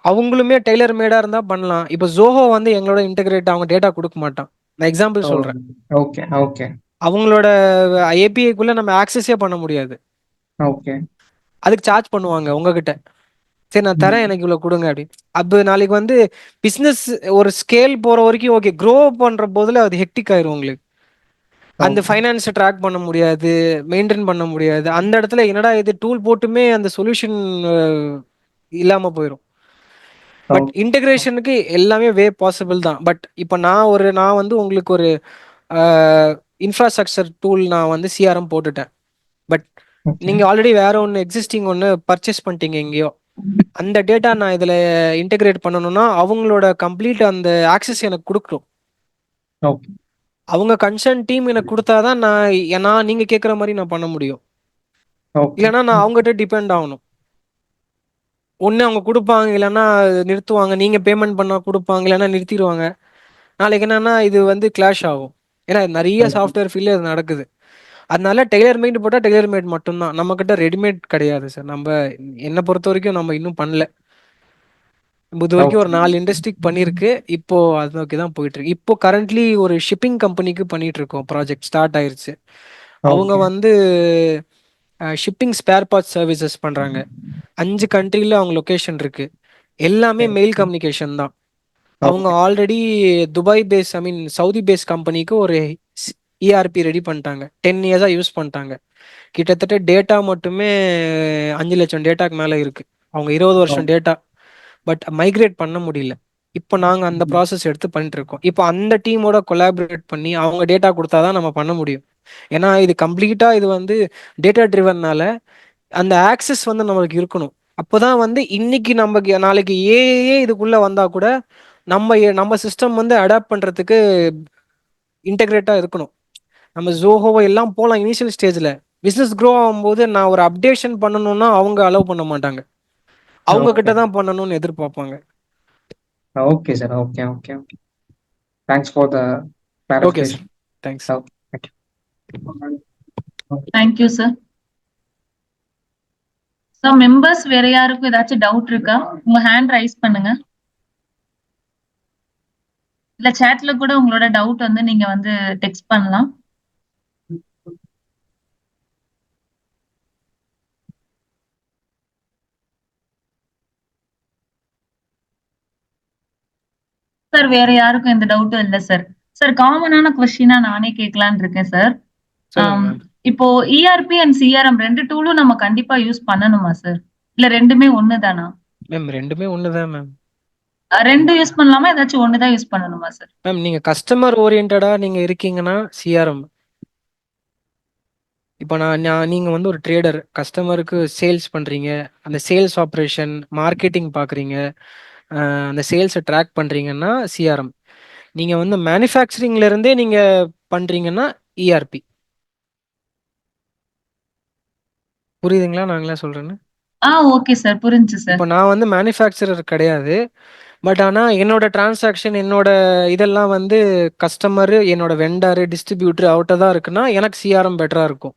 அவங்களுமே டெய்லர் மேடா இருந்தா பண்ணலாம். இப்போ ஜோஹோ வந்து எங்களோட இன்டெகிரேட் அவங்க டேட்டா கொடுக்க மாட்டான். நான் எக்ஸாம்பிள் சொல்றேன். ஓகே ஓகே அவங்களோட ஏபிஐக்குள்ள நம்ம ஆக்சஸே பண்ண முடியாது. ஓகே. அதுக்கு சார்ஜ் பண்ணுவாங்க உங்ககிட்ட. சரி நான் தரேன், எனக்கு இவ்வளவு கொடுங்க அப்படின்னு. அப்போ நாளைக்கு வந்து பிசினஸ் ஒரு ஸ்கேல் போற வரைக்கும் ஓகே, க்ரோ பண்ற போதுல அது ஹெக்டிக் ஆயிரும் உங்களுக்கு. அந்த ஓகே. ஃபைனான்ஸை ட்ராக் பண்ண முடியாது, மெயின்டைன் பண்ண முடியாது. அந்த இடத்துல என்னடா இது டூல் போட்டுமே அந்த சொல்யூஷன் இல்லாம போயிடும். But okay. இன்டகிரேஷனுக்கு எல்லாமே வே பாசிபிள் தான். பட் இப்போ நான் வந்து உங்களுக்கு ஒரு இன்ஃப்ராஸ்ட்ரக்சர் டூல் நான் வந்து சிஆர்எம் போட்டுட்டேன். But okay. நீங்க ஆல்ரெடி வேற ஒன்று எக்ஸிஸ்டிங் ஒன்று பர்ச்சேஸ் பண்ணிட்டீங்க எங்கேயோ. அந்த டேட்டா நான் இதில் இன்டகிரேட் பண்ணணும்னா அவங்களோட கம்ப்ளீட் அந்த ஆக்சஸ் எனக்கு கொடுக்கணும். ஓகே. அவங்க கன்சர்ன் டீம் எனக்கு கொடுத்தாதான் நான் நீங்க கேட்குற மாதிரி நான் பண்ண முடியும். ஓகே. இல்லைன்னா நான் அவங்ககிட்ட டிபெண்ட் ஆகணும். ஒன்று அவங்க கொடுப்பாங்க, இல்லைன்னா நிறுத்துவாங்க. நீங்க பேமெண்ட் பண்ணா கொடுப்பாங்க, இல்லைன்னா நிறுத்திடுவாங்க. நாளைக்கு என்னன்னா இது வந்து கிளாஷ் ஆகும். ஏன்னா நிறைய சாஃப்ட்வேர் ஃபீல்டு அது நடக்குது. அதனால டெய்லர் மேட் போட்டால் டெய்லர் மேட் மட்டும்தான். நம்ம கிட்ட ரெடிமேட் கிடையாது சார். என்னை பொறுத்த வரைக்கும் நம்ம இன்னும் பண்ணல. இது வரைக்கும் ஒரு 4 இண்டஸ்ட்ரிக்கு பண்ணியிருக்கு. இப்போ அது நோக்கி தான் போயிட்டு இருக்கு. இப்போ கரண்ட்லி ஒரு ஷிப்பிங் கம்பெனிக்கு பண்ணிட்டு இருக்கோம். ப்ராஜெக்ட் ஸ்டார்ட் ஆயிருச்சு. அவங்க ஓகே. வந்து ஷிப்பிங் ஸ்பேர் பார்ட்ஸ் சர்வீசஸ் பண்றாங்க. 5 கண்ட்ரில அவங்க லொகேஷன் இருக்கு. எல்லாமே மெயில் கம்யூனிகேஷன் தான். அவங்க already Dubai base Saudi base கம்பெனிக்கு ஒரு இஆர்பி ரெடி பண்ணிட்டாங்க. 10 இயர்ஸா யூஸ் பண்ணிட்டாங்க. கிட்டத்தட்ட டேட்டா மட்டுமே 5 லட்சம் டேட்டாக்கு மேல இருக்கு. அவங்க 20 வருஷம் டேட்டா. பட் மைக்ரேட் பண்ண முடியல. இப்போ நாங்க அந்த ப்ராசஸ் எடுத்து பண்ணிட்டு இருக்கோம். இப்போ அந்த டீமோட கொலாபரேட் பண்ணி அவங்க டேட்டா கொடுத்தாதான் நம்ம பண்ண முடியும். ஏன்னா இது கம்ப்ளீட்டா இது வந்து டேட்டா ட்ரிவன்னால அந்த ஆக்சஸ் வந்து நம்மளுக்கு இருக்கணும். அப்போதான் வந்து இன்னைக்கு நமக்கு நாளைக்கு ஏஏ இதுக்குள்ள வந்தா கூட நம்ம சிஸ்டம் வந்து அடாப்ட் பண்றதுக்கு இன்டெகிரேட்டா இருக்கணும். நம்ம ஜோஹோவோ எல்லாம் போகலாம் இனிஷியல் ஸ்டேஜ்ல. பிசினஸ் க்ரோ ஆகும்போது நான் ஒரு அப்டேஷன் பண்ணணும்னா அவங்க அலோவ் பண்ண மாட்டாங்க. அவங்க கிட்ட தான் பண்ணணும்னு எதிர்பார்ப்பாங்க. Okay sir. Okay. Okay. Okay. Thanks for the okay sir, clarification. Thanks. Thank you sir. So members வேற யாருக்கும் ஏதாச்சும் டவுட் இருக்கா? உங்க ஹேண்ட் ரைஸ் பண்ணுங்க. இல்ல சேட்ல கூட உங்களோட டவுட் வந்து நீங்க வந்து டெக்ஸ்ட் பண்ணலாம். சார் வேற யாருக்கும் எந்த டவுட்டும் இல்ல சார். சார் காமனான கொஸ்டினா நானே கேட்கலான்னு இருக்கேன் சார். சொல்லுங்க மேம். இப்போ இஆர்பி அண்ட் சிஆர்எம் 2 டூலும் நம்ம கண்டிப்பா யூஸ் பண்ணணுமா சார்? இல்ல ரெண்டுமே ஒண்ணுதானா? மேம் ரெண்டுமே ஒண்ணுதான் மேம். 2 யூஸ் பண்ணலாமா? ஏதாச்சும் ஒண்ணுதான் யூஸ் பண்ணணுமா சார்? மேம் நீங்க கஸ்டமர் ஓரியன்டா நீங்க இருக்கீங்கன்னா சிஆர்எம். இப்போ நீங்க வந்து ஒரு ட்ரேடர், கஸ்டமருக்கு சேல்ஸ் பண்றீங்க. அந்த சேல்ஸ் ஆப்ரேஷன் மார்க்கெட்டிங் பாக்குறீங்க, அந்த சேல்ஸை ட்ராக் பண்றீங்கன்னா சிஆர்எம். நீங்க வந்து மேனுஃபேக்சரிங்ல இருந்தே நீங்க பண்றீங்கன்னா இஆர்பி. புரியுதுங்களா நாங்களா சொல்றேன்னு? ஓகே சார், புரிஞ்சுச்சு சார். இப்போ நான் வந்து மேனுஃபேக்சரர் கிடையாது. பட் ஆனால் என்னோட டிரான்சாக்ஷன் என்னோட இதெல்லாம் வந்து கஸ்டமரு, என்னோட வெண்டரு, டிஸ்ட்ரிபியூட்டர் அவர்கிட்ட தான் இருக்குன்னா எனக்கு சிஆர்எம் பெட்டராக இருக்கும்.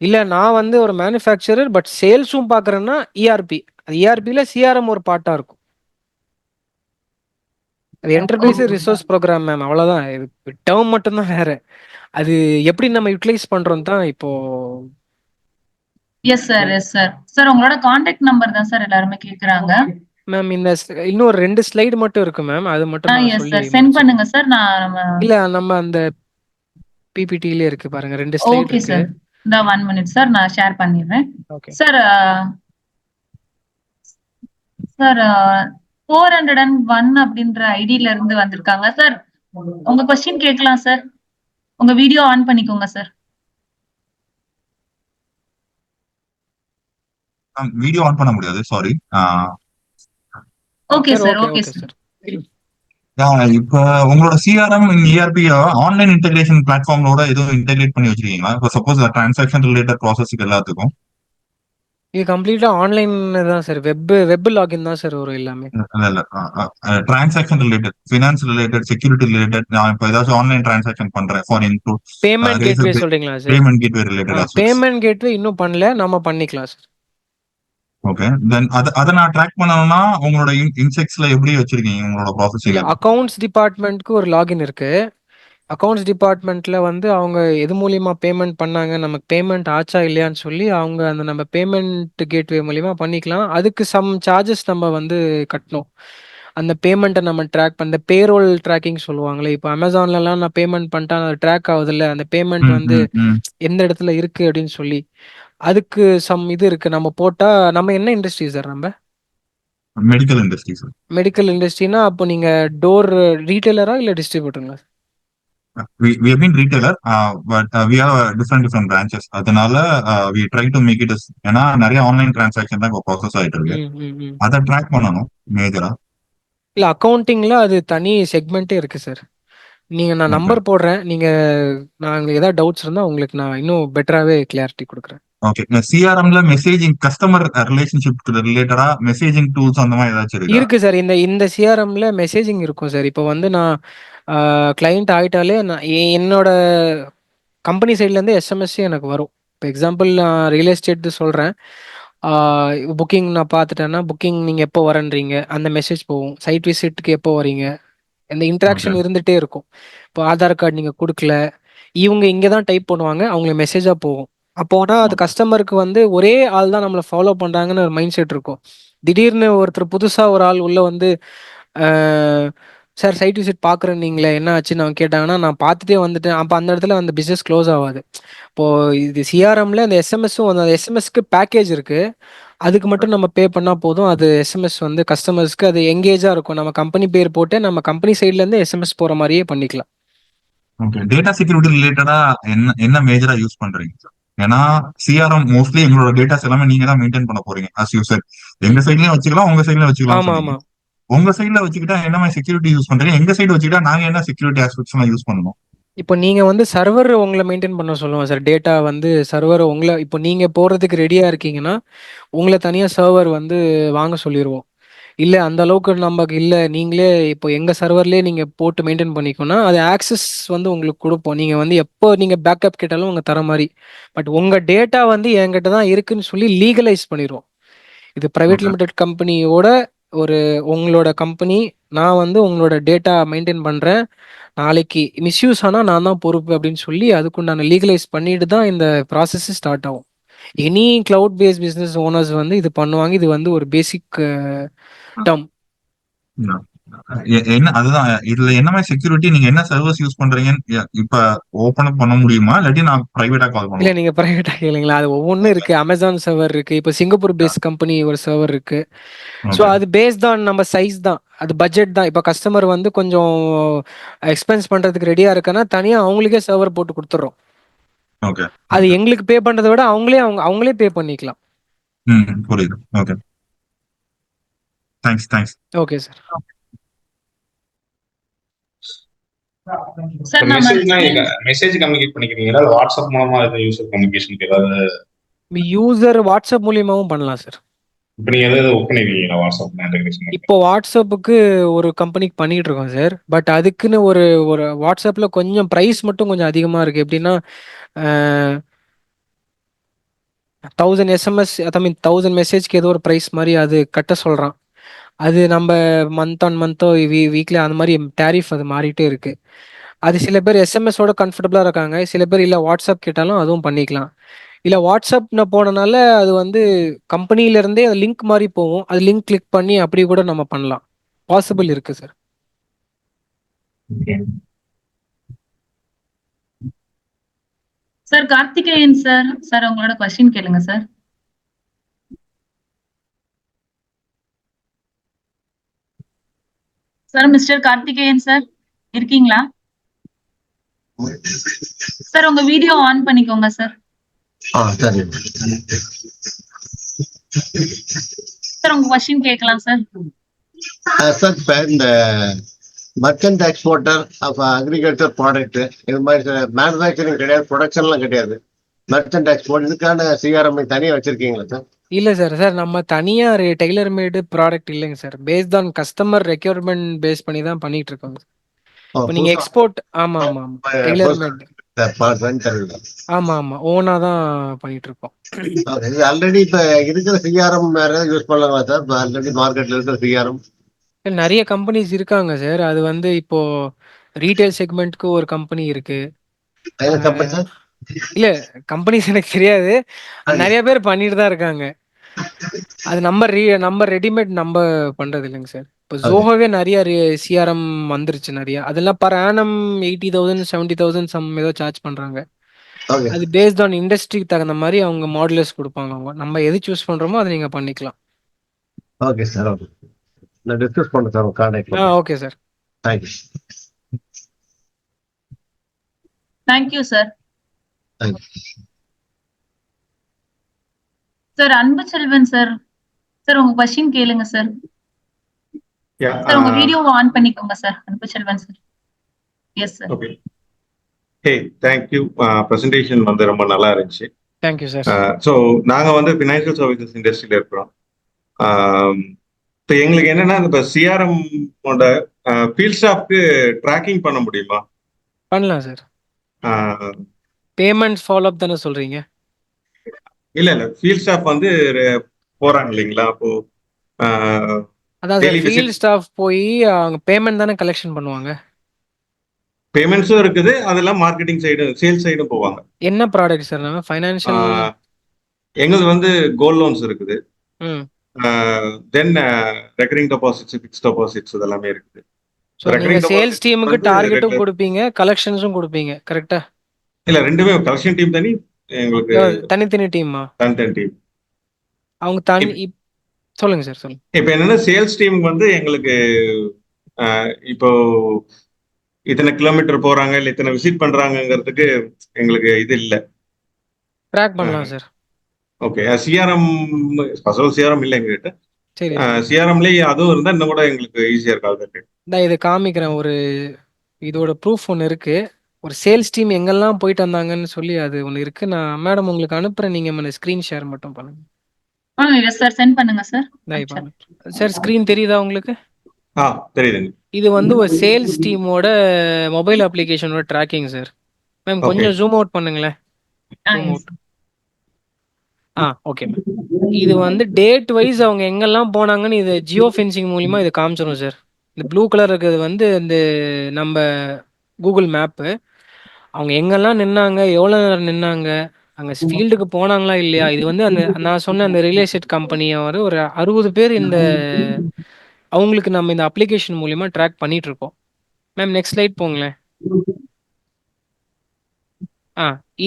இல்லை நான் வந்து ஒரு மேனுஃபேக்சரர் பட் சேல்ஸும் பார்க்குறேன்னா இஆர்பி. அது இஆர்பியில் சிஆர்எம் ஒரு பார்ட்டாக இருக்கும். அது என்டர்பிரைஸ் ரிசோர்ஸ் ப்ரோக்ராம் மேம், அவ்வளோதான். இது டேர்ம் மட்டும்தான் வேற. அது எப்படி நம்ம யூட்டிலைஸ் பண்றோம் தான் இப்போ. S sir, yes sir. Sir உங்களோட கான்டாக்ட் நம்பர் தான் சார் எல்லாருமே கேக்குறாங்க. மேம் இந்த இன்னொரு 2 ஸ்லைடு மட்டும் இருக்கு மேம். அது மட்டும் நான் எஸ் சொல்லி சார், சென்ட் பண்ணுங்க சார். இல்ல நம்ம அந்த பிபிடிலே இருக்கு பாருங்க, 2 ஸ்லைடு ஓகே இருக்கு. சார். இந்த 1 மினிட் சார், நான் ஷேர் பண்ணிடுறேன். Okay sir. சார் 401 அப்படின்ற ஐடியில இருந்து வந்திருக்காங்க சார். உங்க கொஸ்டின் கேட்கலாம் சார். உங்க வீடியோ ஆன் பண்ணிக்கோங்க சார். வீடியோ ஆன் பண்ண முடியாது, sorry. Okay sir, okay okay sir. Sir. இப்ப உங்களோட சிஆர்எம் இஆர்பி ஆன்லைன் இன்டெகிரேஷன் பிளாட்ஃபார்மோட எதுவும் இன்டெகிரேட் பண்ணி வச்சிருக்கீங்களா? இப்போ சப்போஸ் டிரான்சாக்ஷன் ரிலேட்டட் ப்ராசஸ்க்கு எல்லாத்துக்கும் இது கம்ப்ளீட்டா ஆன்லைன் தான் சார். வெப் லாகின் தான் சார் வரும் எல்லாமே. இல்ல transaction related, finance related, security related. நான் இப்போ ஏதாச்சும் ஆன்லைன் டிரான்சாக்ஷன் பண்றேன் ஃபார் இன்க்ளூட் பேமெண்ட் கேட்வே சொல்றீங்களா sir? Payment gateway related. Payment gateway இன்னும் பண்ணல, நம்ம பண்ணிக்கலாம் சார். ஓகே, தென் அதை நான் ட்ராக் பண்ணணும்னா உங்களோட இன்செக்ஸ்ல எப்படி வச்சிருக்கீங்க உங்களோட ப்ராசஸிங்? அக்கவுண்ட்ஸ் டிபார்ட்மெண்ட்க்கு ஒரு லாகின் இருக்கு. அக்கவுண்ட்ஸ் டிபார்ட்மெண்ட்ல வந்து அவங்க எது மூலியமா பேமெண்ட் பண்ணாங்க, நமக்கு பேமெண்ட் ஆச்சா இல்லையான்னு சொல்லி அவங்க அந்த நம்ம பேமெண்ட் கேட்வே மூலியமா பண்ணிக்கலாம். அதுக்கு சம் சார்ஜஸ் நம்ம வந்து கட்டணும். அந்த பேமெண்ட்டை நம்ம ட்ராக் பண்ண பேரோல் ட்ராக்கிங் சொல்லுவாங்களே. இப்போ அமேசான்லலாம் நான் பேமெண்ட் பண்ணிட்டேன், அது ட்ராக் ஆகுதுல்ல, அந்த பேமெண்ட் வந்து எந்த இடத்துல இருக்கு அப்படின்னு சொல்லி அதுக்கு சம் இது இருக்கு. நம்ம போட்டா நம்ம என்ன இண்டஸ்ட்ரி சார்? நம்ம மெடிக்கல் இண்டஸ்ட்ரி சார். மெடிக்கல் இண்டஸ்ட்ரினா அப்போ நீங்க டோர் ரீட்டைலரா இல்ல டிஸ்ட்ரிபியூட்டருங்களா? We have been retailer, but we have different branches. அதனால we try to make it as, ஏன்னா நிறைய ஆன்லைன் டிரான்சாக்ஷன் தான் இப்போ ப்ராசஸ் ஆயிட்டு இருக்கு. அதை ட்ராக் பண்ணணும் மேஜரா. இல்ல அக்கவுண்டிங்ல அது தனி செக்மெண்ட்டே இருக்கு சார். நீங்க நான் நம்பர் போடுறேன், நீங்க நான் ஏதாவது டவுட்ஸ் இருந்தா உங்களுக்கு நான் இன்னும் பெட்டராவே கிளாரிட்டி கொடுக்குறேன். ஓகே. சிஆர்எம்ல மெசேஜிங் கஸ்டமர் ரிலேஷன்ஷிப் ரிலேட்டடா மெசேஜிங் டூல்ஸ் அந்த மாதிரி ஏதாச்சும் இருக்கா? இருக்கு சார். இந்த சிஆர்எம்ல மெசேஜிங் இருக்கும் சார். இப்போ வந்து நான் கிளைண்ட் ஆயிட்டாலே நான் என்னோட கம்பெனி சைட்லேருந்து எஸ்எம்எஸ் எனக்கு வரும். இப்போ எக்ஸாம்பிள் நான் ரியல் எஸ்டேட் சொல்கிறேன். புக்கிங் நான் பார்த்துட்டேன்னா புக்கிங் நீங்கள் எப்போ வரன்றீங்க அந்த மெசேஜ் போகும். சைட் விசிட்டுக்கு எப்போ வரீங்க, இந்த இன்ட்ராக்ஷன் இருந்துகிட்டே இருக்கும். இப்போ ஆதார் கார்டு நீங்கள் கொடுக்கல, இவங்க இங்கே தான் டைப் பண்ணுவாங்க, அவங்களுக்கு மெசேஜாக போகும். அப்போனா அது கஸ்டமருக்கு வந்து ஒரே ஆள் தான் நம்மளை ஃபாலோ பண்ணுறாங்கன்னு ஒரு மைண்ட் செட் இருக்கும். திடீர்னு ஒருத்தர் புதுசாக ஒரு ஆள் உள்ளே வந்து சார் சைட் விசிட் பார்க்குறேன் நீங்களே என்ன ஆச்சுன்னு அவங்க கேட்டாங்கன்னா நான் பார்த்துட்டே வந்துட்டேன், அப்போ அந்த இடத்துல அந்த பிஸ்னஸ் க்ளோஸ் ஆகாது. இப்போது இது சிஆர்எம்ல அந்த எஸ்எம்எஸும் அந்த எஸ்எம்எஸ்க்கு பேக்கேஜ் இருக்குது, அதுக்கு மட்டும் நம்ம பே பண்ணால் போதும். அது எஸ்எம்எஸ் வந்து கஸ்டமர்ஸ்க்கு அது எங்கேஜாக இருக்கும். நம்ம கம்பெனி பேர் போட்டு நம்ம கம்பெனி சைட்லேருந்து எஸ்எம்எஸ் போகிற மாதிரியே பண்ணிக்கலாம். ஓகே. டேட்டா செக்யூரிட்டி ரிலேட்டடா என்ன மேஜரா யூஸ் பண்றீங்க சார்? ஏன்னா சிஆர்எம் மோஸ்ட்லி எங்களோட டேட்டாஸ் எல்லாமே நீங்க தான் மெயின்டைன் பண்ண போறீங்க அஸ் யூசர். எங்க சைட்லயும் வச்சுக்கலாம், உங்க சைட்லயும் வச்சுக்கலாம். ஆமாம் ஆமாம். உங்க சைட்ல வச்சுக்கிட்டா என்ன மாதிரி செக்யூரிட்டி யூஸ் பண்றீங்க, எங்க சைடு வச்சுக்கிட்டா நாங்க என்ன செக்யூரிட்டி ஆஸ்பெக்ட்ஸ் யூஸ் பண்ணணும்? இப்போ நீங்கள் வந்து சர்வர் உங்களை மெயின்டைன் பண்ண சொல்லுவோம் சார். டேட்டா வந்து சர்வர் உங்களை இப்போ நீங்கள் போகிறதுக்கு ரெடியாக இருக்கீங்கன்னா உங்களை தனியாக சர்வர் வந்து வாங்க சொல்லிடுவோம். இல்லை அந்த அளவுக்கு நமக்கு இல்லை, நீங்களே இப்போ எங்கள் சர்வர்லேயே நீங்கள் போட்டு மெயின்டைன் பண்ணிக்கோன்னா அது ஆக்சஸ் வந்து உங்களுக்கு கொடுப்போம். நீங்கள் வந்து எப்போ நீங்கள் பேக்கப் கேட்டாலும் உங்கள் தர மாதிரி. பட் உங்கள் டேட்டா வந்து என்கிட்ட தான் இருக்குன்னு சொல்லி லீகலைஸ் பண்ணிடுவோம். இது ப்ரைவேட் லிமிடெட் கம்பெனியோட ஒரு உங்களோட கம்பெனி, நான் வந்து உங்களோட டேட்டா மெயின்டைன் பண்ணுறேன், நாளைக்கு மிஸ்யூஸ் ஆனால் நான் தான் பொறுப்பு அப்படின்னு சொல்லி அதுக்குண்டான லீகலைஸ் பண்ணிட்டு தான் இந்த ப்ராசஸ் ஸ்டார்ட் ஆகும். Any cloud based business owners வந்து இது பண்ணுவாங்க. இது வந்து ஒரு பேசிக் டேர்ம். என்ன அதுதான் இதுல என்ன மாதிரி செக்யூரிட்டி நீங்க என்ன சர்வர்ஸ் யூஸ் பண்றீங்கன்னு இப்ப ஓபன் அப் பண்ண முடியுமா, இல்லாட்டி நான் பிரைவேட்டா கால் இல்லை பண்ணுவேன்? நீங்கள் ப்ரைவேட்டாக கேளுங்களா, அது ஒவ்வொன்றும் இருக்குது. அமேசான் சர்வர் இருக்குது, இப்போ சிங்கப்பூர் பேஸ்ட் கம்பெனி ஒரு சர்வர் இருக்குது. ஸோ அது பேஸ்ட் ஆன் நம்ம சைஸ் தான், அது பட்ஜெட் தான். இப்போ கஸ்டமர் வந்து கொஞ்சம் எக்ஸ்பென்ஸ் பண்ணுறதுக்கு ரெடியாக இருக்குன்னா தனியாக அவங்களுக்கே சர்வர் போட்டு கொடுத்துட்றோம். ஓகே. அது எங்களுக்கு பே பண்ணுறதை விட அவங்களே பே பண்ணிக்கலாம். புரியுது. Okay, thanks. Okay sir. Sir message communicate பண்ணிக்கிறீங்களா, வாட்ஸ்அப் மூலமா யூசர் கம்யூனிகேஷனுக்கு ஏதாவது? யூசர் வாட்ஸ்அப் மூலியமாவும் பண்ணலாம் சார். இப்போ நீங்க ஏதாவது ஒர்க் பண்ணிருக்கீங்களா வாட்ஸ்அப்ல இன்டெகிரேஷன்? இப்போ வாட்ஸ்அப்புக்கு ஒரு கம்பெனிக்கு பண்ணிட்டு இருக்கோம் சார். பட் அதுக்குன்னு ஒரு ஒரு வாட்ஸ்அப்ல கொஞ்சம் ப்ரைஸ் மட்டும் கொஞ்சம் அதிகமா இருக்கு. எப்படின்னா 1000 எஸ்எம்எஸ் ஐ மீன் 1000 மெசேஜ்க்கு ஏதோ ஒரு ப்ரைஸ் மாதிரி அது கட்ட சொல்றான். அது நம்ம மந்த் ஆன் மந்த்தோ வீக்லி அந்த மாதிரி டேரிஃப் அது மாறிட்டே இருக்கு. அது சில பேர் எஸ்எம்எஸோட கம்ஃபர்டபுளா இருக்காங்க, சில பேர் இல்லை வாட்ஸ்அப் கேட்டாலும் அதுவும் பண்ணிக்கலாம். இல்லை வாட்ஸ்அப்னு போனனால அது வந்து கம்பெனில இருந்தே அது லிங்க் மாதிரி போகும், அது லிங்க் கிளிக் பண்ணி அப்படி கூட நம்ம பண்ணலாம். பாசிபிள் இருக்கு சார். சார் கார்த்திகேயன் சார் உங்களோட கொஸ்டின் கேளுங்க sir. Sir mister Karthikeyan sir இருக்கீங்களா சார்? உங்க வீடியோ ஆன் பண்ணிக்கோங்க சார். சரி சார் உங்க கொஸ்டின் கேட்கலாம் சார். சார் இப்ப இந்த merchant exporter of agriculture product இது மாதிரி மேனுஃபேக்சரிங் கிடையாது, ப்ரொடக்ஷன்லாம் கிடையாது, மர்ச்சன்ட் எக்ஸ்போர்ட் இதுக்கான சிஆர்எம் தனியாக வச்சிருக்கீங்களா சார்? இல்லை சார் நம்ம தனியாக டெய்லர் மேடு ப்ராடக்ட் இல்லைங்க sir. Based on customer requirement base பண்ணி தான் பண்ணிட்டு இருக்கோங்க. இப்போ நீங்கள் எக்ஸ்போர்ட் ஆமாம் டெய்லர் மேட் ஆமாம் ஓனா தான் பண்ணிட்டு இருக்கோம். ஆல்ரெடி இப்ப இருக்கிற சிஆர்எம் வேற யூஸ் பண்ணலாம் சார்? இப்போ ஆல்ரெடி மார்க்கெட்ல இருக்கிற சிஆர்எம் நிறைய கம்பெனிஸ் இருக்காங்க சார். அது வந்து இப்போ ரீட்டைல் செக்மெண்ட்க்கு ஒரு கம்பெனி இருக்கு. இல்ல கம்பெனிஸ் எனக்கு தெரியாது, நிறைய பேர் பண்ணிட்டு தான் இருக்காங்க. அது நம்ம ரெடிமேட் நம்ம பண்றது இல்லைங்க சார். இப்போ Okay. ஜோஹோவே நிறைய சிஆர்எம் வந்துருச்சு நிறைய. அதெல்லாம் பர் ஆனம் 80,000 70,000 சம் ஏதோ சார்ஜ் பண்றாங்க. ஓகே அது பேஸ்ட் ஆன் இண்டஸ்ட்ரிக்கு தகுந்த மாதிரி அவங்க மாடுலர்ஸ் கொடுப்பாங்க. அவங்க நம்ம எது சூஸ் பண்றோமோ அதை நீங்க பண்ணிக்கலாம். Okay sir. ஓகே, நான் டிஸ்கஸ் பண்ணுறேன் சார். கான்டாக்ட்ல okay sir. Thank you. Thank you sir. Thank you. Sir Anbu Selvan sir, sir உங்க கொஸ்டின் கேளுங்க சார். Yeah. சார் உங்க வீடியோவை ஆன் பண்ணிக்கோங்க sir. Anbu Selvan sir. Yes sir. Okay. Hey, thank you. Presentation வந்து ரொம்ப நல்லா இருந்துச்சு. Thank you sir. ஸோ நாங்கள் வந்து ஃபினான்ஷியல் சர்வீசஸ் இண்டஸ்ட்ரியில் இருக்கிறோம். இப்போ எங்களுக்கு என்னன்னா இப்போ சிஆர்எம்மோட ஃபீல்ட் ஸ்டாஃப்க்கு ட்ராக்கிங் பண்ண முடியுமா? பண்ணலாம் சார். பேமெண்ட் ஃபாலோ அப் தானே சொல்றீங்க? இல்லை ஃபீல்ட் ஸ்டாஃப் வந்து போறாங்க இல்லைங்களா? அப்போ அதான் சார், ஃபீல்ட் ஸ்டாஃப் போய் அவங்க பேமெண்ட் தானே கலெக்ஷன் பண்ணுவாங்க. பேமெண்ட்ஸும் இருக்குது, அதெல்லாம் மார்க்கெட்டிங் சைடு சேல்ஸ் சைடும் போவாங்க. என்ன ப்ராடக்ட் சார்? நம்ம ஃபைனான்ஷியல் எங்களுக்கு வந்து கோல்ட் லோன்ஸ் இருக்குது, ம் தென் ரெக்கரிங் டெபாசிட்ஸ், ஃபிக்ஸ்ட் டெபாசிட்ஸ் இதெல்லாமே இருக்குது. ஸோ நீங்கள் சேல்ஸ் டீமுக்கு டார்கெட்டும் கொடுப்பீங்க, கலெக்ஷன்ஸும் கொடுப்பீங்க, கரெக்டா? இல்லை, ரெண்டுமே கலெக்ஷன் டீம் தனி, எங்களுக்கு தனித்தனி டீமா? தனித்தனி டீம். அவங்க தனி. சொல்லுங்க சார், சொல்லுங்க. இப்போ என்னன்னா சேல்ஸ் டீம் வந்து எங்களுக்கு இப்போ இத்தனை கிலோமீட்டர் போறாங்க இல்லை இத்தனை விசிட் பண்றாங்கிறதுக்கு எங்களுக்கு இது இல்லை. ட்ராக் பண்ணலாம் sir. Okay, CRM special CRM இல்லை எங்ககிட்ட. சரி, சிஆர்எம்லேயே அதுவும் இருந்தால் இன்னும் கூட எங்களுக்கு ஈஸியாக இருக்காது. நான் இதை காமிக்கிறேன். ஒரு இதோட ப்ரூஃப் ஒன்று இருக்கு. ஒரு சேல்ஸ் டீம் எங்கெல்லாம் போயிட்டு வந்தாங்கன்னு சொல்லி அது ஒன்று இருக்கு. நான் மேடம் உங்களுக்கு அனுப்புறேன், நீங்க ஸ்க்ரீன் ஷேர் மட்டும் பண்ணுங்க. எஸ் சார், சென்ட் பண்ணுங்க சார். சார் ஸ்க்ரீன் தெரியுதா உங்களுக்கு? தெரியுதுங்க. இது வந்து ஒரு சேல்ஸ் டீமோட மொபைல் அப்ளிகேஷனோட ட்ராக்கிங் சார். மேம் கொஞ்சம் ஜூம் அவுட் பண்ணுங்களேன். Okay ma'am. இது வந்து டேட் வைஸ் அவங்க எங்கெல்லாம் போனாங்கன்னு இது ஜியோ ஃபென்சிங் மூலியமா இது காமிச்சிடும் சார். இந்த ப்ளூ கலர் இருக்கிறது வந்து இந்த நம்ம கூகுள் மேப்பு. அவங்க எங்கெல்லாம் நின்னாங்க, எவ்வளோ நேரம் நின்னாங்க, அங்கே ஃபீல்டுக்கு போனாங்களா இல்லையா. இது வந்து அந்த நான் சொன்ன அந்த ரியல் எஸ்டேட் கம்பெனியை ஒரு 60 பேர் இந்த அவங்களுக்கு நம்ம இந்த அப்ளிகேஷன் மூலியமா ட்ராக் பண்ணிட்டு இருக்கோம். மேம் நெக்ஸ்ட் ஸ்லைட் போங்களேன்.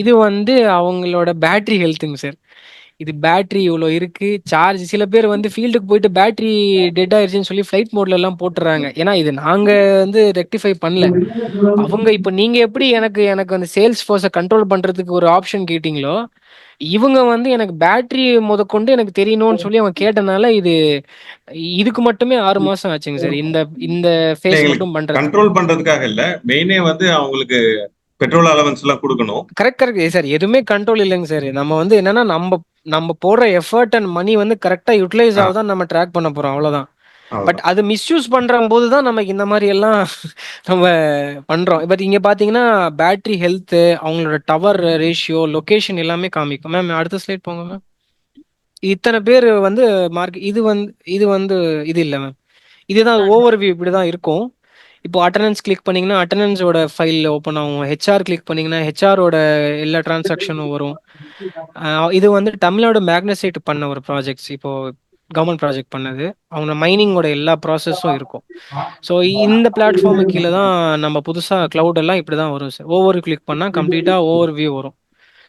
இது வந்து அவங்களோட பேட்டரி ஹெல்த்துங்க சார். இது பேட்டரி இவ்வளோ இருக்கு, சார்ஜ். சில பேர் வந்து ஃபீல்டுக்கு போயிட்டு பேட்டரி டெட் ஆயிடுச்சுன்னு சொல்லி ஃப்ளைட் மோட்ல எல்லாம் போட்டுறாங்க. ஏன்னா இது நாங்க வந்து ரெக்டிஃபை பண்ணல. அவங்க இப்போ நீங்க எப்படி எனக்கு அந்த சேல்ஸ் ஃபோர்ஸை கண்ட்ரோல் பண்றதுக்கு ஒரு ஆப்ஷன் கேட்டீங்களோ, இவங்க வந்து எனக்கு பேட்டரி முதற்கொண்டு எனக்கு தெரியணும்னு சொல்லி அவங்க கேட்டனால இதுக்கு மட்டுமே 6 மாசம் ஆச்சுங்க சார். இந்த ஃபேஸ் மட்டும் பண்றது. கண்ட்ரோல் பண்றதுக்காக இல்ல, மெயினே வந்து அவங்களுக்கு பெட்ரோல் அலவன்ஸ் எல்லாம் கொடுக்கணும். Correct sir. எதுவுமே கண்ட்ரோல் இல்லைங்க சார். நம்ம வந்து என்னன்னா நம்ம போடுற எஃபர்ட் அண்ட் மணி வந்து கரெக்டா யூட்டிலைஸ் ஆகுதான் நம்ம ட்ராக் பண்ண போறோம், அவ்வளவுதான். பட் அது மிஸ்யூஸ் பண்ற போது தான் நமக்கு இந்த மாதிரி எல்லாம் நம்ம பண்றோம். பட் இங்க பாத்தீங்கன்னா பேட்டரி ஹெல்த், அவங்களோட டவர் ரேஷியோ, லொகேஷன் எல்லாமே காமிக்கும். மேம் அடுத்த ஸ்லைட் போங்க மேம். இத்தனை பேர் வந்து இது வந்து இது இல்லை மேம். இதுதான் ஓவர் வியூ, இப்படிதான் இருக்கும். இப்போ அட்டண்டன்ஸ் கிளிக் பண்ணீங்கன்னா அட்டண்டன்ஸோட ஃபைல் ஓப்பன் ஆகும். ஹெச்ஆர் கிளிக் பண்ணீங்கன்னா ஹெச்ஆரோட எல்லா டிரான்சாக்ஷனும் வரும். இது வந்து தமிழ்நாடு மேக்னசைட் பண்ண ஒரு ப்ராஜெக்ட்ஸ், இப்போ கவர்மெண்ட் ப்ராஜெக்ட் பண்ணது. அவங்க மைனிங்கோட எல்லா ப்ராசஸும் இருக்கும். ஸோ இந்த பிளாட்ஃபார்முக்கு கீழே தான் நம்ம புதுசாக க்ளவுட் எல்லாம் இப்படி தான் வரும் சார். ஓவர் கிளிக் பண்ணால் கம்ப்ளீட்டாக ஓவர் வியூ வரும்.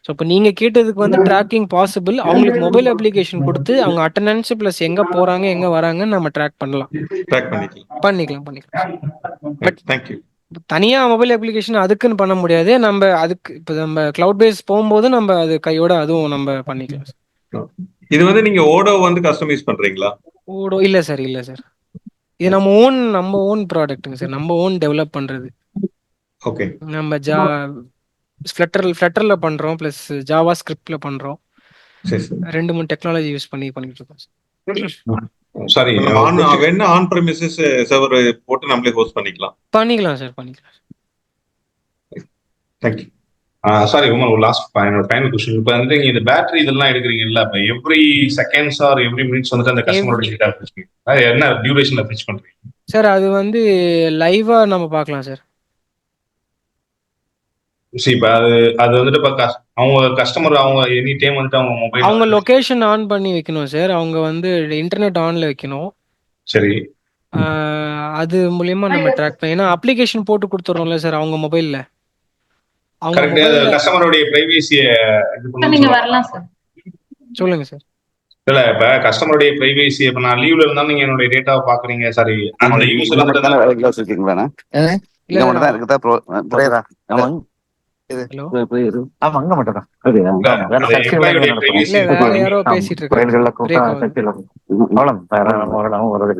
ஸோ இப்போ நீங்கள் கேட்டதுக்கு வந்து ட்ராக்கிங் பாசிபிள். அவங்களுக்கு மொபைல் அப்ளிகேஷன் கொடுத்து அவங்க அட்டண்டன்ஸ் ப்ளஸ் எங்கே போகிறாங்க எங்கே வராங்கன்னு நம்ம ட்ராக் பண்ணலாம். பண்ணிக்கலாம். But thank you. தனியா மொபைல் அப்ளிகேஷன் அதுக்குன்னு பண்ண முடியாது. நம்ம அதுக்கு இப்போ நம்ம கிளவுட் பேஸ் போகும்போது நம்ம அது கையோட அதுவும் நம்ம பண்ணிக்கலாம். இது வந்து நீங்க ஓடோ வந்து கஸ்டமைஸ் பண்றீங்களா? ஓடோ இல்ல சார். இது நம்ம ஓன் ப்ராடக்ட்டுங்க சார். நம்ம ஓன் டெவலப் பண்றது. ஓகே. நம்ம ஃப்ளட்டர்ல பண்றோம், பிளஸ் ஜாவா ஸ்கிரிப்ட்ல பண்றோம். சரி, 2-3 டெக்னாலஜி யூஸ் பண்ணிட்டு இருக்கோம் சார். சாரி, வேணா ஆன் பிரெமிசஸ் சர்வர் போட்டு நம்மளே ஹோஸ்ட் பண்ணிக்கலாம் சார். தேங்க்யூ. சாரி உமா, ஒரு லாஸ்ட் ஃபைனல் क्वेश्चन. இப்போ வந்து நீங்க இந்த பேட்டரி இதெல்லாம் எடுக்கிறீங்கல்ல, இப்போ every seconds R every minutes வந்துட்டு அந்த கஸ்டமரோட டேட்டா பிரிச்சுங்க. என்ன டியூரேஷன்ல பிரிச் பண்றீங்க சார்? அது வந்து லைவா நம்ம பார்க்கலாம் சார். இப்போ அது வந்துட்டு இப்போ அவங்க கஸ்டமர் அவங்க எனி டைம் வந்துட்டு அவங்க மொபைல் அவங்க லொகேஷன் ஆன் பண்ணி வைக்கணும் சார். அவங்க வந்து இன்டர்நெட் ஆன்ல வைக்கணும். சரி. அது மூலியமா நம்ம ட்ராக் பண்ணி, ஏன்னா அப்ளிகேஷன் போட்டு குடுத்துர்றோம்ல சார் அவங்க மொபைல்ல. அவங்க கரெக்ட். மொபைல்ல கஸ்டமருடைய பிரைவேசிய இது சார் பண்ணணும்னு நீங்க சொல்ல வரலாம் வர்றாங்க. சார். சொல்லுங்க சார். இல்ல இப்ப கஸ்டமருடைய பிரைவேசி, இப்ப நான் லீவ்ல இருந்தாலும் நீங்க என்னுடைய டேட்டாவை பாக்குறீங்க. சாரி, அந்த யூசர் இல்ல வந்து இல்ல ஹலோ. அந்த எம்ப்ளாயோடைய பிரைவேசி இல்ல வந்து வேற பாத்தீங்க. யாரோ பேசிட்டு இருக்காங்க சார்.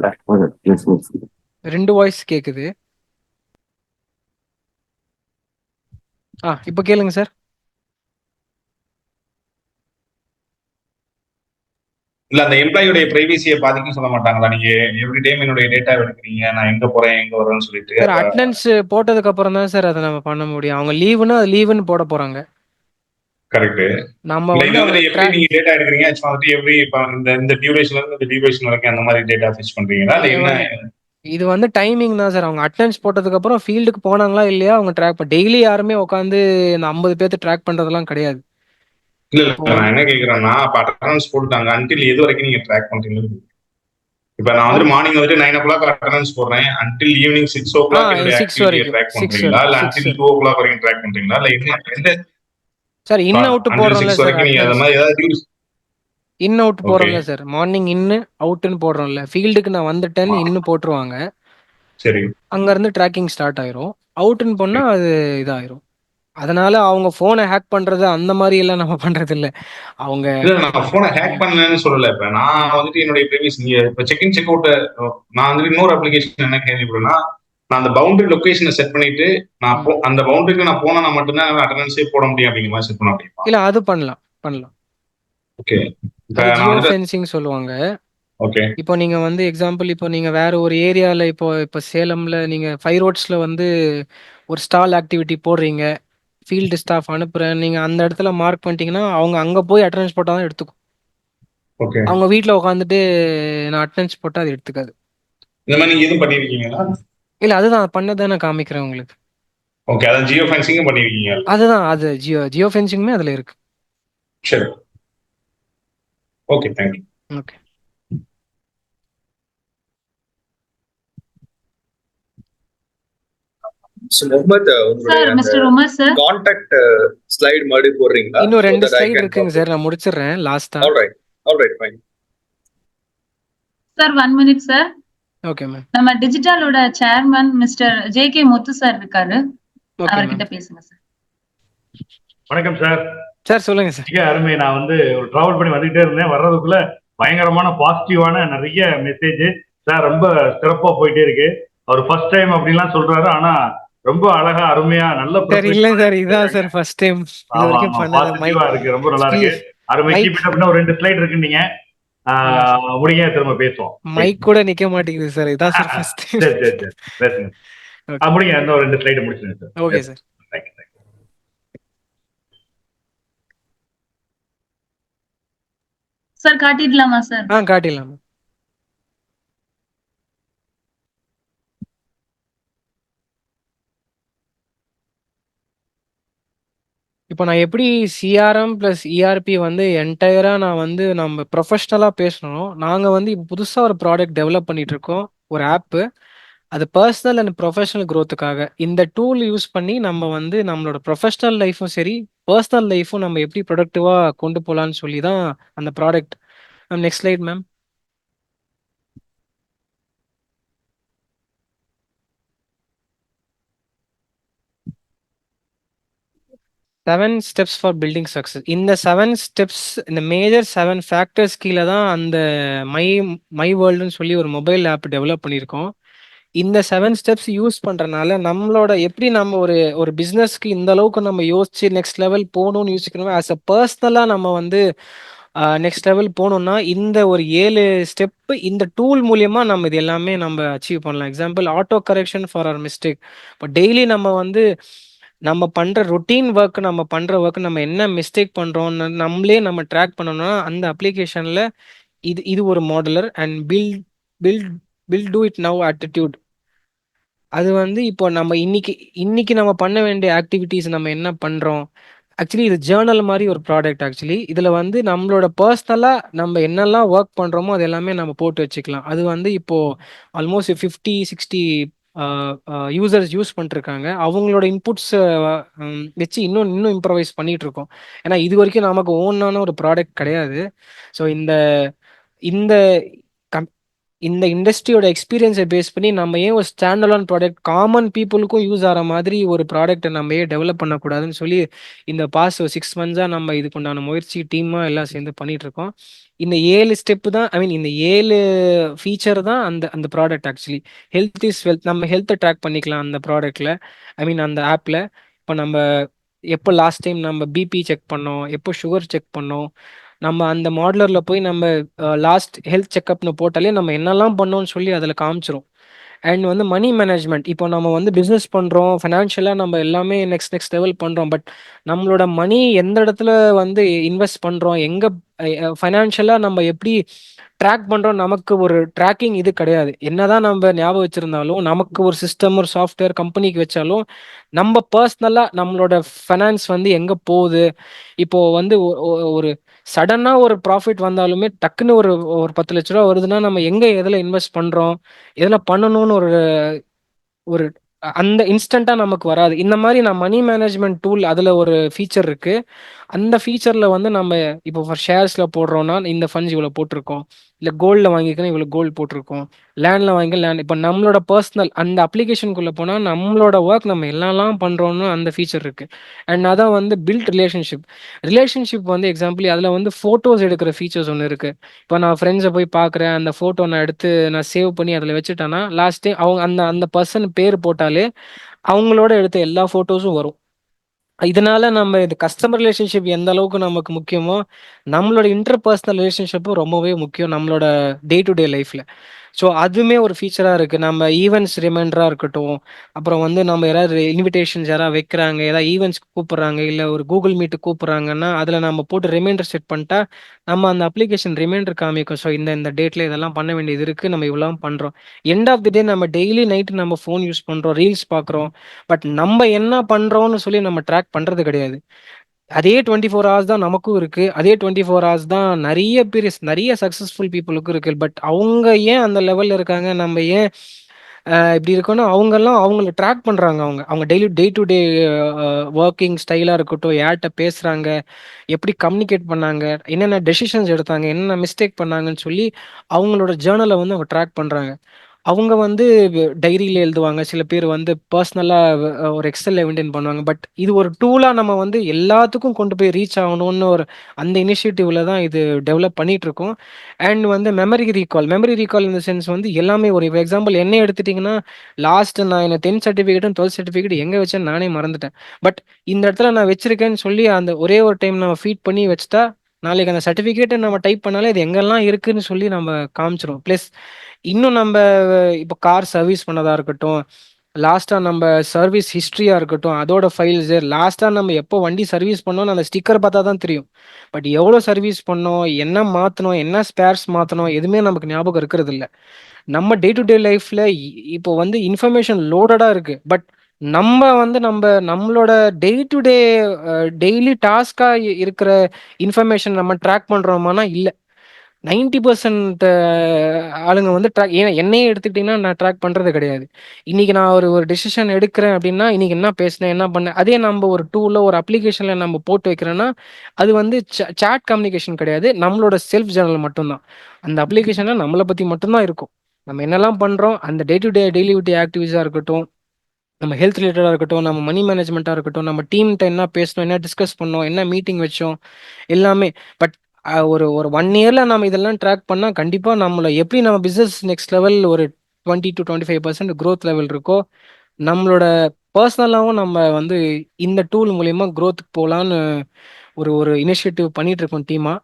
பிரேக் ஆகுது. 2 வாய்ஸ் கேக்குது. இப்ப கேளுங்க சார். இல்ல அந்த எம்ப்ளாயோடைய பிரைவேசியை பாதிக்கும் சொல்ல மாட்டாங்களா? நீங்க எவ்ரி டைம் என்னுடைய டேட்டா எடுக்கிறீங்க, நான் எங்க போறேன் எங்க வர்றேன்னு சொல்லிட்டு. சார் அட்டெண்டன்ஸ் போட்டதுக்கு அப்புறம் தான் சார் அதை நம்ம பண்ண முடியும். அவங்க லீவுனா அது லீவுன்னு போட போறாங்க. கரெக்ட். நம்ம இல்ல வந்து இது அவங்க வந்து எப்படி நீங்க டேட்டா எடுக்கிறீங்க? இட்ஸ் வந்துட்டு எவ்ரி இப்ப இந்த டியூரேஷன்ல இருந்து இந்த டியூரேஷன் வரைக்கும் அந்த மாதிரி டேட்டா ஃபிக்ஸ் பண்றீங்களா? இல்ல என்ன? இது வந்து டைமிங் தான் சார். அவங்க அட்டெண்டன்ஸ் போட்டதுக்கு அப்புறம் ஃபீல்டுக்கு போனாங்களா இல்லையா அவங்க ட்ராக் டெய்லி யாருமே உட்காந்து இந்த 50 பேர்த்து ட்ராக் பண்றதெல்லாம் கிடையாது. இல்ல நான் என்ன கேக்குறேன்னா, அப்ப அட்டெண்டன்ஸ் போட்டுட்டாங்க, அன்டில் எது வரைக்கும் நீங்க ட்ராக் பண்றீங்க? இப்ப நான் வந்து மார்னிங் வந்துட்டு 9 o'clock அட்டெண்டன்ஸ் போடுறேன், அன்டில் ஈவினிங் 6 o'clock என்னுடைய 6 ஆக்டிவிட்டியை வரைக்கும் ட்ராக் 6 பண்றீங்களா? வரைக்கும் இல்ல 6 அன்டில் வரைக்கும் 2 o'clock வரைக்கும் ட்ராக் பண்றீங்களா? இல்ல எந்த சார் இன் அவுட் அன்டில் போடுறோம்ல 6 சார். வரைக்கும் நீங்க அந்த அட்டெண்டன்ஸ் மாதிரி ஏதாவது இன் அவுட் ஓகே. போடுறோம்ல சார். மார்னிங் இன்னு அவுட்னு போடுறோம்ல. ஃபீல்டுக்கு நான் வந்துட்டேன்னு இன்னு போட்டுருவாங்க. சரி. அங்க இருந்து ட்ராக்கிங் ஸ்டார்ட் ஆயிரும். அவுட்னு போனா அது இதாயிரும். அதனால அவங்க போனை ஹேக் பண்றது அந்த மாதிரி எல்லாம் நம்ம பண்றது இல்ல. அவங்க இல்ல நான் போனை ஹேக் பண்ணலன்னு சொல்லல. இப்ப நான் வந்துட்டு என்னுடைய பிரைவேசி, நீங்க இப்ப செக்இன் செக் அவுட், நான் வந்துட்டு இன்னொரு அப்ளிகேஷன் என்ன கேள்விப்படுறேன்னா, நான் அந்த பவுண்டரி லொகேஷனை செட் பண்ணிட்டு நான் அந்த பவுண்டரிக்கு நான் போனா நான் மட்டும்தான் அட்டெண்டன்ஸே போட முடியும் அப்படிங்கிற மாதிரி செட் பண்ண முடியுமா? இல்ல அது பண்ணலாம். ஓகே. இப்ப அது நான் ஜியோ வந்துட்டு ஃபென்சிங் சொல்லுவாங்க. ஓகே. இப்போ நீங்க வந்து எக்ஸாம்பிள் இப்போ நீங்க வேற ஒரு ஏரியால இப்போ சேலம்ல நீங்க 5 ரோட்ஸ்ல வந்து ஒரு ஸ்டால் ஆக்டிவிட்டி போடுறீங்க. ஃபீல்டு ஸ்டாஃப் அனுப்புறேன். நீங்க அந்த இடத்துல மார்க் பண்ணிட்டீங்கன்னா அவங்க அங்க போய் அட்டெண்டன்ஸ் போட்டா தான் எடுத்துக்கும். ஓகே. அவங்க வீட்ல உட்காந்துட்டு நான் அட்டெண்டன்ஸ் போட்டா அது எடுத்துக்காது. இந்த மாதிரி நீங்க எதுவும் பண்ணிருக்கீங்களா? இல்ல அதுதான் பண்ணதை நான் காமிக்கிறேன் உங்களுக்கு. ஓகே. அதான் ஜியோ ஃபென்சிங்கும் பண்ணிருக்கீங்க. அதுதான் அது ஜியோ ஃபென்சிங்குமே அதுல இருக்கு. சரி. Okay, thank you. Okay. Muhammad sir உங்களுடைய mister Umar sir. Contact slide மறுபடியும் போடுறீங்களா? இன்னும் So 2 that I slide can இருக்குங்க copy. சார். நான் முடிச்சிடுறேன் லாஸ்டா. All right, fine. Sir 1 minute sir. Okay ma'am. நம்ம டிஜிட்டலோட chairman mister JK. Muthu sir இருக்காரு. ஓகே அவர்கிட்ட மேம். பேசுங்க சார். வணக்கம் சார். சார் சொல்லுங்க சார். மிக அருமை. நான் வந்து ஒரு டிராவல் பண்ணி வந்துகிட்டே இருந்தேன். வர்றதுக்குள்ள பயங்கரமான பாசிட்டிவான நிறைய மெசேஜ். சார் ரொம்ப சிறப்பா போயிட்டே இருக்கு. அவர் ஃபர்ஸ்ட் டைம் அப்படின்லாம் சொல்றாரு. ஆனா ரொம்ப அழகா அருமையா நல்ல சார் இல்ல சார் இதான் சார் ஃபர்ஸ்ட் டைம் இது வரைக்கும் பண்ணது. பாசிட்டிவா இருக்கு. ரொம்ப நல்லா இருக்கு. அருமை. கீப் இட் அப்னா ஒரு 2 ஸ்லைடு இருக்கு. நீங்க முடிங்க திரும்ப பேசுவோம். மைக் கூட நிக்க மாட்டேங்குது சார். இதான் சார் ஃபர்ஸ்ட் டைம். சரி பேசுங்க. முடிங்க. இன்னும் 2 ஸ்லைடு முடிச்சிருங்க sir. Okay sir. Thank you. Sir காட்டிடலாமா சார்? காட்டிடலாம். இப்போ நான் எப்படி சிஆர்எம் பிளஸ் இஆர்பி வந்து என்டையரா நான் வந்து நம்ம ப்ரொஃபஷனலா பேசணும். நாங்க வந்து இப்போ புதுசா ஒரு ப்ராடக்ட் டெவலப் பண்ணிட்டு இருக்கோம். ஒரு ஆப்பு. அது பர்சனல் அண்ட் ப்ரொஃபஷனல் க்ரோத்துக்காக இந்த டூல் யூஸ் பண்ணி நம்ம வந்து நம்மளோட ப்ரொஃபஷனல் லைஃப்பும் சரி பர்சனல் லைஃப்பும் நம்ம எப்படி ப்ரொடக்டிவா கொண்டு போகலான்னு சொல்லி தான் அந்த product. Ma'am next slide ma'am. Seven steps for building success. இந்த 7 ஸ்டெப்ஸ், இந்த மேஜர் 7 ஃபேக்டர்ஸ் கீழே தான் அந்த மை மை வேர்ல்டுன்னு சொல்லி ஒரு மொபைல் ஆப் டெவலப் பண்ணியிருக்கோம். இந்த 7 ஸ்டெப்ஸ் யூஸ் பண்றதுனால நம்மளோட எப்படி நம்ம ஒரு ஒரு பிஸ்னஸ்க்கு இந்த அளவுக்கு நம்ம யோசிச்சு நெக்ஸ்ட் லெவல் போகணும்னு யோசிக்கணும். ஆஸ் அ பர்சனலா நம்ம வந்து நெக்ஸ்ட் லெவல் போகணும்னா இந்த ஒரு 7 ஸ்டெப் இந்த டூல் மூலியமா நம்ம இது எல்லாமே நம்ம அச்சீவ் பண்ணலாம். Example auto correction for our mistake. இப்போ டெய்லி நம்ம வந்து நம்ம பண்ற ரொட்டீன் ஒர்க், நம்ம பண்ற ஒர்க் நம்ம என்ன மிஸ்டேக் பண்றோம்னு நம்மளே நம்ம ட்ராக் பண்ணணும்னா அந்த அப்ளிகேஷன்ல இது ஒரு modular and build build to it now attitude. அது வந்து இப்போ நம்ம இன்னைக்கு நம்ம பண்ண வேண்டிய ஆக்டிவிட்டிஸ் நம்ம என்ன பண்றோம், ஆக்சுவலி இது ஜேர்னல் மாரி ஒரு ப்ராடக்ட் ஆக்சுவலி. இதுல வந்து நம்மளோட பர்சனலா நம்ம என்னெல்லாம் வொர்க் பண்றோமோ, அது எல்லாமே நம்ம போட்டு வச்சுக்கலாம். அது வந்து இப்போ ஆல்மோஸ்ட் 50, 60 அ அ யூசர்ஸ் யூஸ் பண்ணிட்டுருக்காங்க. அவங்களோட இன்புட்ஸ் வச்சு இன்னும் இன்னும் இம்ப்ரூவைஸ் பண்ணிட்டுருக்கோம். ஏன்னா இதுவரைக்கும் நமக்கு ஓனான ஒரு ப்ராடக்ட் கிடையாது. ஸோ இந்த இந்த கம் இந்த இண்டஸ்ட்ரியோட எக்ஸ்பீரியன்ஸை பேஸ் பண்ணி நம்ம ஏன் ஒரு ஸ்டாண்ட் அலோன் ப்ராடக்ட் காமன் பீப்புளுக்கும் யூஸ் ஆகிற மாதிரி ஒரு ப்ராடக்ட்டை நம்ம ஏன் டெவலப் பண்ணக்கூடாதுன்னு சொல்லி இந்த பாஸ்ட் 6 மந்த்ஸாக நம்ம இதுக்கு உண்டான முயற்சி டீமாக எல்லாம் சேர்ந்து பண்ணிட்டு இருக்கோம். இந்த 7 ஸ்டெப்பு தான், ஐ மீன் இந்த 7 ஃபீச்சர் தான் அந்த அந்த product actually. Health is wealth. நம்ம ஹெல்த்தை ட்ராக் பண்ணிக்கலாம் அந்த ப்ராடக்ட்ல, ஐ மீன் அந்த ஆப்பில். இப்போ நம்ம எப்போ லாஸ்ட் டைம் நம்ம பிபி செக் பண்ணோம், எப்போ சுகர் செக் பண்ணோம், நம்ம அந்த மாடலர்ல போய் நம்ம லாஸ்ட் ஹெல்த் செக்அப்னு போட்டாலே நம்ம என்னெல்லாம் பண்ணோம்னு சொல்லி அதில் காமிச்சிரும். அண்ட் வந்து மணி மேனேஜ்மெண்ட். இப்போ நம்ம வந்து பிஸ்னஸ் பண்ணுறோம், ஃபைனான்ஷியலாக நம்ம எல்லாமே நெக்ஸ்ட் நெக்ஸ்ட் லெவல் பண்ணுறோம். பட் நம்மளோட மணி எந்த இடத்துல வந்து இன்வெஸ்ட் பண்ணுறோம், எங்கே ஃபைனான்ஷியலாக நம்ம எப்படி ட்ராக் பண்ணுறோம், நமக்கு ஒரு ட்ராக்கிங் இது கிடையாது. என்னதான் நம்ம ஞாபகம் வச்சுருந்தாலும், நமக்கு ஒரு சிஸ்டம், ஒரு சாஃப்ட்வேர் கம்பெனிக்கு வச்சாலும், நம்ம பர்சனலாக நம்மளோட ஃபைனான்ஸ் வந்து எங்கே போகுது, இப்போ வந்து ஒரு சடனா ஒரு ப்ராஃபிட் வந்தாலுமே டக்குன்னு ஒரு ஒரு 10 லட்ச ரூபா வருதுன்னா நம்ம எங்க எதுல இன்வெஸ்ட் பண்றோம், எதுல பண்ணணும்னு ஒரு ஒரு அந்த இன்ஸ்டன்ட்டா நமக்கு வராது. இந்த மாதிரி நான் மணி மேனேஜ்மெண்ட் டூல் அதுல ஒரு ஃபீச்சர் இருக்கு. அந்த ஃபீச்சர்ல வந்து நம்ம இப்போ ஃபார் ஷேர்ஸ்ல போடுறோம்னா இந்த ஃபண்ட்ஸ் இவ்வளோ போட்டிருக்கோம், இல்லை கோல்டில் வாங்கிக்கணும் இவ்வளோ கோல்டு போட்டிருக்கோம், லேண்டில் வாங்கிக்க லேண்ட். இப்போ நம்மளோட பர்சனல் அந்த அப்ளிகேஷனுக்குள்ளே போனால் நம்மளோட ஒர்க் நம்ம என்னெல்லாம் பண்ணுறோன்னு அந்த ஃபீச்சர் இருக்கு. அண்ட் அதான் வந்து பில்ட் ரிலேஷன்ஷிப் வந்து எக்ஸாம்பிள் அதில் வந்து ஃபோட்டோஸ் எடுக்கிற ஃபீச்சர்ஸ் ஒன்று இருக்கு. இப்போ நான் ஃப்ரெண்ட்ஸை போய் பார்க்குறேன், அந்த ஃபோட்டோ நான் எடுத்து நான் சேவ் பண்ணி அதில் வச்சுட்டேன்னா லாஸ்ட் டைம் அவங்க அந்த அந்த பர்சன் பேர் போட்டாலே அவங்களோட எடுத்த எல்லா ஃபோட்டோஸும் வரும். இதனால நம்ம இது கஸ்டமர் ரிலேஷன்ஷிப் எந்த அளவுக்கு நமக்கு முக்கியமோ, நம்மளோட இன்டர்பர்சனல் ரிலேஷன்ஷிப்பும் ரொம்பவே முக்கியம் நம்மளோட டே டு டே லைஃப்ல. ஸோ அதுவுமே ஒரு ஃபீச்சரா இருக்கு. நம்ம ஈவென்ட்ஸ் ரிமைண்டரா இருக்கட்டும், அப்புறம் வந்து நம்ம யாராவது இன்விடேஷன்ஸ் யாராவது வைக்கிறாங்க, ஏதாவது ஈவென்ட்ஸ்க்கு கூப்பிடுறாங்க, இல்ல ஒரு கூகுள் மீட் கூப்பிடுறாங்கன்னா, அதுல நம்ம போட்டு ரிமைண்டர் செட் பண்ணிட்டா, நம்ம அந்த அப்ளிகேஷன் ரிமைண்டர் காமிக்கும். ஸோ இந்த இந்த டேட்ல இதெல்லாம் பண்ண வேண்டியது இருக்கு. நம்ம இவ்வளவு பண்றோம். எண்ட் ஆஃப் தி டே நம்ம டெய்லி நைட் நம்ம ஃபோன் யூஸ் பண்றோம், ரீல்ஸ் பார்க்குறோம். பட் நம்ம என்ன பண்றோம்னு சொல்லி நம்ம ட்ராக் பண்றது கிடையாது. அதே 24 ஹவர்ஸ் தான் நமக்கும் இருக்கு. அதே 24 ஹவர்ஸ் தான் நெறைய பேர் நெறைய சக்சஸ்ஃபுல் பீப்புளுக்கும் இருக்கு. பட் அவங்க ஏன் அந்த லெவல்ல இருக்காங்க? நம்ம ஏன் இப்படி இருக்கோம்னா, அவங்கலாம் அவங்கள ட்ராக் பண்றாங்க அவங்க. அவங்க daily day to day working ஸ்டைலா இருக்கட்டும், யார்ட்ட பேசுறாங்க, எப்படி கம்யூனிகேட் பண்ணாங்க, என்னென்ன டெசிஷன்ஸ் எடுத்தாங்க, என்னென்ன மிஸ்டேக் பண்ணாங்கன்னு சொல்லி அவங்களோட ஜர்னல வந்து அவங்க ட்ராக் பண்றாங்க. அவங்க வந்து டைரியில எழுதுவாங்க. சில பேர் வந்து பர்சனலா ஒரு எக்ஸெல்ல மெயின்டெயின் பண்ணுவாங்க. பட் இது ஒரு டூலா நம்ம வந்து எல்லாத்துக்கும் கொண்டு போய் ரீச் ஆகணும்னு ஒரு அந்த இனிஷியேட்டிவ்ல தான் இது டெவலப் பண்ணிட்டு இருக்கோம். அண்ட் வந்து மெமரி ரீகால் இந்த சென்ஸ் வந்து எல்லாமே ஒரு எக்ஸாம்பிள் என்னைய எடுத்துட்டீங்கன்னா, லாஸ்ட் நான் என்ன 10th சர்டிஃபிகேட்டும் 12th சர்டிஃபிகேட் எங்க வச்சேன்னு நானே மறந்துட்டேன். பட் இந்த இடத்துல நான் வச்சிருக்கேன்னு சொல்லி அந்த ஒரே ஒரு டைம் நம்ம ஃபீட் பண்ணி வச்சுட்டா, நாளைக்கு அந்த சர்டிஃபிகேட்ட நம்ம டைப் பண்ணாலே இது எங்கெல்லாம் இருக்குன்னு சொல்லி நம்ம காமிச்சிரும். பிளஸ் இன்னும் நம்ம இப்போ கார் சர்வீஸ் பண்ணதா இருக்கட்டும், லாஸ்டா நம்ம சர்வீஸ் ஹிஸ்டரியா இருக்கட்டும், அதோட ஃபைல்ஸ் லாஸ்டா நம்ம எப்போ வண்டி சர்வீஸ் பண்ணோம்னு அந்த ஸ்டிக்கர் பார்த்தா தான் தெரியும். பட் எவ்வளோ சர்வீஸ் பண்ணோம், என்ன மாத்தணும், என்ன ஸ்பேர்ஸ் மாத்தணும், எதுவுமே நமக்கு ஞாபகம் இருக்கிறது இல்ல. நம்ம டே டு டே லைஃப்ல இப்போ வந்து இன்ஃபர்மேஷன் லோடடா இருக்கு. பட் நம்ம வந்து நம்மளோட டே டு டே டெய்லி டாஸ்கா இருக்கிற இன்ஃபர்மேஷன் நம்ம ட்ராக் பண்றோமானா இல்ல. 90% ஆளுங்க வந்து ட்ராக், ஏன்னா என்னையே எடுத்துக்கிட்டீங்கன்னா நான் ட்ராக் பண்றது கிடையாது. இன்னைக்கு நான் ஒரு ஒரு டிசிஷன் எடுக்கிறேன் அப்படின்னா, இன்னைக்கு என்ன பேசினேன், என்ன பண்ணேன், அதே நம்ம ஒரு டூலோ ஒரு அப்ளிகேஷன்ல நம்ம போட்டு வைக்கிறோம்னா, அது வந்து சாட் கம்யூனிகேஷன் கிடையாது. நம்மளோட செல்ஃப் ஜர்னல் மட்டும்தான். அந்த அப்ளிகேஷன்ல நம்மளை பத்தி மட்டும்தான் இருக்கும். நம்ம என்னெல்லாம் பண்றோம், அந்த டே டு டே டெய்லி ஆக்டிவிட்டிஸா இருக்கட்டும், நம்ம ஹெல்த் ரிலேட்டடா இருக்கட்டும், நம்ம மணி மேனேஜ்மெண்ட்டா இருக்கட்டும், நம்ம டீம்ட்ட என்ன பேசணும், என்ன டிஸ்கஸ் பண்ணோம், என்ன மீட்டிங் வச்சோம், எல்லாமே. பட் ஒரு ஒரு 1 இயர்ல நம்ம இதெல்லாம் ட்ராக் பண்ணா கண்டிப்பா நம்மள எப்படி நம்ம பிசினஸ் நெக்ஸ்ட் லெவல் ஒரு 20 to 25% growth லெவல் இருக்கோ, நம்மளோட பர்சனலாவும் நம்ம வந்து இந்த டூல் மூலியமா growthக்கு போலான்னு ஒரு ஒரு இனிஷியேட்டிவ் பண்ணிட்டு இருக்கோம் டீமா.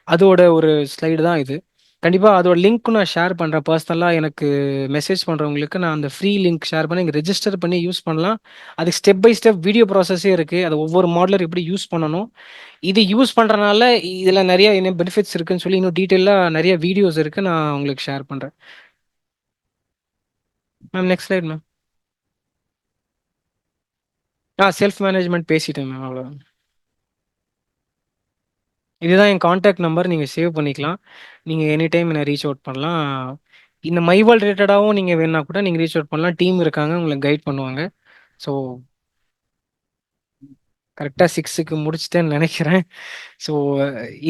அதோட ஒரு ஸ்லைடு தான் இது. கண்டிப்பா அதோட லிங்க்கும் நான் ஷேர் பண்றேன். பர்சனலா எனக்கு மெசேஜ் பண்றவங்களுக்கு நான் அந்த ஃப்ரீ லிங்க் ஷேர் பண்ணி இங்க ரெஜிஸ்டர் பண்ணி யூஸ் பண்ணலாம். அதுக்கு ஸ்டெப் பை ஸ்டெப் வீடியோ ப்ராசஸே இருக்கு. அது ஒவ்வொரு மாடலர் எப்படி யூஸ் பண்ணணும். இது யூஸ் பண்றனால இதுல நிறைய என்ன பெனிஃபிட்ஸ் இருக்குன்னு சொல்லி இன்னும் டீட்டெயிலா நிறைய வீடியோஸ் இருக்கு. நான் உங்களுக்கு ஷேர் பண்றேன். Ma'am next slide ma'am. Self management பேசிட்டேன் மேம், அவ்வளோ. இதுதான் என் கான்டாக்ட் நம்பர். நீங்க சேவ் பண்ணிக்கலாம். நீங்க எனி டைம் என்ன ரீச் அவுட் பண்ணலாம். இந்த மைவால் ரிலேட்டடாவும் நீங்க வேணுனா கூட நீங்க ரீச் அவுட் பண்ணலாம். டீம் இருக்காங்க, உங்கள கைட் பண்ணுவாங்க. ஸோ கரெக்ட்டா 6க்கு முடிச்சுட்டேன்னு நெனைக்கிறேன். ஸோ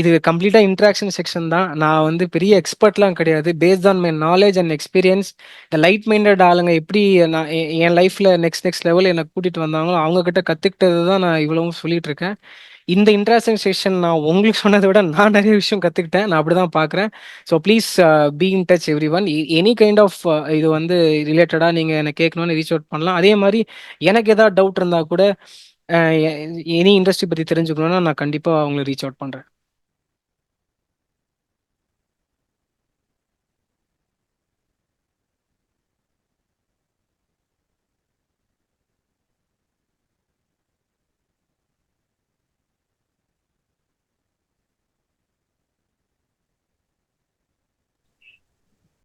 இது கம்ப்ளீட்டா இன்டராக்ஷன் செக்ஷன் தான். நான் வந்து பெரிய எக்ஸ்பர்ட்லாம் கிடையாது. Based on my knowledge and experience, இந்த லைட் மைண்டட் ஆளுங்க எப்படி நான் என் லைஃப்ல நெக்ஸ்ட் லெவல் என்ன கூட்டிட்டு வந்தாங்களோ, அவங்க கிட்ட கத்துக்கிட்டது தான் நான் இவ்வளவும் சொல்லிட்டு இருக்கேன். இந்த இன்டராக்ஷன் செஷன் நான் உங்களுக்கு சொன்னதை விட நான் நிறைய விஷயம் கத்துக்கிட்டேன். நான் அப்படிதான் பார்க்குறேன். So please be in touch everyone. Any kind of இது வந்து ரிலேட்டடா நீங்க என்ன கேட்கணும்னு ரீச் அவுட் பண்ணலாம். அதே மாதிரி எனக்கு ஏதாவது டவுட் இருந்தா கூட எனி இண்டஸ்ட்ரி பத்தி தெரிஞ்சுக்கணும்னா நான் கண்டிப்பா அவங்களை ரீச் அவுட் பண்றேன்.